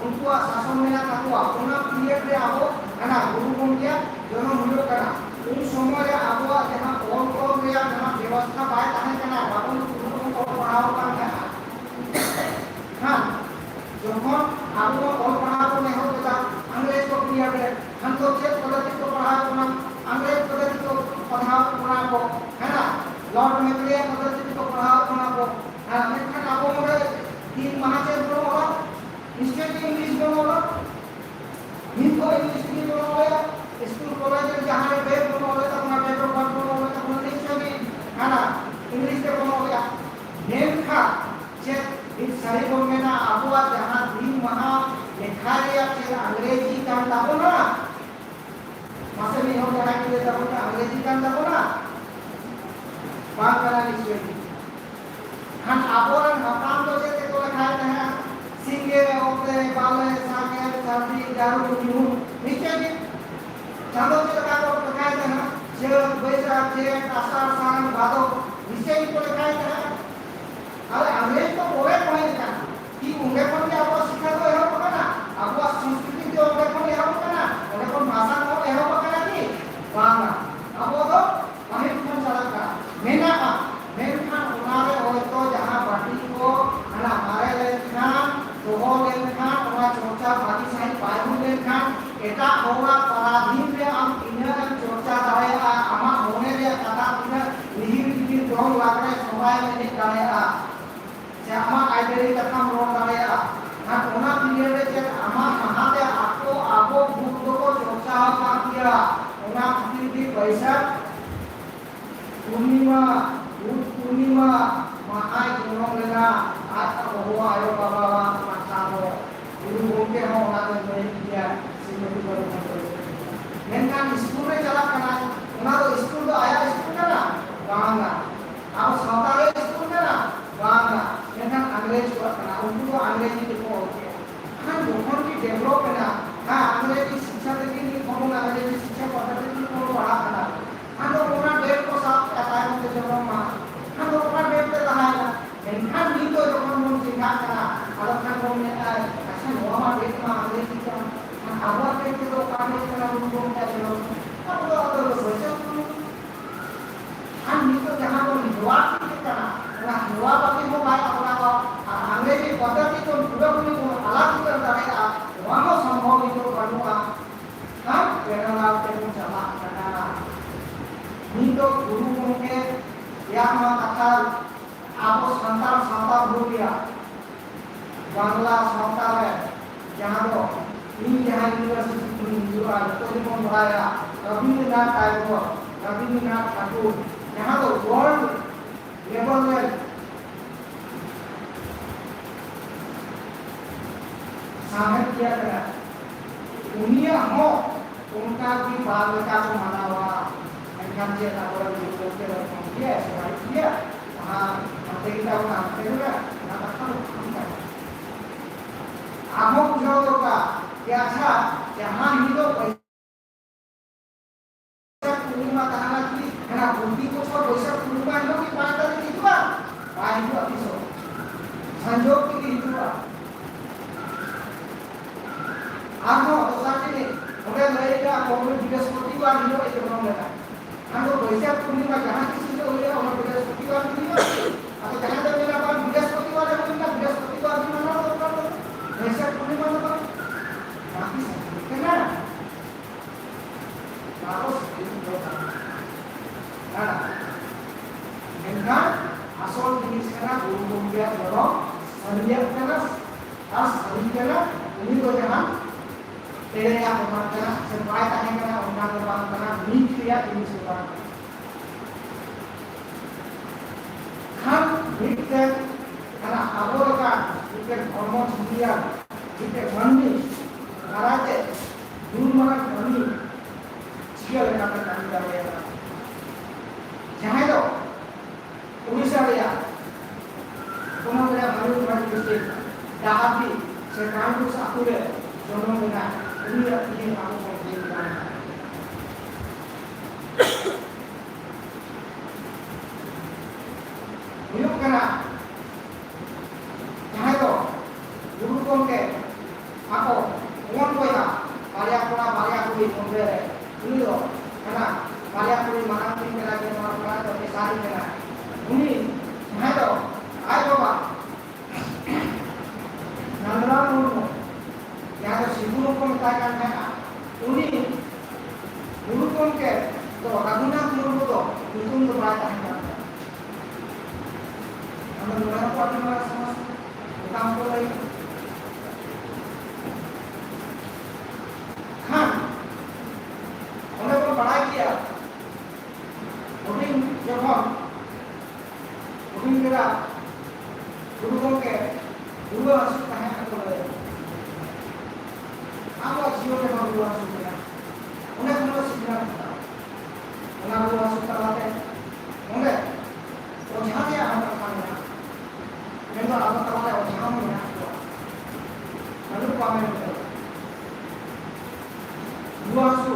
उनको शासन में ताकुआ उना पीरियड रे आबो ana guru gomke jono huyo kana un somoy re abo jaha all all रे जहां व्यवस्था बाय ताहे kana babon guru को पढ़ाओ kan kana हां जखन आबो all पढ़ाओ ने हो ता अंग्रेज को पीरियड रे हम तो चेक पद्धति को पढ़ाओ ना अंग्रेज पद्धति को पढ़ाओ है ना लॉर्ड मैक्ले पद्धति को पढ़ाओ हां लेकिन आबो मोरे तीन महाचेत बनो निश्चय इंग्लिश बनो इनको इंग्लिश की बनो स्कूल कॉलेज जहां रे बेड बनो तो अपना पेपर पर बनो तो अपना निश्चय भी है ना इंग्लिश के बनो नेम खा जे इन सारी को में ना आबो जहां दिन महा लिखा रे के अंग्रेजी कान दाबो ना मासे में हो जाना के दाबो ना अंग्रेजी कान दाबो ना बात करा निश्चय हम आबोरन हकाम तो जे को लिखा है सिंगे ओते बाले सागे सादी दारू न्यू नीचे भी चांदो के लगा को लिखा है जे बैसाख जे आषाढ़ सावन भादो नीचे भी को लिखा है अरे अंग्रेज तो बोले कोई का कि उंगे कोन के आपको शिक्षा तो है पकना आपको संस्कृति जो उंगे कोन है पकना उंगे कोन भाषा को है पकना की बांगा आपको तो वही कोन चला का मेना का मेनखान उनारे होय तो जहां बाटी को हना मारे लेखान दोहो लेखान ओना चोचा बाटी साई पायु लेखान एटा होवा पराधीन रे हम इन्हें चोचा दाएगा आमा होने रे कथा इन्हें निहिर की दोन लागरे समय में निकालेगा से आमा आइडेंटिटी कथा मोड़ दाएगा ना ओना पीरियड रे जे आमा महाते आपको आबो भूत को चोचा का किया ओना खातिर भी पैसा पूर्णिमा महाय गुणों लेना आज का हुआ आयो बाबा माताओ गुरु गोके हो ना तो नहीं किया सिमती करो मेनकान स्कूल में चला करना उना तो स्कूल तो आया स्कूल ना बांगा आप सावताले स्कूल ना बांगा मेनकान अंग्रेज को करना उनको अंग्रेजी को होते हम लोगों की डेवलप है ना हां अंग्रेजी शिक्षा देने की कौन अंग्रेजी शिक्षा पद्धति को बढ़ा करना हम लोग उना डेट को साथ आता है तो जब हम लोग अपना बेट पे रहा है इनका भी तो जो हम लोग सिखा करा अलग ना को में ऐसा हुआ हमारा बेट में आगे की क्या अब के तो काम करना उनको क्या चलो अब तो अगर सोचो हम नहीं तो जहां को हुआ की करना ना हुआ बाकी वो भाई अपना को अंग्रेजी पद्धति तो पूरा पूरी को अलग कर रहेगा वहां संभव नहीं तो बनूंगा हम केरला के चला करना नहीं तो गुरु के या कथा आपो संतान सावता भूलिया बांग्ला सावता में जहां तो इन जहां यूनिवर्सिटी में जुड़ा तो को बढ़ाया रविन्द्रनाथ टैगोर रविन्द्रनाथ ठाकुर जहां तो वर्ल्ड लेवल में शामिल किया गया दुनिया हो उनका भी बालिका को माना हुआ kan dia tak boleh diukur dengan dia sebagai dia nanti kita menang juga katakan Ahok jauh ka biasa jangan hidup पैसा पूर्णिमा कहना कि है बुद्धि को छोड़ पैसा पूर्णिमा हम लोग की बात कर रही थी बाय जो अतिशो संजोग की हुआ आनो सोसाइटी ने उन्हें लेगा कॉमन बृहस्पति को आने को एक नाम लेगा हम लोग वैसे पूर्णिमा जहाँ किसी को हुए और बृहस्पतिवार भी नहीं अब जहाँ तक मेरा बात बृहस्पतिवार है उनका बृहस्पतिवार भी मना होता है वैसे पूर्णिमा तो बाकी कितना harus dilakukan. Nah, dengan asal jenis kena belum dia dorong, sediak kena, harus sediak ini tu jangan yang bermakna supaya tanya kena undang-undang kena media ini semua. Kan kita karena aborokan kita hormon sediak kita mandi, karate, dulu mana mandi. Dia lekat kami dalam jangan itu urusan dia konon dia baru baru mesti dah habis sekarang tu satu dia konon dia ini aku konfirmkan ini kerana jangan itu ᱚᱱᱟ ᱱᱚᱣᱟ ᱠᱚ ᱟᱹᱰᱤ ᱢᱟᱨᱟᱝ ᱥᱚᱢᱚᱥᱥᱟ ᱠᱟᱢ ᱠᱚ ᱞᱟᱹᱭ ᱠᱷᱟᱱ ᱚᱸᱰᱮ ᱵᱚᱱ ᱵᱟᱲᱟᱭ ᱜᱮᱭᱟ ᱦᱩᱰᱤᱧ ᱡᱚᱠᱷᱚᱱ ᱦᱩᱰᱤᱧ ᱵᱮᱲᱟ ᱜᱩᱨᱩ ᱜᱚᱢᱠᱮ ᱨᱩᱣᱟᱹ ᱦᱟᱹᱥᱩ ᱛᱟᱦᱮᱸ ᱠᱚ ᱞᱟᱹᱭᱟ ᱟᱵᱚᱣᱟᱜ ᱡᱤᱭᱚᱱ ᱨᱮᱦᱚᱸ ᱨᱩᱣᱟᱹ ᱦᱟᱹᱥᱩ ᱢᱮᱱᱟᱜᱼᱟ ᱚᱸᱰᱮ ᱠᱷᱚᱱ ᱵᱚᱱ ᱥᱤᱠᱷᱱᱟᱹᱛ ᱦᱟᱛᱟᱣᱟ ᱚᱱᱟ ᱨᱩᱣᱟᱹ ᱦᱟᱹᱥᱩ ᱛᱟᱞᱟᱛᱮ ᱚᱸᱰᱮ ᱚᱡᱷᱟ ᱨᱮᱭᱟᱜ ᱦᱚᱸ ᱠᱟᱛᱷᱟ ᱢᱮᱱᱟᱜᱼᱟ ᱢᱮᱱᱫᱚ ᱟᱵᱚ ᱛᱟᱞᱟᱨᱮ ᱚᱡᱷᱟ ᱦᱚᱸ ᱢᱮᱱᱟᱜ ᱠᱚᱣᱟ ᱵᱟᱹᱱᱩᱜ ᱠᱚᱣᱟ ᱢᱮᱱᱛᱮ ᱨᱩᱣᱟᱹ ᱦᱟᱹᱥᱩ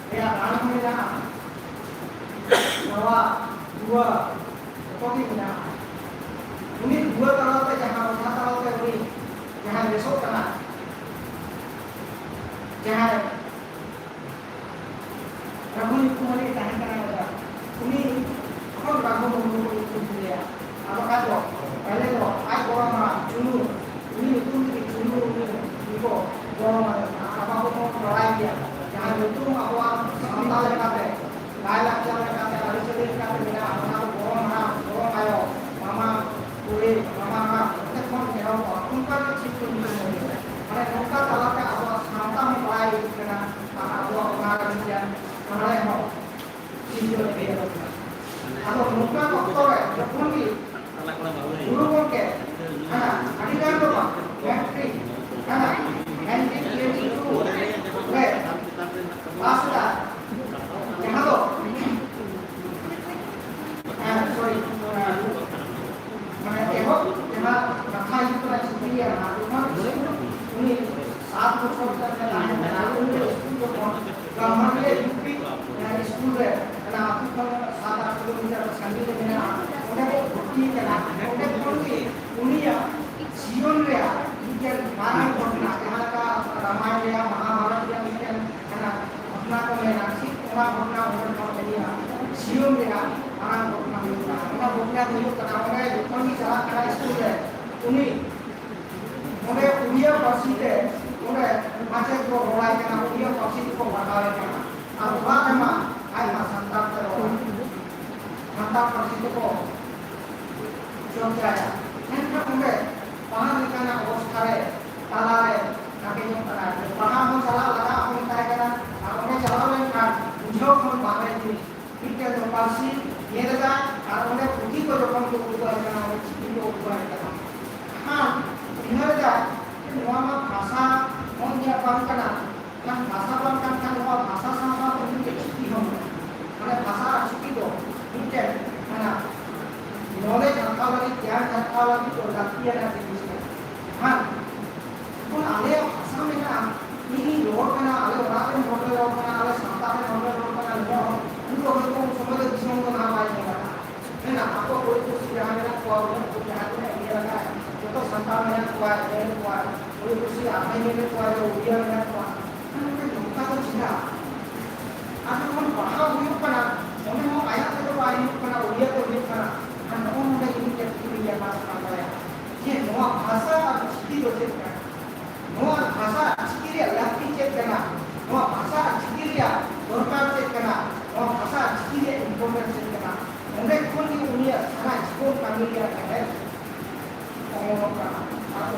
ᱨᱮᱭᱟᱜ ᱨᱟᱱ ᱦᱚᱸ ᱢᱮᱱᱟᱜᱼᱟ ᱱᱚᱣᱟ ᱨᱩᱣᱟᱹ ᱡᱚᱛᱚ ᱜᱮ ᱢᱮᱱᱟᱜᱼᱟ उन्हीं हुआ तलाव पे जहाँ उठा तलाव पे उन्हीं जहाँ बेसो करना जहाँ रघुनी कुमारी कहानी करना होगा उन्हीं कौन रघु मुझे कुछ दिया अब क्या जो पहले तो आज बोला मारा चुनु उन्हीं तुम की चुनु उनको बोला मारा अब आपको कौन लड़ाई किया जहाँ तुम अब आप समझा लेना पे लाल लक्ष्य लेना पे लाल चले लेना पे बिना अपना बोला मारा आयो मामा पूरे मामा तक कौन क्या हुआ उनका भी ठीक नहीं है मैंने उनका तलाक का अब क्षमता में पढ़ाई करना अब अपना किया हमारे हो चीजों में दिया अब उनका वक्त है जब उनकी गुरु को के है ना अधिकार को फैक्ट्री है ना हैंडी क्रिएटिव टू वे वास्ता यहाँ तो सॉरी मैंने देखो जहाँ रखा है तो ऐसी चीज़ है ना उन्हें 7 बच्चों तक में लाने में ना उनके स्कूल को गवर्नमेंट के यूपी स्कूल है ना आपको 7-8 किलोमीटर संगी में ना उन्हें भर्ती करना उन्हें कौन-सी उन्हें जीवन में इनके मानव घटना जहाँ का रामायण या महाभारत या इनके है ना घटना को मैं नासिक उनका घटना उन्हें कौन दिया जीवन में मानव घटना मिलता है उनका घटना मिलो करना उन्हें कौन सी जगह का स्कूल है उन्हें उड़िया परिस्थिति उन्हें माचे को रोलाई करना उड़िया परिस्थिति को बढ़ावे करना अब बात है माँ आई माँ संताप करो संताप परिस्थिति को जोड़ जाया इनका उन्हें वहाँ निकालना अवस्था है ताला है ताकि जो करा है वहाँ हम चला लगा अपन क्या करना उन्हें चला लें का जो हम बाहर थी इनके जो पासी ये लगा और उन्हें उसी को जो हम को ऊपर करना है चिट्ठी को ऊपर करना हाँ इन्हें लगा वहाँ भाषा हम क्या काम करना kan bahasa kan bahwa bahasa sama penting चिट्ठी हम माने भाषा चिट्ठी दो ठीक है ना knowledge रखा लगी ज्ञान रखा लगी तो जाती है ना इसमें हाँ कौन आले भाषा में ना ini लोग ना आले रात में होटल लोग ना आले संता में होटल लोग ना लोग उनको हमको समझ दिशा को ना पाएंगे है ना आपको कोई कुछ यहाँ में कोई कुछ यहाँ में ये लगा है तो संता में कोई है कोई कुछ आने में कोई जो उड़िया में कोई का तो चिरा आता कौन पढ़ा हुई करना उन्हें हम आया तो आई करना उड़िया तो नहीं करना हम उन्हें ini jadi बात करना है ये नवा भाषा चिट्ठी जो चेक करना नवा भाषा चिट्ठी रे लाठी चेक करना नवा भाषा चिट्ठी रे दरकार चेक करना नवा भाषा चिट्ठी रे इन्फॉर्मेशन चेक करना उन्हें कौन की उन्हें सारा जीवन कमी लिया है और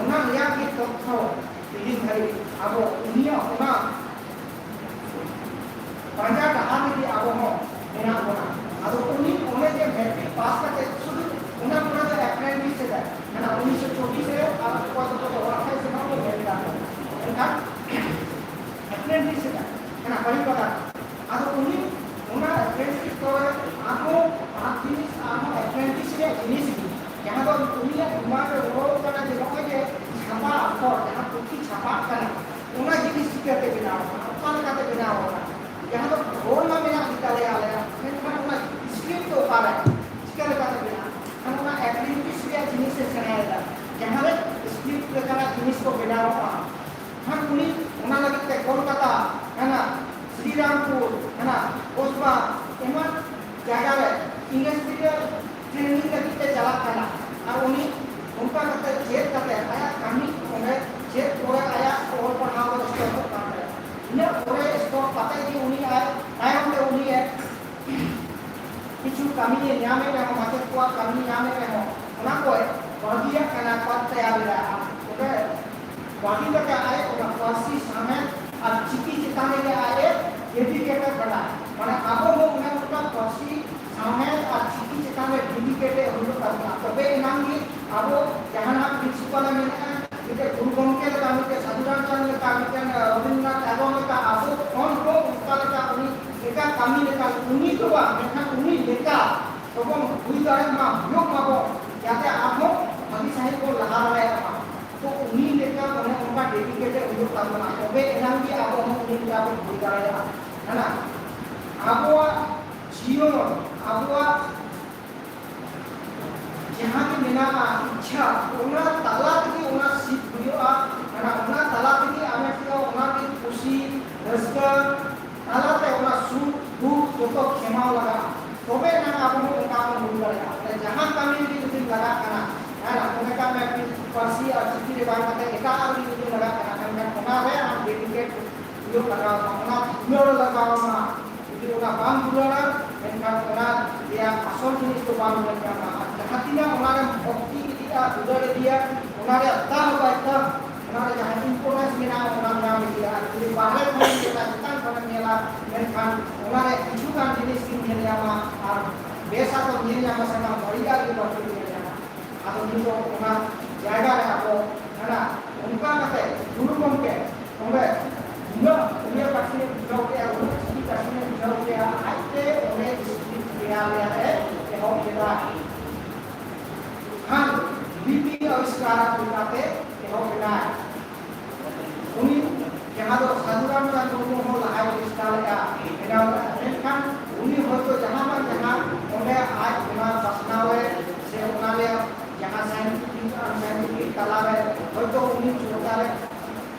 उन्हें लिया कि तो ini hari abo dunia ona banyak hal di abo mo ena ona ado uni one je metric pass करके शुरू उन्हें पूरा जो अप्रेंटिस से है ना 1924 से आप को तो वाला से ना वो मिलता है ना अप्रेंटिस से है ना बड़ी पता ado uni उन्हें अप्रेंटिस तो आपको आप जिनिस आपको अप्रेंटिस से जिनिस यहाँ तो दुनिया तुम्हारे रोल करना दिखाओगे कि छापा आपको यहाँ कुछ छापा करना उन्हें जिनिस करते बिना होगा अपना करते बिना होगा यहाँ तो रोल में बिना निकाले आ रहा है लेकिन उन्हें स्क्रीन तो पा रहा है इसके करते बिना हम उन्हें एक्टिविटीज या जिनिस से कराएगा यहाँ पे स्क्रीन करना जिनिस को बिना होगा हम उन्हें लगते कोलकाता है ना श्रीरामपुर है ना कोसबा एमन जगह में इंडस्ट्रियल ट्रेनिंग करके चला करना और उन्हीं उनका करते चेक करते आया कमी उन्हें चेक पूरा आया और पढ़ाओ उसके ऊपर काम है इन्हें पूरे इसको पता है कि उन्हीं आया उन्हें उन्हीं है किचु कमी है यहाँ में हम आते को कमी यहाँ में हो ona ko bagi ya kana pat tayar da oke bagi ka aye ona pasi samet আর চিকি চিতানে কে আয়ে ডেডিকেটেড করা মানে আবো হো উনা উনা পসি সামনে আর চিকি চিতানে ডেডিকেটেড হলো কারণ তবে নামই আবো জাহানা প্রিন্সিপাল মেনা এটা গুরু গমকে কামিতে সাধুরাম চন্দ্র কামিতে রবীন্দ্রনাথ ঠাকুর কা আবো কোন কো উনকাল কা উনি একা কামি লেখা উনি তো বা মেখা উনি লেখা তখন দুই দারে মা বিয়োগ মাবো যাতে আবো আমি সাহেব কো লাগা রায় तो उन्हीं लेकर उन्हें उनका डेडिकेटेड उद्योग करना तबे एनाम की आप हम उन्हीं की आप भूमिका है ना आपवा जीवन आपवा जहाँ की बिना इच्छा उन्हें ताला की उन्हें सीख हुआ है ना उन्हें ताला की हमें क्या उन्हें की खुशी रस्का ताला ते उन्हें सुख दुख तो क्षमा लगा तबे ना आप हम उनका भूमिका है जहाँ कमी की उसी लगा करना है ना उनका मैं पर्सी और चिट्ठी के बारे में एका आदमी जो लगा करना मैं होना है हम डेडिकेट जो लगा होना न्योर लगाना itu udah bang bulan dan karena dia asal jenis itu bang bulan karena hatinya orang opti kita sudah dia orang tahu baik orang yang informasi mina orang yang dia jadi bahaya kalau kita kan mela dan kan orang itu kan jenis ini yang biasa atau jenis yang sangat berbeda di waktu ini atau juga orang jaga apa karena उनका कते गुरु गमके हमरे न उन्हें पक्षी जो के उसी पक्षी जो के आते उन्हें किया गया है कि हम केला हम बीपी आविष्कार करते कि हम केला उन्हीं जहाँ तो साधुराम का लोगों को लहाई आविष्कार का केला लेकिन उन्हीं हो तो जहाँ पर जहाँ उन्हें आज बिना बसनावे से उन्हें जहाँ साइंटिफिक तालाब है और तो उन्हीं छोटा है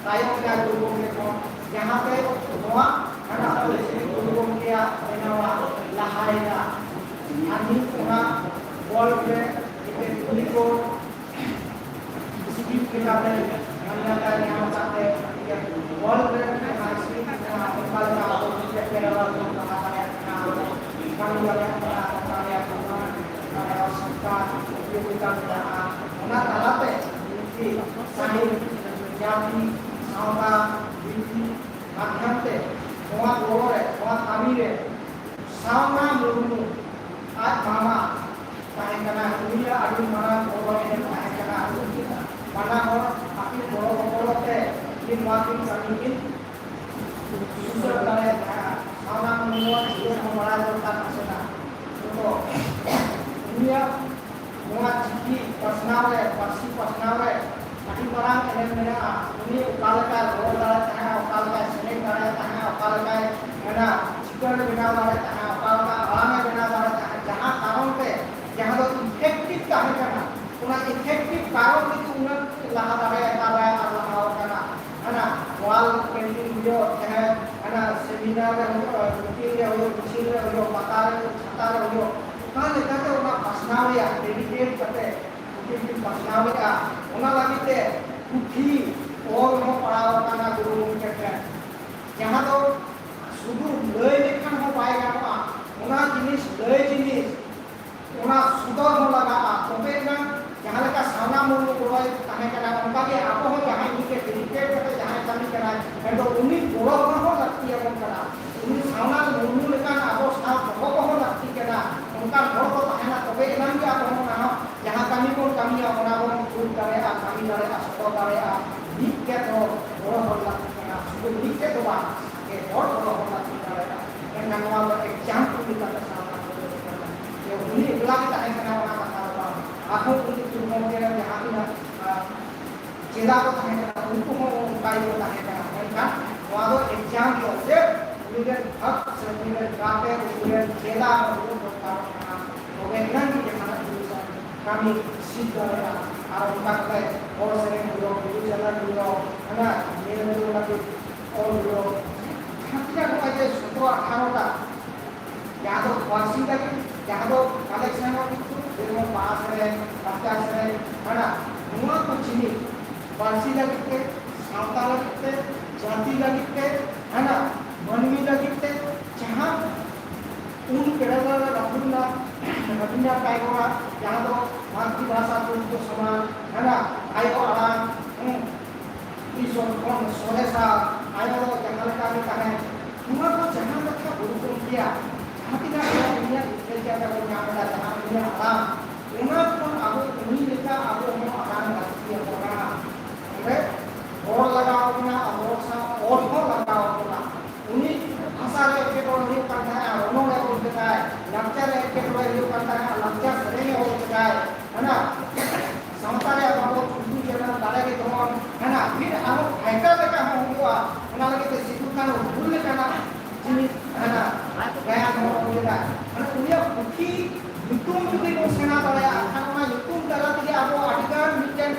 तायों का लोगों के को यहाँ पे हुआ है ना लोगों के नवा लहाएगा आदमी पूरा बॉल पे इतने पुलिस को स्पीड के साथ हमने का यहाँ चाहते बॉल पे यहाँ स्पीड का बॉल का उनके पेड़ वाला तो कहाँ है कानून वाले संस्कार उपयोगिता उन्हें तालाते कि साहिल जाति सावता विधि माध्यम से वहाँ गोरे वहाँ तामीरे सावना मुर्मू आज मामा ताहे करना दुनिया आदि माना गोरे ने ताहे करना माना और अपनी गोरो गोरो से इन वाकिन समीकिन सुसर करे सावना मुर्मू ये हमारा जोता नसना तो दुनिया मुआ चिट्ठी पसनावे पर्सी पसनावे अति परang एने मेना उनी उकाल का रोल दारा तहा उकाल का सने दारा तहा उकाल का मेना चिकन बिना दारा तहा उकाल का आलामे बिना दारा तहा जहां कारण पे जहां तो इफेक्टिव का है करना उना इफेक्टिव कारण की उना लहा दारा लहा है ना वॉल पेंटिंग जो है ना सेमिनार मीटिंग हो मिছিল हो पतार छतार हो kan lekate ona pasnawe ya dedicate kate mungkin pasnawe ya ona lagi te kuthi और हो पढ़ाओ kana guru mungkin यहाँ तो सुधु लय लेखन हो पाएगा ना ona जिनिस लय जिनिस ona सुधर हो लगा तबे ना यहाँ लेका सामना मूल कोई कहे करा उनका के आपो हो यहाँ इनके dedicate कते यहाँ कमी करा है तो उन्हीं गोरो हो लगती है कम करा उन्हीं सामना मूल लेका आपो साथ हो लगती करा उनका घर को कहना तबे नाम क्या कहना ना जहां कमी को कमी अपना को दूर करे कमी करे सतो करे ठीक के तो बड़ होला ना सुबह ठीक के तो बात के और बड़ होला करे en नवा एग्जाम को भी करना सामना करना ये उन्हीं अगला का है करना वाला का आंखों को चुनने के जहां की चेला को है करना उनको उनका ही होता है करना वादो एग्जाम को से उनके हक से उनके गाते उनके चेला Kemudian kita akan tulisan kami sidara atau pakai orang sering dulu jalan dulu karena ini dulu lagi orang dulu kita aja semua harota yang itu kursi lagi yang itu koleksi itu dengan pasre pasre karena semua kucing kursi lagi ke sauta lagi ke jati lagi ke karena मनवी लगी थे जहाँ उन Kerala Raghunath Hadirnya kayak orang yang itu madrasah untuk samaran, ada ayo orang isu kon solesa, ayo jangan kami kaheng, cuma tu jangan mereka berhukum dia, hati nak dia kerja ada punya ada jangan dia alam, cuma pun aku ini mereka aku mau akan kasih orang, oke, orang lagau punya orang sama orang lagau punya, ini asal kita lihat kan orang yang berdekat, lakcar kita lihat kan lakcar sering orang berdekat, mana sampai ada orang tujuh jalan dalam itu orang, mana फिर हम hacker लगा हम हुआ उन्हें लगे तो सिद्धू का भूल करना जिन्हें है ना गया हम बोलेगा है उन्हें बुद्धि युतुम बुद्धि को सेना दराया हम युतुम दरा तिगे अब अधिकार मिटन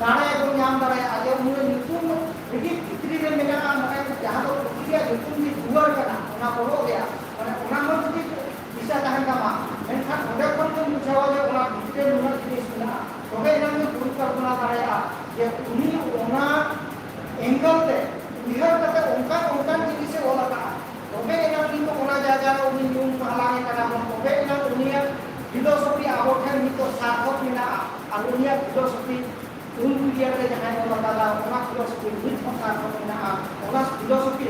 दाड़े को नाम दराया आज उन्हें युतुम इतनी इतनी में मिला मने जहाँ तो बुद्धि युतुम की दुआर करना उन्हें बोलो गया उन्हें मन बुद्धि bisa tahan kama menkan udah pun tuh menjawabnya ulah bukan ulah jenis ulah oke yang itu bukan ulah daya ya ini ulah angle deh lihat kata ungkan jenisnya ulah tak oke yang itu ulah jaga ini yung pahalangin karena oke yang dunia filosofi awalnya itu sarkot mina alunya filosofi dia ada jangan ulah dalam ulah filosofi itu sarkot mina ulah filosofi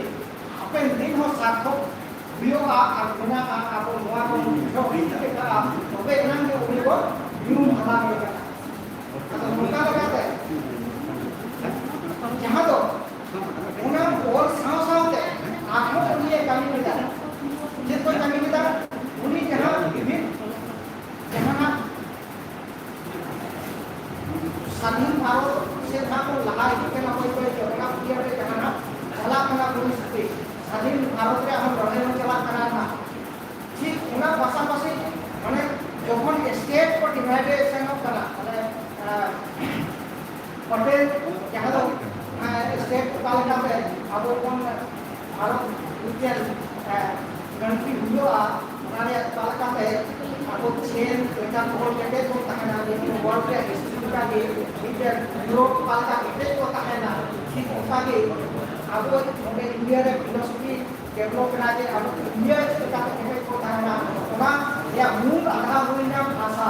apa yang ini sarkot Bio guna apa semua itu kita oke nanti udah kok bingung apa mereka atau mereka kata jangan tuh guna all sama deh aku ini kami kita jadi kami kita ini jangan saling baru saya aku lagi kenapa itu kenapa dia jangan salah kenapa ini Hadir Bharat हम रहे में चला करना ठीक उन्हें पासापासी माने जब state पर डिवाइडेशन करा माने पटेल यहाँ तो स्टेट पालिका पे अब कौन भारत विज्ञान गणती हुआ हमारे पालिका पे अब चेन लेकर बहुत जगह तो तहना लेकिन वर्ल्ड के हिस्ट्री का भी विज्ञान यूरोप पालिका के तो तहना ठीक होता है अब हमें इंडिया रे फिलोसफी डेवलप करा के अब इंडिया का इफेक्ट होता है ना ओना या मूल आधार होइना भाषा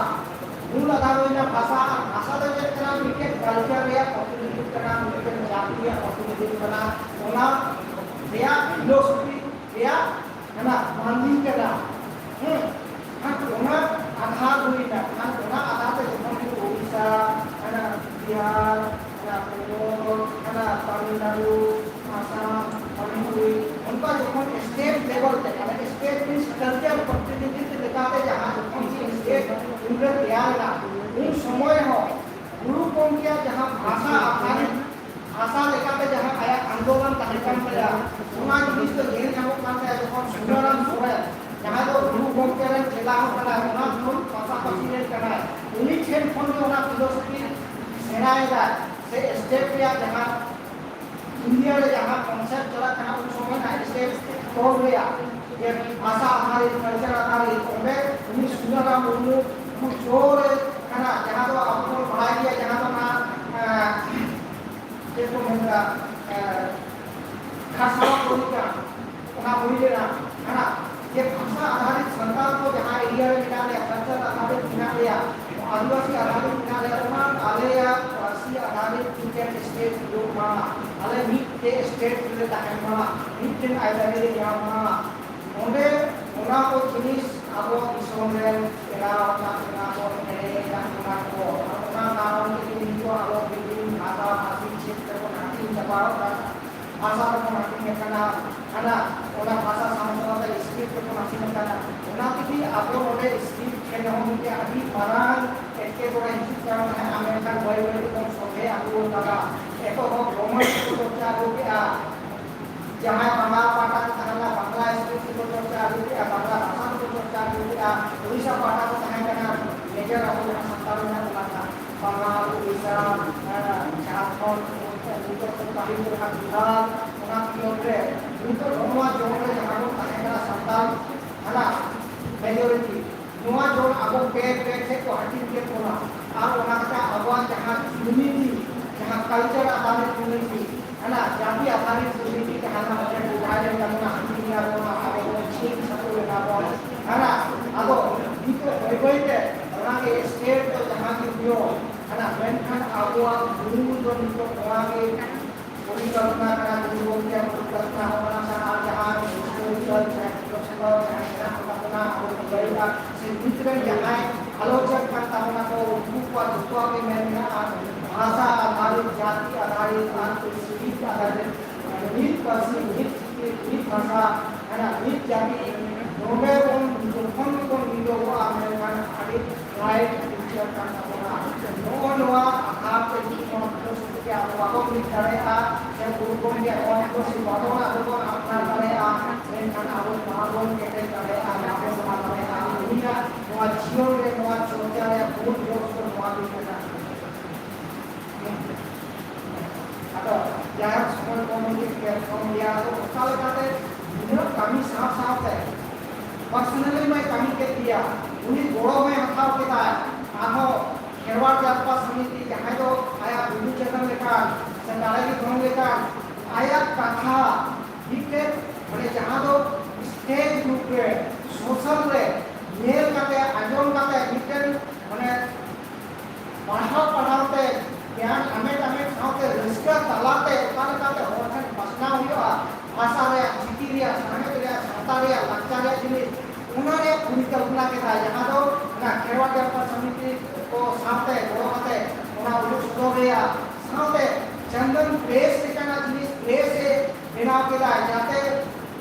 भाषा तो जे करा मिके कल्चर या प्रतिनिधित्व करा मिके जातीय प्रतिनिधित्व करा ओना या फिलोसफी या है ना मानवी करा हां ओना आधार होइना हां ओना आधार पे जब ओडिशा है ना बिहार है ना तमिलनाडु उनका जो स्टेट लेवल पे स्टेट मीन्स कल्चर प्रतिनिधित्व दिखाते जहाँ स्टेट उनका तैयार ना उन समय हो गुरु कौन किया जहाँ भाषा आधारित भाषा दिखाते जहाँ आया आंदोलन कार्यक्रम पे समाज जिस तो जेल जहाँ करते हैं जो सुंदरम सोए जहाँ तो गुरु कौन के रंग जिला हो करा है उन्हें फुल भाषा पसीने करना है उन्हीं छह फोन जो उन्हें फिलोसफी सेनाएगा से स्टेट पे जहाँ इंडिया में जहाँ कॉन्सेप्ट चला था उस समय ना स्टेट तोड़ गया ये भाषा आधारित कल्चर आधारित उनमें उन्हीं सुंदर मुर्मू कुछ जोर है ना जहाँ तो आपको बढ़ा दिया जहाँ तो ना देखो मेरा खासा कोई का उन्हें बोल देना है ना ये भाषा आधारित सरकार को जहाँ एरिया में मिला लिया कल्चर आधारित मिला लिया आदिवासी आधारित मिला लिया उन्हें आले या वासी आधारित इंडियन स्टेट लोग माना आले मीट स्टेट मिले ताकि माना मीट आइडेंटिटी क्या माना उन्हें उन्हें को जिनिस अब इसमें क्या होता है ना को मेरे का को उन्हें कारण के लिए अब बिल्डिंग भाषा भाषी क्षेत्र को नाटी दबाव भाषा को नाटी में करना है ना उन्हें भाषा समझना स्क्रिप्ट को नाटी में करना उन्हें भी अब उन्हें स्क्रिप्ट के नाम के अभी बरान के बड़ा हिस्सा है अमेरिकन वाइल्ड को सोचे आपको लगा एको हो रोमन को चालू किया जहाँ बांग्ला पाठा को कहना बांग्ला स्क्रिप्ट को चालू किया बांग्ला भाषा को चालू किया उड़ीसा पाठा को कहना मेजर अपने संतान में लगा बांग्ला उड़ीसा झारखंड उत्तर प्रदेश का बिहार उन्हें क्योंकि उत्तर रोमा जोड़े जहाँ को कहना संतान है ना मेजॉरिटी नोआ जोड़ अब पेड़ से तो हटी के कोना आप वहाँ का आवाज जहाँ यूनिटी जहाँ कल्चर आधारित यूनिटी है ना जाति आधारित यूनिटी जहाँ ना होते हैं उदाहरण का ना हटी या रोना आगे वो चीज सब लोग ना बोल है ना अब के स्टेट तो जहाँ की जो है ना मेंशन आबुआ गुरु जो निको वहाँ के परिकल्पना करा गुरु के परिकल्पना होना सारा जहाँ हिस्टोरिकल फिलोसफर है अपना और बड़ेगा से दूसरे जहाँ आलोचक करता होना तो दुआ के में भाषा आधारित जाति आधारित आर्थिक आधारित नीत पसी नीत भाषा है ना नीत जाति नोबे कौन वीडियो को अमेरिकन आदि राइट पिक्चर करता होगा नोआ आप के के आपको भी करेगा या गुरुकुल के और को सिखाओ ना तो अपना करेगा मेंशन आप महागुण के करेगा आपको समाज करेगा दुनिया नोआ जियो रे नोआ सोचा रे बहुत जोश को नोआ भी करना atau yang semua komunikasi dia atau kalau kata ini kami साथ पर्सनली मैं कमी के दिया उन्हीं गोड़ों में मतलब kita आहो खेरवाड़ जातपा समिति जहाँ तो आया विधु चेतन लेकर संचालक की धन लेकर आया कथा इके मैंने जहाँ तो स्टेज ग्रुप रे सोशल रे मेल करते आयोजन करते इके मैंने पढ़ाते ज्ञान हमें साथे रिस्क तलाते उतार करते होने बसना हुआ भाषा रे चिट्ठी रे साने रे साता रे लक्ष्य रे जिनिस उन्होंने पूरी कल्पना के था यहाँ तो ना खेरवाड़ जातपा समिति को साथे गोड़ों करते उन्हें उल्लू सुधो गया साथे चंदन प्रेस लेकर जिनिस प्रेस से बिना के था जाते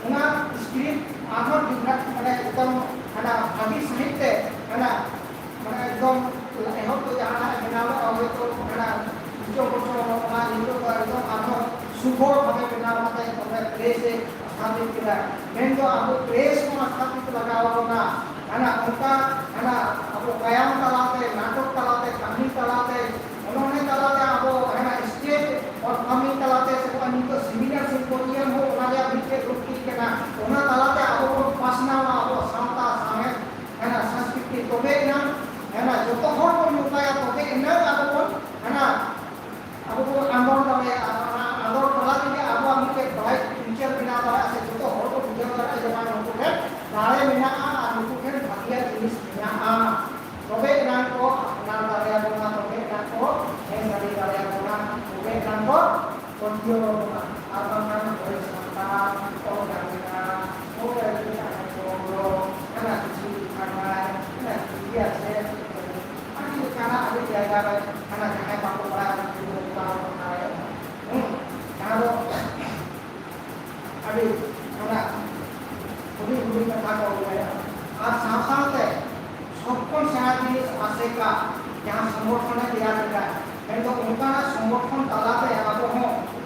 उन्हें स्क्रिप्ट आखिर डिफरेंट मैंने एकदम है ना भागी साहित्य है ना मैंने एकदम यहाँ तो जहाँ बिना हुए तो है ना जो कुछ हमारा हिंदू का एकदम आखिर सुबह हमें बिना होता है तो प्रेस से स्थापित किया मैं जो आपको प्रेस को स्थापित लगा होगा है ना उनका है ना आपको व्यायाम चलाते नाटक चलाते कहानी चलाते उन्होंने चलाते आपको है ना स्टेज और कहानी चलाते सब अनेक सेमिनार सिम्पोजियम हो उन्होंने बीच ग्रुप की के ना उन्होंने चलाते आपको पासना आपको सामता सामे है ना संस्कृति तो बे ना है ना जो तो हर कोई होता है तो बे ना आपको है ना आपको आंदोलन में आंदोलन चला के आपको हमके बाइक टीचर बिना वाला से जो तो हर को टीचर वाला जमाना होतो है नाले बिना आपको के भागिया जिनिस बिना तबे ना को अपना दारिया बना तबे ना को है सारी दारिया बना तबे ना को कोटियो बना आपका नाम होय संता और गाना और बिना को है ना किसी खाना है ना dia से अभी खाना अभी जाएगा खाना खाने पाको बड़ा kalau अभी खाना बुरी कथा का हो गया आज साथ सबको साथी आसे का यहाँ संगठन दिया गया है तो उनका संगठन चलाते आप हो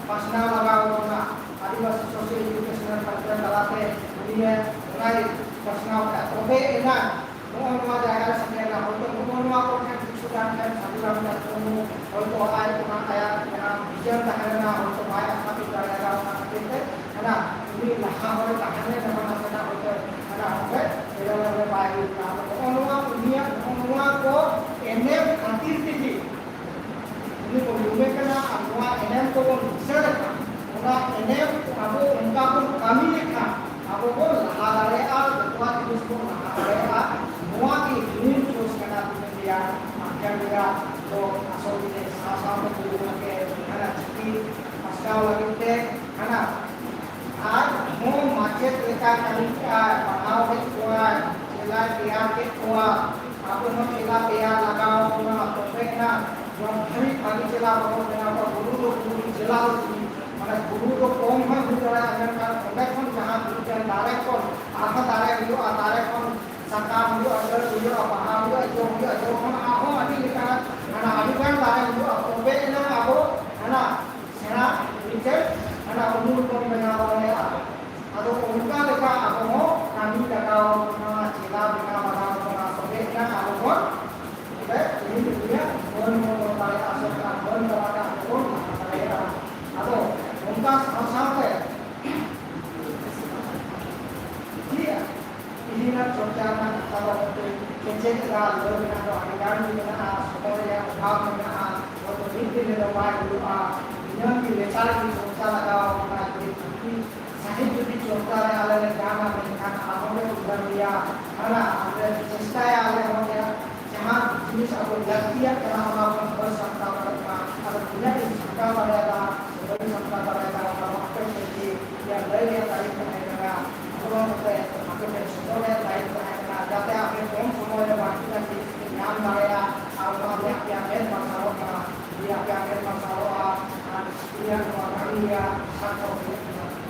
पसना लगा होगा आदिवासी सोशल एजुकेशनल कल्चर चलाते उन्हें उन्हें पसना होता है तो इना नोआ जाएगा समझेगा हो तो नोआ को सुधार कर साधुराम का हो तो आए तो ना आया यहाँ विजन कहना हो तो आया स्थापित करेगा है ना ini lahan tahannya sama sama hotel ada hotel dalam bayi orang dunia orang ko enem khatir tiji ini ko lume kana agwa enem ko bisa orang enem abu unka pun kami lekha abu ko lahare al betwa terus ko lahare al semua ki ini terus kana dia akan dia to asal ini sama-sama dulu ke kana citi pasca lagi teh kana आज हम माचेत लेकर कहीं पढ़ाओ के हुआ जिला बिहार के हुआ आप हम जिला बिहार लगाओ हुआ तो ना जो हरी खाली जिला बहुत बना हुआ गुरु लोग पूरी जिला मतलब गुरु लोग कौन है गुजरा अगर का पहले कौन जहाँ गुजरा दारे कौन आधा दारे लियो दारे कौन सरकार लियो अगर लियो पढ़ा लियो जो हम आहो अभी लेकर है ना अभी kan दारे लियो तो वे ना आहो है ना सेना टीचर है ना umur को बना वाले atau उनका लेखा आपको हो kami लगाओ ना जिला बिना बना बना सबे ना आपको इधर ini dia bon वाले asal का bon वाला bon saya atau उनका साथ है dia ini ना चर्चा ना kalau kecil का लोग ना तो अधिकार में ना sekolah yang भाग में ना और तो दिन दिन तो बाहर दulu yang di desa di desa लगाओ ना साहित्य की चोटा है अलग गाना में खाना आने को बन गया है ना चेष्टा है अलग हो गया जहाँ जिनिस अब व्यक्तिया karena melakukan bersangka pada ada punya disangka pada ada disangka pada ada waktu jadi yang lain yang tadi mereka orang mereka makin semua yang lain mereka jatuh akhir pun semua yang waktu nanti yang mereka awal yang masalah dia yang masalah dia kemarin dia satu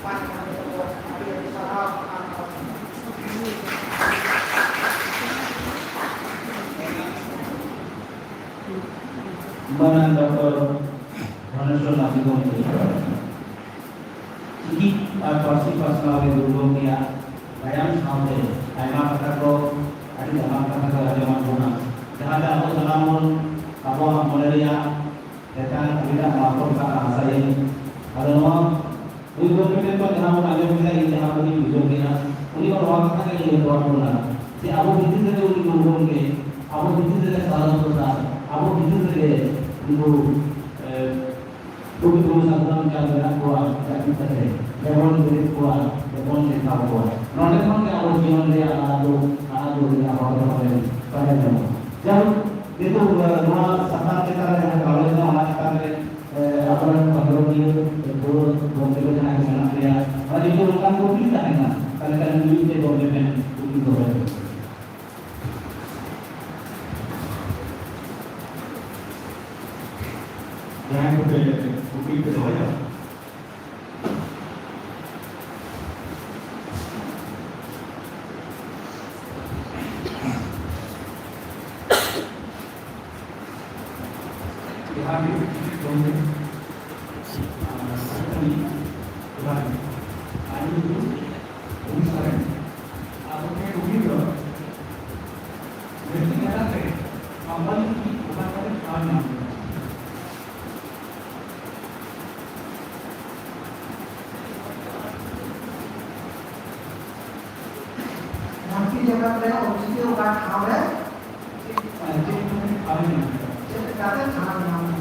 panjang itu dia disalah Mana Dr. Manusia Nabi Gombe ini pasti pasal yang dulu dia bayang sampai ayam kata ko ada dalam kata zaman guna jangan ada selamun apa malaria datang tidak melaporkan saya kalau Ujung kita pun jangan ada kita ini jangan begini ujung kita ini kalau orang kata ini orang guna si abu itu saja ujung ujung ke abu itu saja salah besar abu itu saja itu tujuh satu cara kuat jadi terjadi Devon dari kuat Devon dari kuat nolak pun kita abu jiwan dia ada dia apa pada zaman jauh itu dua sahabat kita yang kalau itu orang apa kalau dia itu boleh dengan anak dia kalau itu bukan kita kan kadang-kadang itu boleh dengan itu boleh Jangan bukti kedua ya. nanti jangan ada opsi bukan awal Ceritanya sangat nyaman.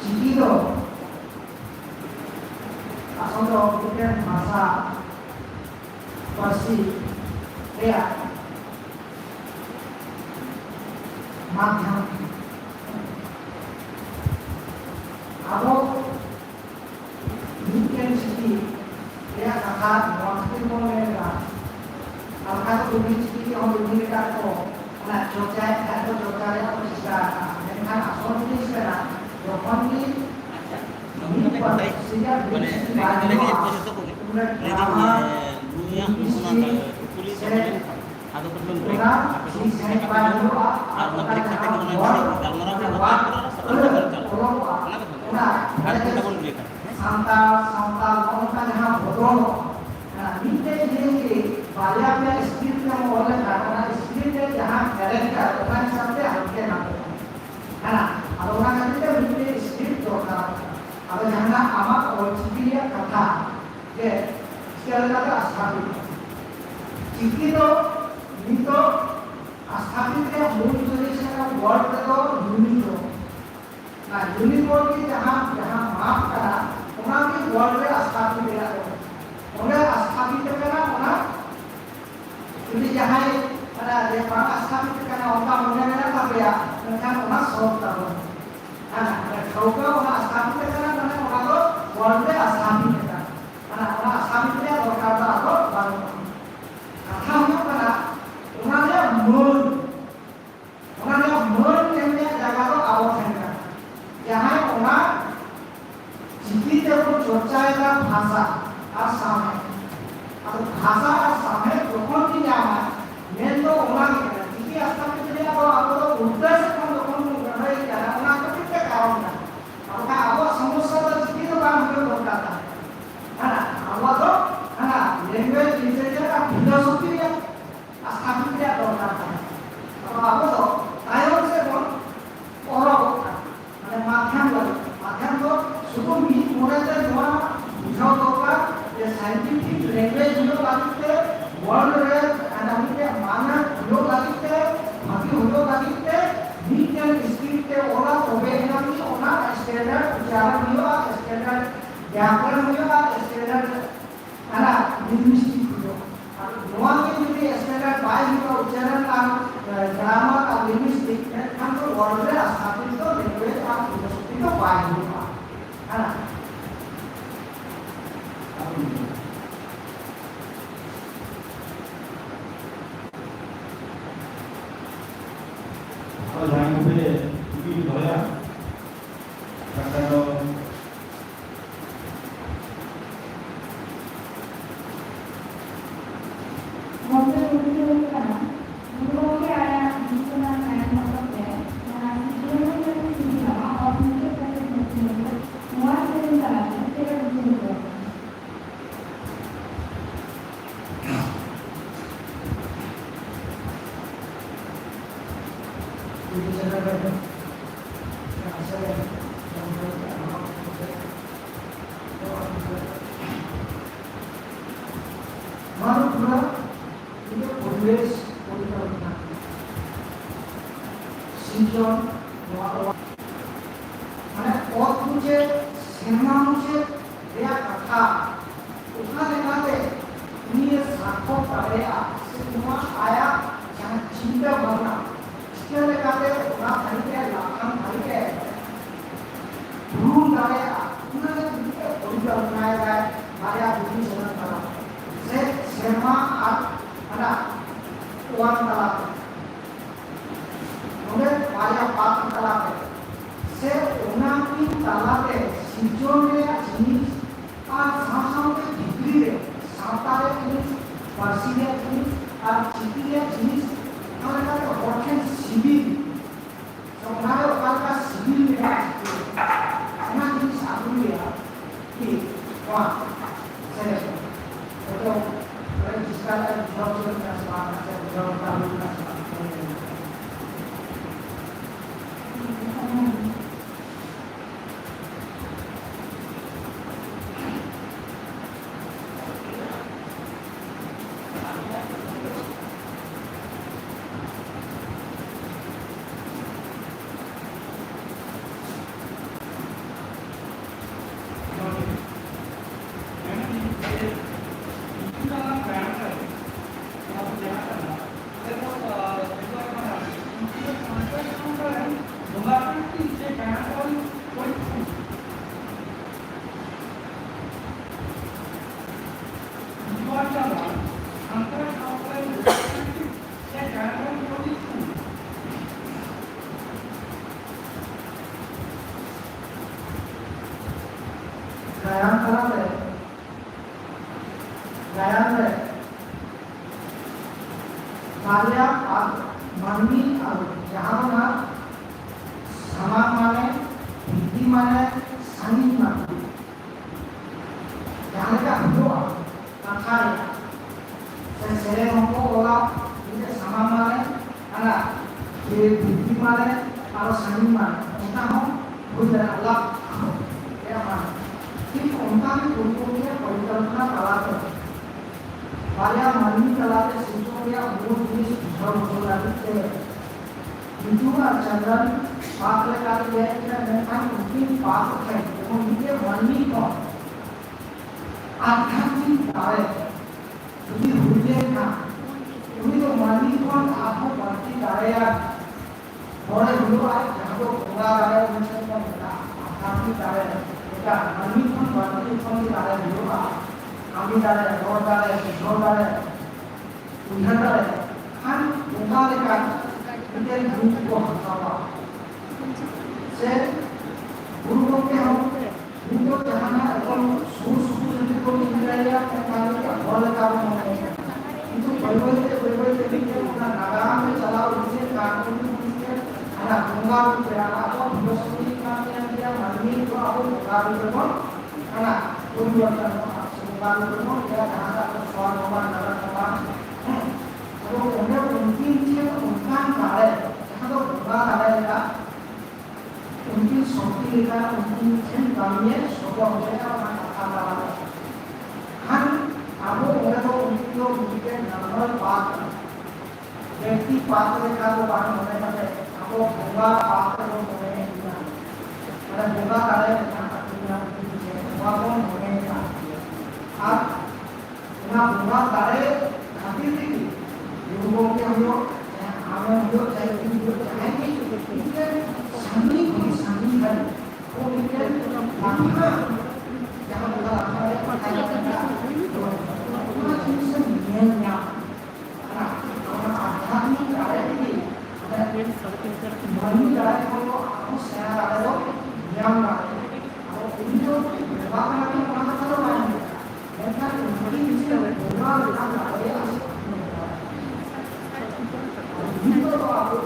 Jadi itu, asal kemudian masa versi lihat makan, kalau mungkin sedih dia akan waktu mereka kalau tulis ini orang mereka tu nak Jogja atau Jogja yang bersihkan dengan asal tulis sekarang Jogja ini pada sejak baju atau belum santal orang yang bodoh. Nah, ini jadi banyaknya spirit yang oleh karena spiritnya jangan mereka bukan sampai harusnya nanti. Karena kalau orang itu menjadi spirit dokter, kalau jangan amat orang spiritnya kata, je sekali lagi ashabi. Jika itu ashabi itu muncul sekarang word itu unito. Nah, unito itu jangan maaf karena orang ini word itu ashabi tidak. Orang ashabi itu karena jadi jangan ada dia para ashabi itu karena orang muda apa ya? Dengan orang sok tahu. Nah, kalau orang ashabi itu karena orang itu word itu ashabi kita. Karena orang ashabi itu dia berkata apa baru. Katanya karena orangnya yang dia jaga itu awal saja. Jangan orang jika itu percaya bahasa asal atau bahasa asal itu bukan nyaman. Mendo orang ini jika asal itu dia kalau udah sekarang orang karena orang ketika kawan maka awak semua sahaja itu kan berkata karena awak tu karena language ini kan filosofi yang asal tidak berkata kalau apa tu tayo sebab orang ada makan tu suku mulai semua bisa toka ya scientific language itu lagi ke world rate anamnya mana itu lagi ke mati itu lagi ke niatnya speed ke orang obeynya ni orang standard bicara dia standard ya orang dia standard ada linguistik world re asapin to language R philosophy to পাই না হ্যাঁ Kalau jangan boleh pergi doya. Kalau Mobil mobil kan, mobil ada di sana kayak motornya. Nah, itu yang di sana, orang itu kan mobil, muat dari sana, itu kan mobil. Jadi saya berada Malu pula itu porilis politik sinjon মানে পথ মুছে cinema মুছে দেয়া কথা ওখানে কাতে নিয়ে সার্থক দাঁড়িয়ে সিনেমা আয়া jangan cinta ভাবনা sekali kali orang hari lakukan hari belum daerah mana juga udah naik bayar budi sebentar Sema ada uang talak kemudian bayar pak talak se unang pin talak sijone jenis sama-sama degree sampai jenis persinya jenis cipinya jenis mereka orang sivil sebenarnya orang sivil mereka karena jenis apa ya di wah saya itu registrasi jual nasional jual tahu nasional Karya mani jaham na sama mane bidi mane sani mane jangan ka doa kakak saya mampu olah ini sama mane ana bidi mane kalau sani mane kita mau bukan Allah ya mana kita untuk untuknya परिकल्पना कलाते karya mani kalaate siswa umur jenis besar lagi itu ajaran pakai kalian kita dengan mungkin pakai kemudian mani kok आध्यात्मिक कार्य यदि हृदय का यदि तो money कौन आपको भक्ति कार्य बड़े लोग आज जहाँ को पूरा कार्य उनसे कौन होता आध्यात्मिक कार्य क्या मनी कौन भक्ति कौन कार्य लोग आमी कार्य रोड कार्य किशोर कार्य उन्नत कार्य हम पूरा लेकर इनके ग्रुप को हटावा से गुरु के हम उनको जहाँ ना अपन सोच को इंद्रिया प्रकार का बल काम होता है itu berbagai pikir una naga में चलाओ इसे कानून के ana bunga berapa atau filosofi kami yang dia mani itu apa bunga itu ana pembuatan bunga itu dia ada soal nomor dalam kalau kemudian mungkin dia mungkin kare kalau bunga kare ya mungkin sofi kita mungkin kami soal mereka apa kan aku mereka untuk bikin normal part व्यक्ति पात्र का वो बात होने का है आपको bunga पात्र को होने का मतलब bunga कार्य करना पड़ेगा bunga को होने का आप ना bunga कार्य खातिर थी लोगों के हम लोग हमें जो चाहिए जो चाहेंगे इसके सामने है वो इसके लाना जहाँ पर हमारे पढ़ाई करना तो पूरा चीज़ से मिलना ना और आध्यात्मिक कार्य भी मन कार्य को आपको सेना कार्य को ज्ञान कार्य और उनको बात करने में मदद करो मायने ऐसा उनकी इसके पूरा काम कार्य उनको तो आपको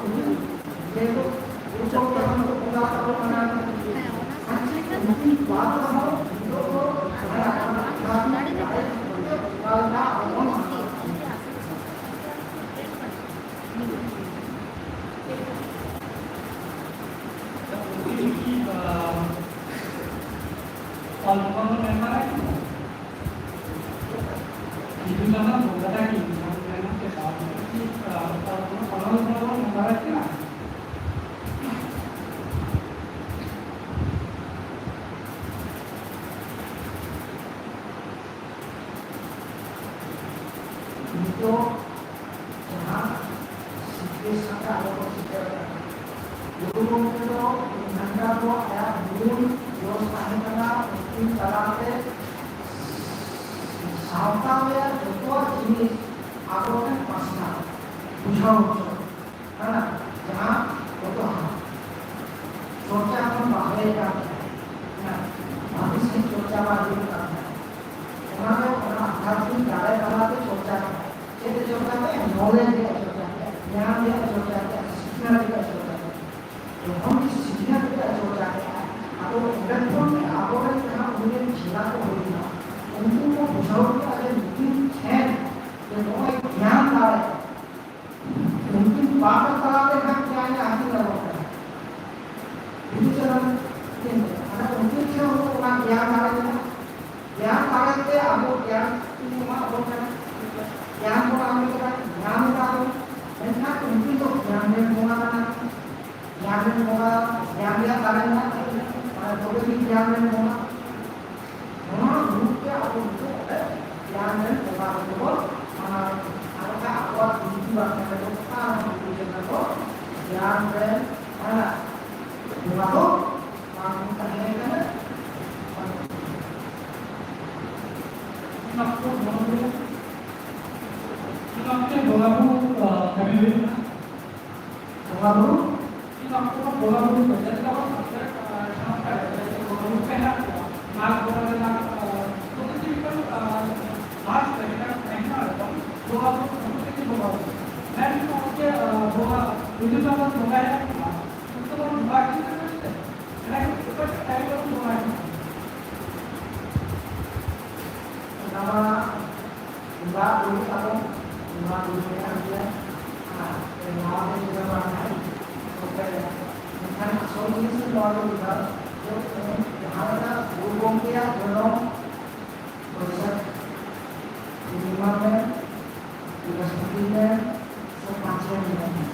देखो उसको तो हमको पूरा करो बनाना उनकी बात करो उनको तो हमारा आध्यात्मिक कार्य करना और Kalau memang itu nama bukan lagi, memang kita kalau memang kita itu jemaah sikit sangat ada sikit dulu itu menanda tu ada dulu terus tahun kena mungkin dalamnya sampai itu jenis apa kan pasna bukan karena jemaah itu cuaca pun bahaya kan nah habis itu cuaca bahaya kan orang आध्यात्मिक कार्य कराते सोचा है ये जो कहते हैं knowledge का सोचा है ज्ञान का सोचा है सीखने का सोचा है तो हम इस सीखने का सोचा है अब वो इलेक्ट्रॉन में आगे जहाँ उन्हें जीना तो हो गया उनको वो बुझाओ के अगर मुमकिन है तो वो एक ज्ञान कार्य मुमकिन बात कराते हैं क्या है आगे लगता है इसी तरह अगर मुमकिन से उनको ना ज्ञान कार्य ज्ञान कार्य के अब ज्ञान ज्ञान को आने के बाद ज्ञान का ऐसा उनकी तो ज्ञान में होगा ज्ञान में होगा ज्ञान या कारण और तो भी ज्ञान में होगा दोनों रूप के आप उनको ज्ञान में होगा तो आपका आवाज दूसरी बात में तो को ज्ञान में है ना होगा तो मालूम करने का आपको आपके बोलाबू कभी भी बोलाबू आपको बोलाबू बजट का बोलाबू पे है मार्क बोलाबू ना तो किसी पर मार्क लगेगा महीना बोलाबू किसी बोलाबू मैं आपके बोला मुझे तो बस बोला है उसको तो बाकी नहीं है लेकिन ऊपर टाइम पर बोला है nama Mbak dulu atau Mbak dulu yang dia nama dia juga orang oke kan solusi selalu juga yang ada hubung dia belum proses minimalnya juga sepertinya semacam ini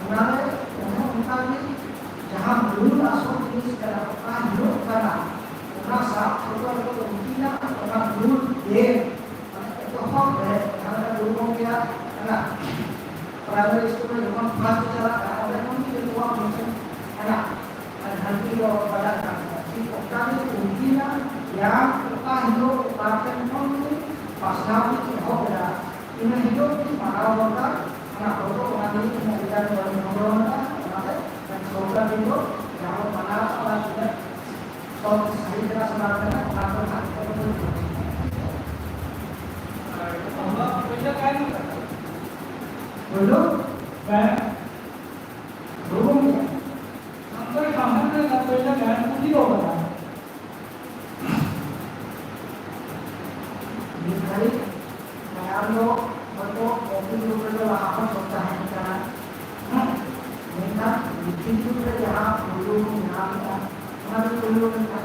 karena untuk ini jangan dulu langsung ini secara hidup karena rasa orang itu mungkin orang dulu dia itu hak karena dulu dia anak primary school dengan kelas cara ada mungkin itu mungkin anak nanti kalau pada si orang itu mungkin yang kita hidup pakai mungkin pas nanti hak ya ini hidup di mana orang anak orang nanti mengajar orang dan seorang itu yang mana orang sudah तो सही तरह से बात करना आपको बोलो मैं बोलूँगा हमको सामने का पहले ज्ञान पूरी होगा निखारी ज्ञान लो बच्चों ऑफिस रूप में जो वहाँ पर सोचता है निकाला निकाल लिखित रूप में यहाँ बोलूँ यहाँ का हमारे बोलूँ का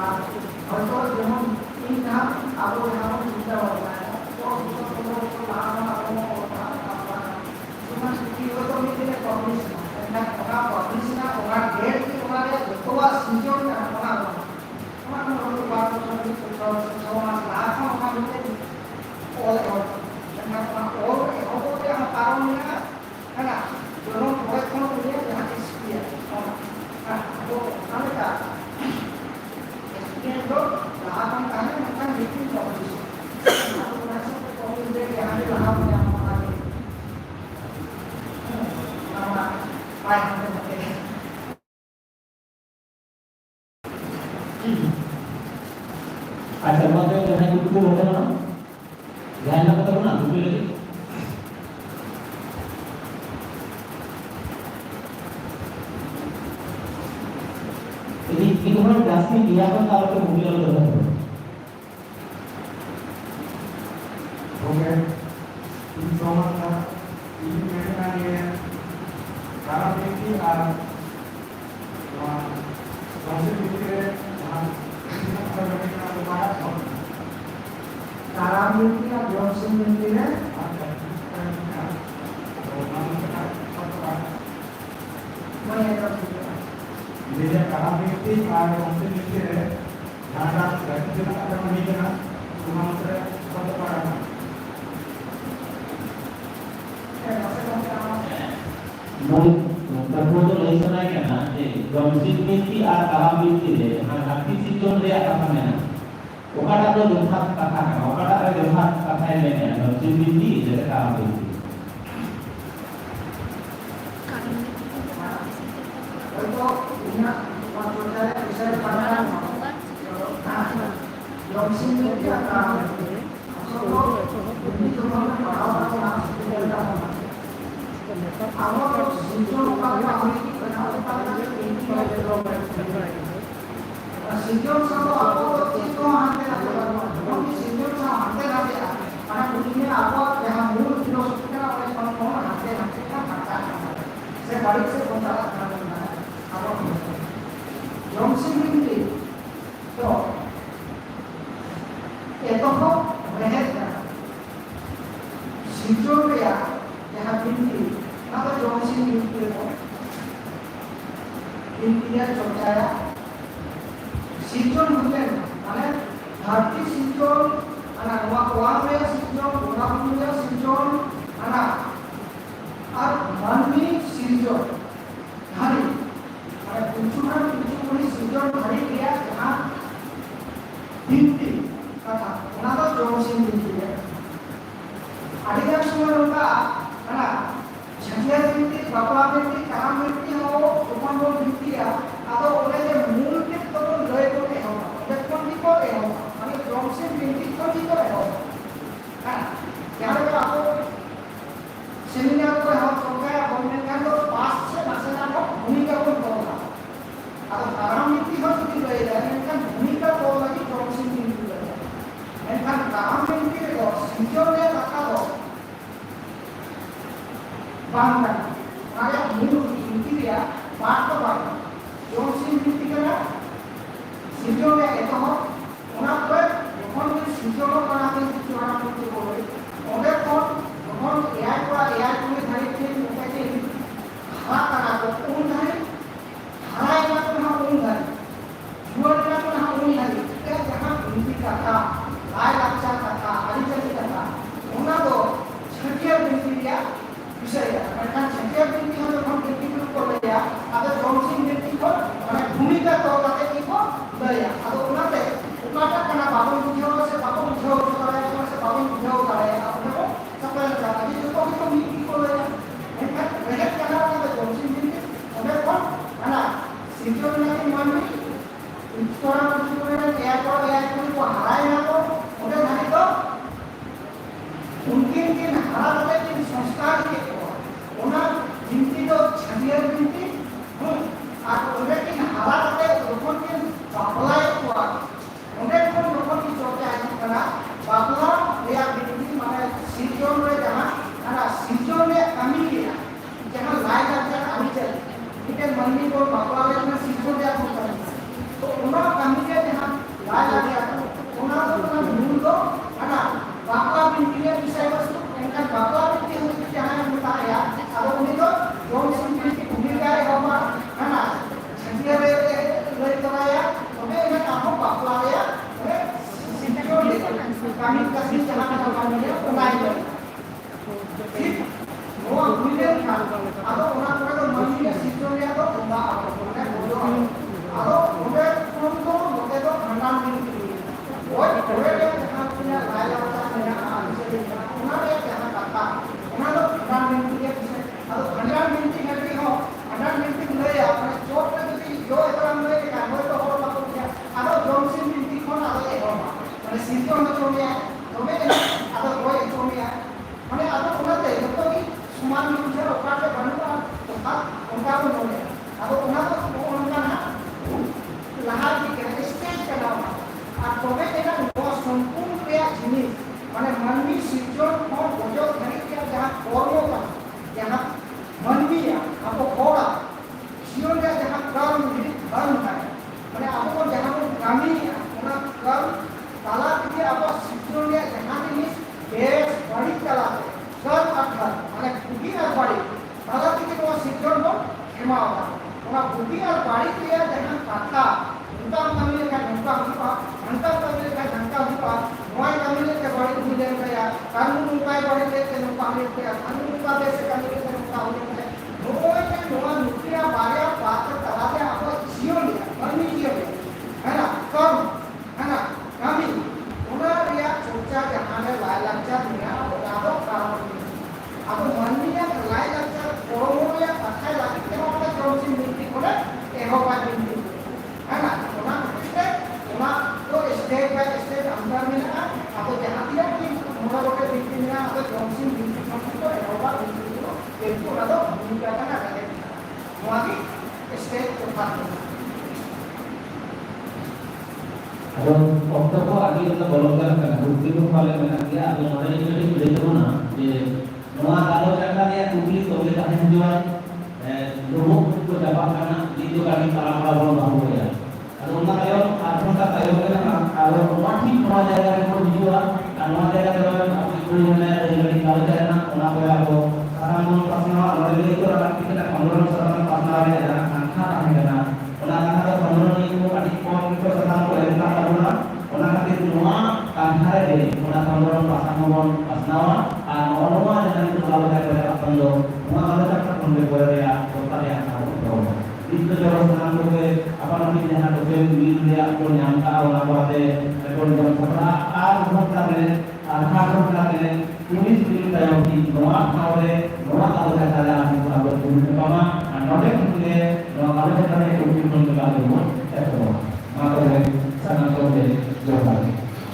और तो जब हम इन काम आपको यहाँ पर चिंता होता है तो उसको तो लाना आपको होता है cuma itu tuh mikirnya publish nah orang publish nah orang get itu orang ketua senior kan orang kalau waktu itu soal lahan orang itu oleh lahat ng kanya kan bikin kompetisi. Aku merasa kompetisi yang ada lahat yang lagi. Nama lain mungkin. अच्छा मत जो है कुछ होता है ना ध्यान ना करो ना कुछ लगे ini kan pasti dia kan kalau ke mobil itu oke ini sama ini mereka dia kalau ini konsep pikir Cara mimpi belum seminggunya. jadi kalau mimpi konsep pikir ada kita ada menikah cuma saya satu orang proposal ऐसा है क्या ना ये गमसित नीति और कहा नीति है हाँ हक्की सिचुएशन ले आता है ना ओकाड़ा तो जोहात कथा है ओकाड़ा का जोहात कथा है लेने गमसित नीति जैसे कहा नीति Itu punya maksudnya bisa dipandang yang sini dia akan ini cuma orang yang tidak awal sinjol pada kami kenapa ini sinjol sama apa itu hantar kami sinjol sama hantar aja karena begini apa yang mulu filosofinya oleh teman-teman hantar kan saya balik saya kontak apa yang sini itu kok mereka sinjol ya yang binti apa yang sini itu intinya percaya sinjol mungkin mana hati sinjol anak wakwawe sinjol orang sinjol anak manmi sinjol hari ada kunjungan sinjol hari dia jahah binti kata kenapa yang sini binti ya ada yang semua lupa karena jadinya binti bapak binti kakak binti mau cuma mau binti ya atau oleh yang mungkin turun dari itu ya depan di kota ya kami promsi binti itu di kota ya nah yang ada aku seminar ko हम सोचा हमने कहा तो पास से मसला को भूमिका को बोलना atau karang binti harus dibayar kan भूमिका को lagi promsi binti kan karang binti itu sinjolnya kata bangga rakyat mulu binti dia बात bangga yang binti kena sinjolnya itu orang ber orang sinjol orang binti orang binti boleh oleh kon ya ini hari ini mungkin apa nak hari hari nak hari jual nak hari kita jangan binti kata lain laksa kata hari jadi kata orang tu sekian binti dia bisa ya karena sekian binti kalau kon binti itu boleh ya ada jomsi binti kon karena भूमिका तो kata itu boleh ya atau orang tu ukata kena babon jauh se babon करे अपने supply करता है तो भी तो meet को ले इनका रेट करना है तो जॉनसन जी ने हमें कौन है ना सिक्योर नहीं मान में इंस्टॉल करने के लिए एयर को हराए ना तो মানে সিজন চলে তবে আদা বই চলে মানে আদা ওনাতে যত কি সমান বুঝার ওকাতে বানুয়া তথা ওনকা को বলে আদা ওনা তো ওনকা না লাহার দিকে স্টেজ পেলাওয়া আর তবে এটা সম্পূর্ণ রেয়া জিনিস মানে মানবী সৃজন और বজক ধরে কি যাহা কর্ম का যাহা মানবী আপো কোড়া जीवन का जहाँ कर्म कर्म है मैंने आपको जहाँ को कामी उना कर्म ताला के आप शिक्षण में जहाँ जिनिस बेस बड़ी ताला कर्म अर्थात मैंने बुद्धि और बड़ी ताला के वो शिक्षण को क्षमा होगा उना बुद्धि और बड़ी के जहाँ कथा उनका कामी का ढंका हुआ ढंका कामी का ढंका हुआ नॉय कामी के बड़ी बुद्धि का या कानून उपाय बड़ी के नुका कामी के कानून उपाय से कामी के नुका होने नोए के नोआ नुकिया बारे बात तलाते आपको जियो लिया मरनी जियो लिया है ना कर्म है ना कामी उन्हें रिया सोचा जहाँ में लाय लज्जा दुनिया आपको काम आपको मरनी या लाय लज्जा कोरोना या अच्छा लगे क्या होता है कौन सी मिट्टी को ले एक बार मिट्टी है ना उन्हें तो स्टेप बाय स्टेप अंदर में ना आपको जहाँ दिया कि मोड़ा रोके मिट्टी में आपको कौन सी मिट्टी को एक बार मिट्टी itu atau meninggalkan ada lagi step tempat Ada waktu ko lagi kita bolongkan kan bukti ko pala menak dia atau mana ini jadi berita mana di Noa kalau cakap dia publik to kita henjuan rumah itu dapat karena itu kami para bolong bahu ya atau mana kayo atau tak kayo kalau rumah di Noa jaga ko dijual Noa jaga ko aku itu mana dari kalau jaga Noa ko aku Karena pasna oleh itu orang kita pengurus orang pasna ada angka ada orang angka pengurus itu adik pon itu sedang oleh kita pengurus orang itu semua angka ada orang pengurus pasna orang dengan itu kalau ada pada pengurus orang kalau tak pengurus boleh ya kota yang tahu itu orang sedang boleh apa namanya jangan boleh dia pun yang tahu apa ada rekod dalam kota orang lagi angka lagi tulis tulis dalam di Noa kalau kata ada aku abad tulis pertama node mungkin Noa kalau kata ada tulis pun kalau mau itu maka sangat boleh jawab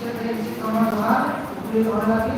jadi nomor 2 tulis orang lagi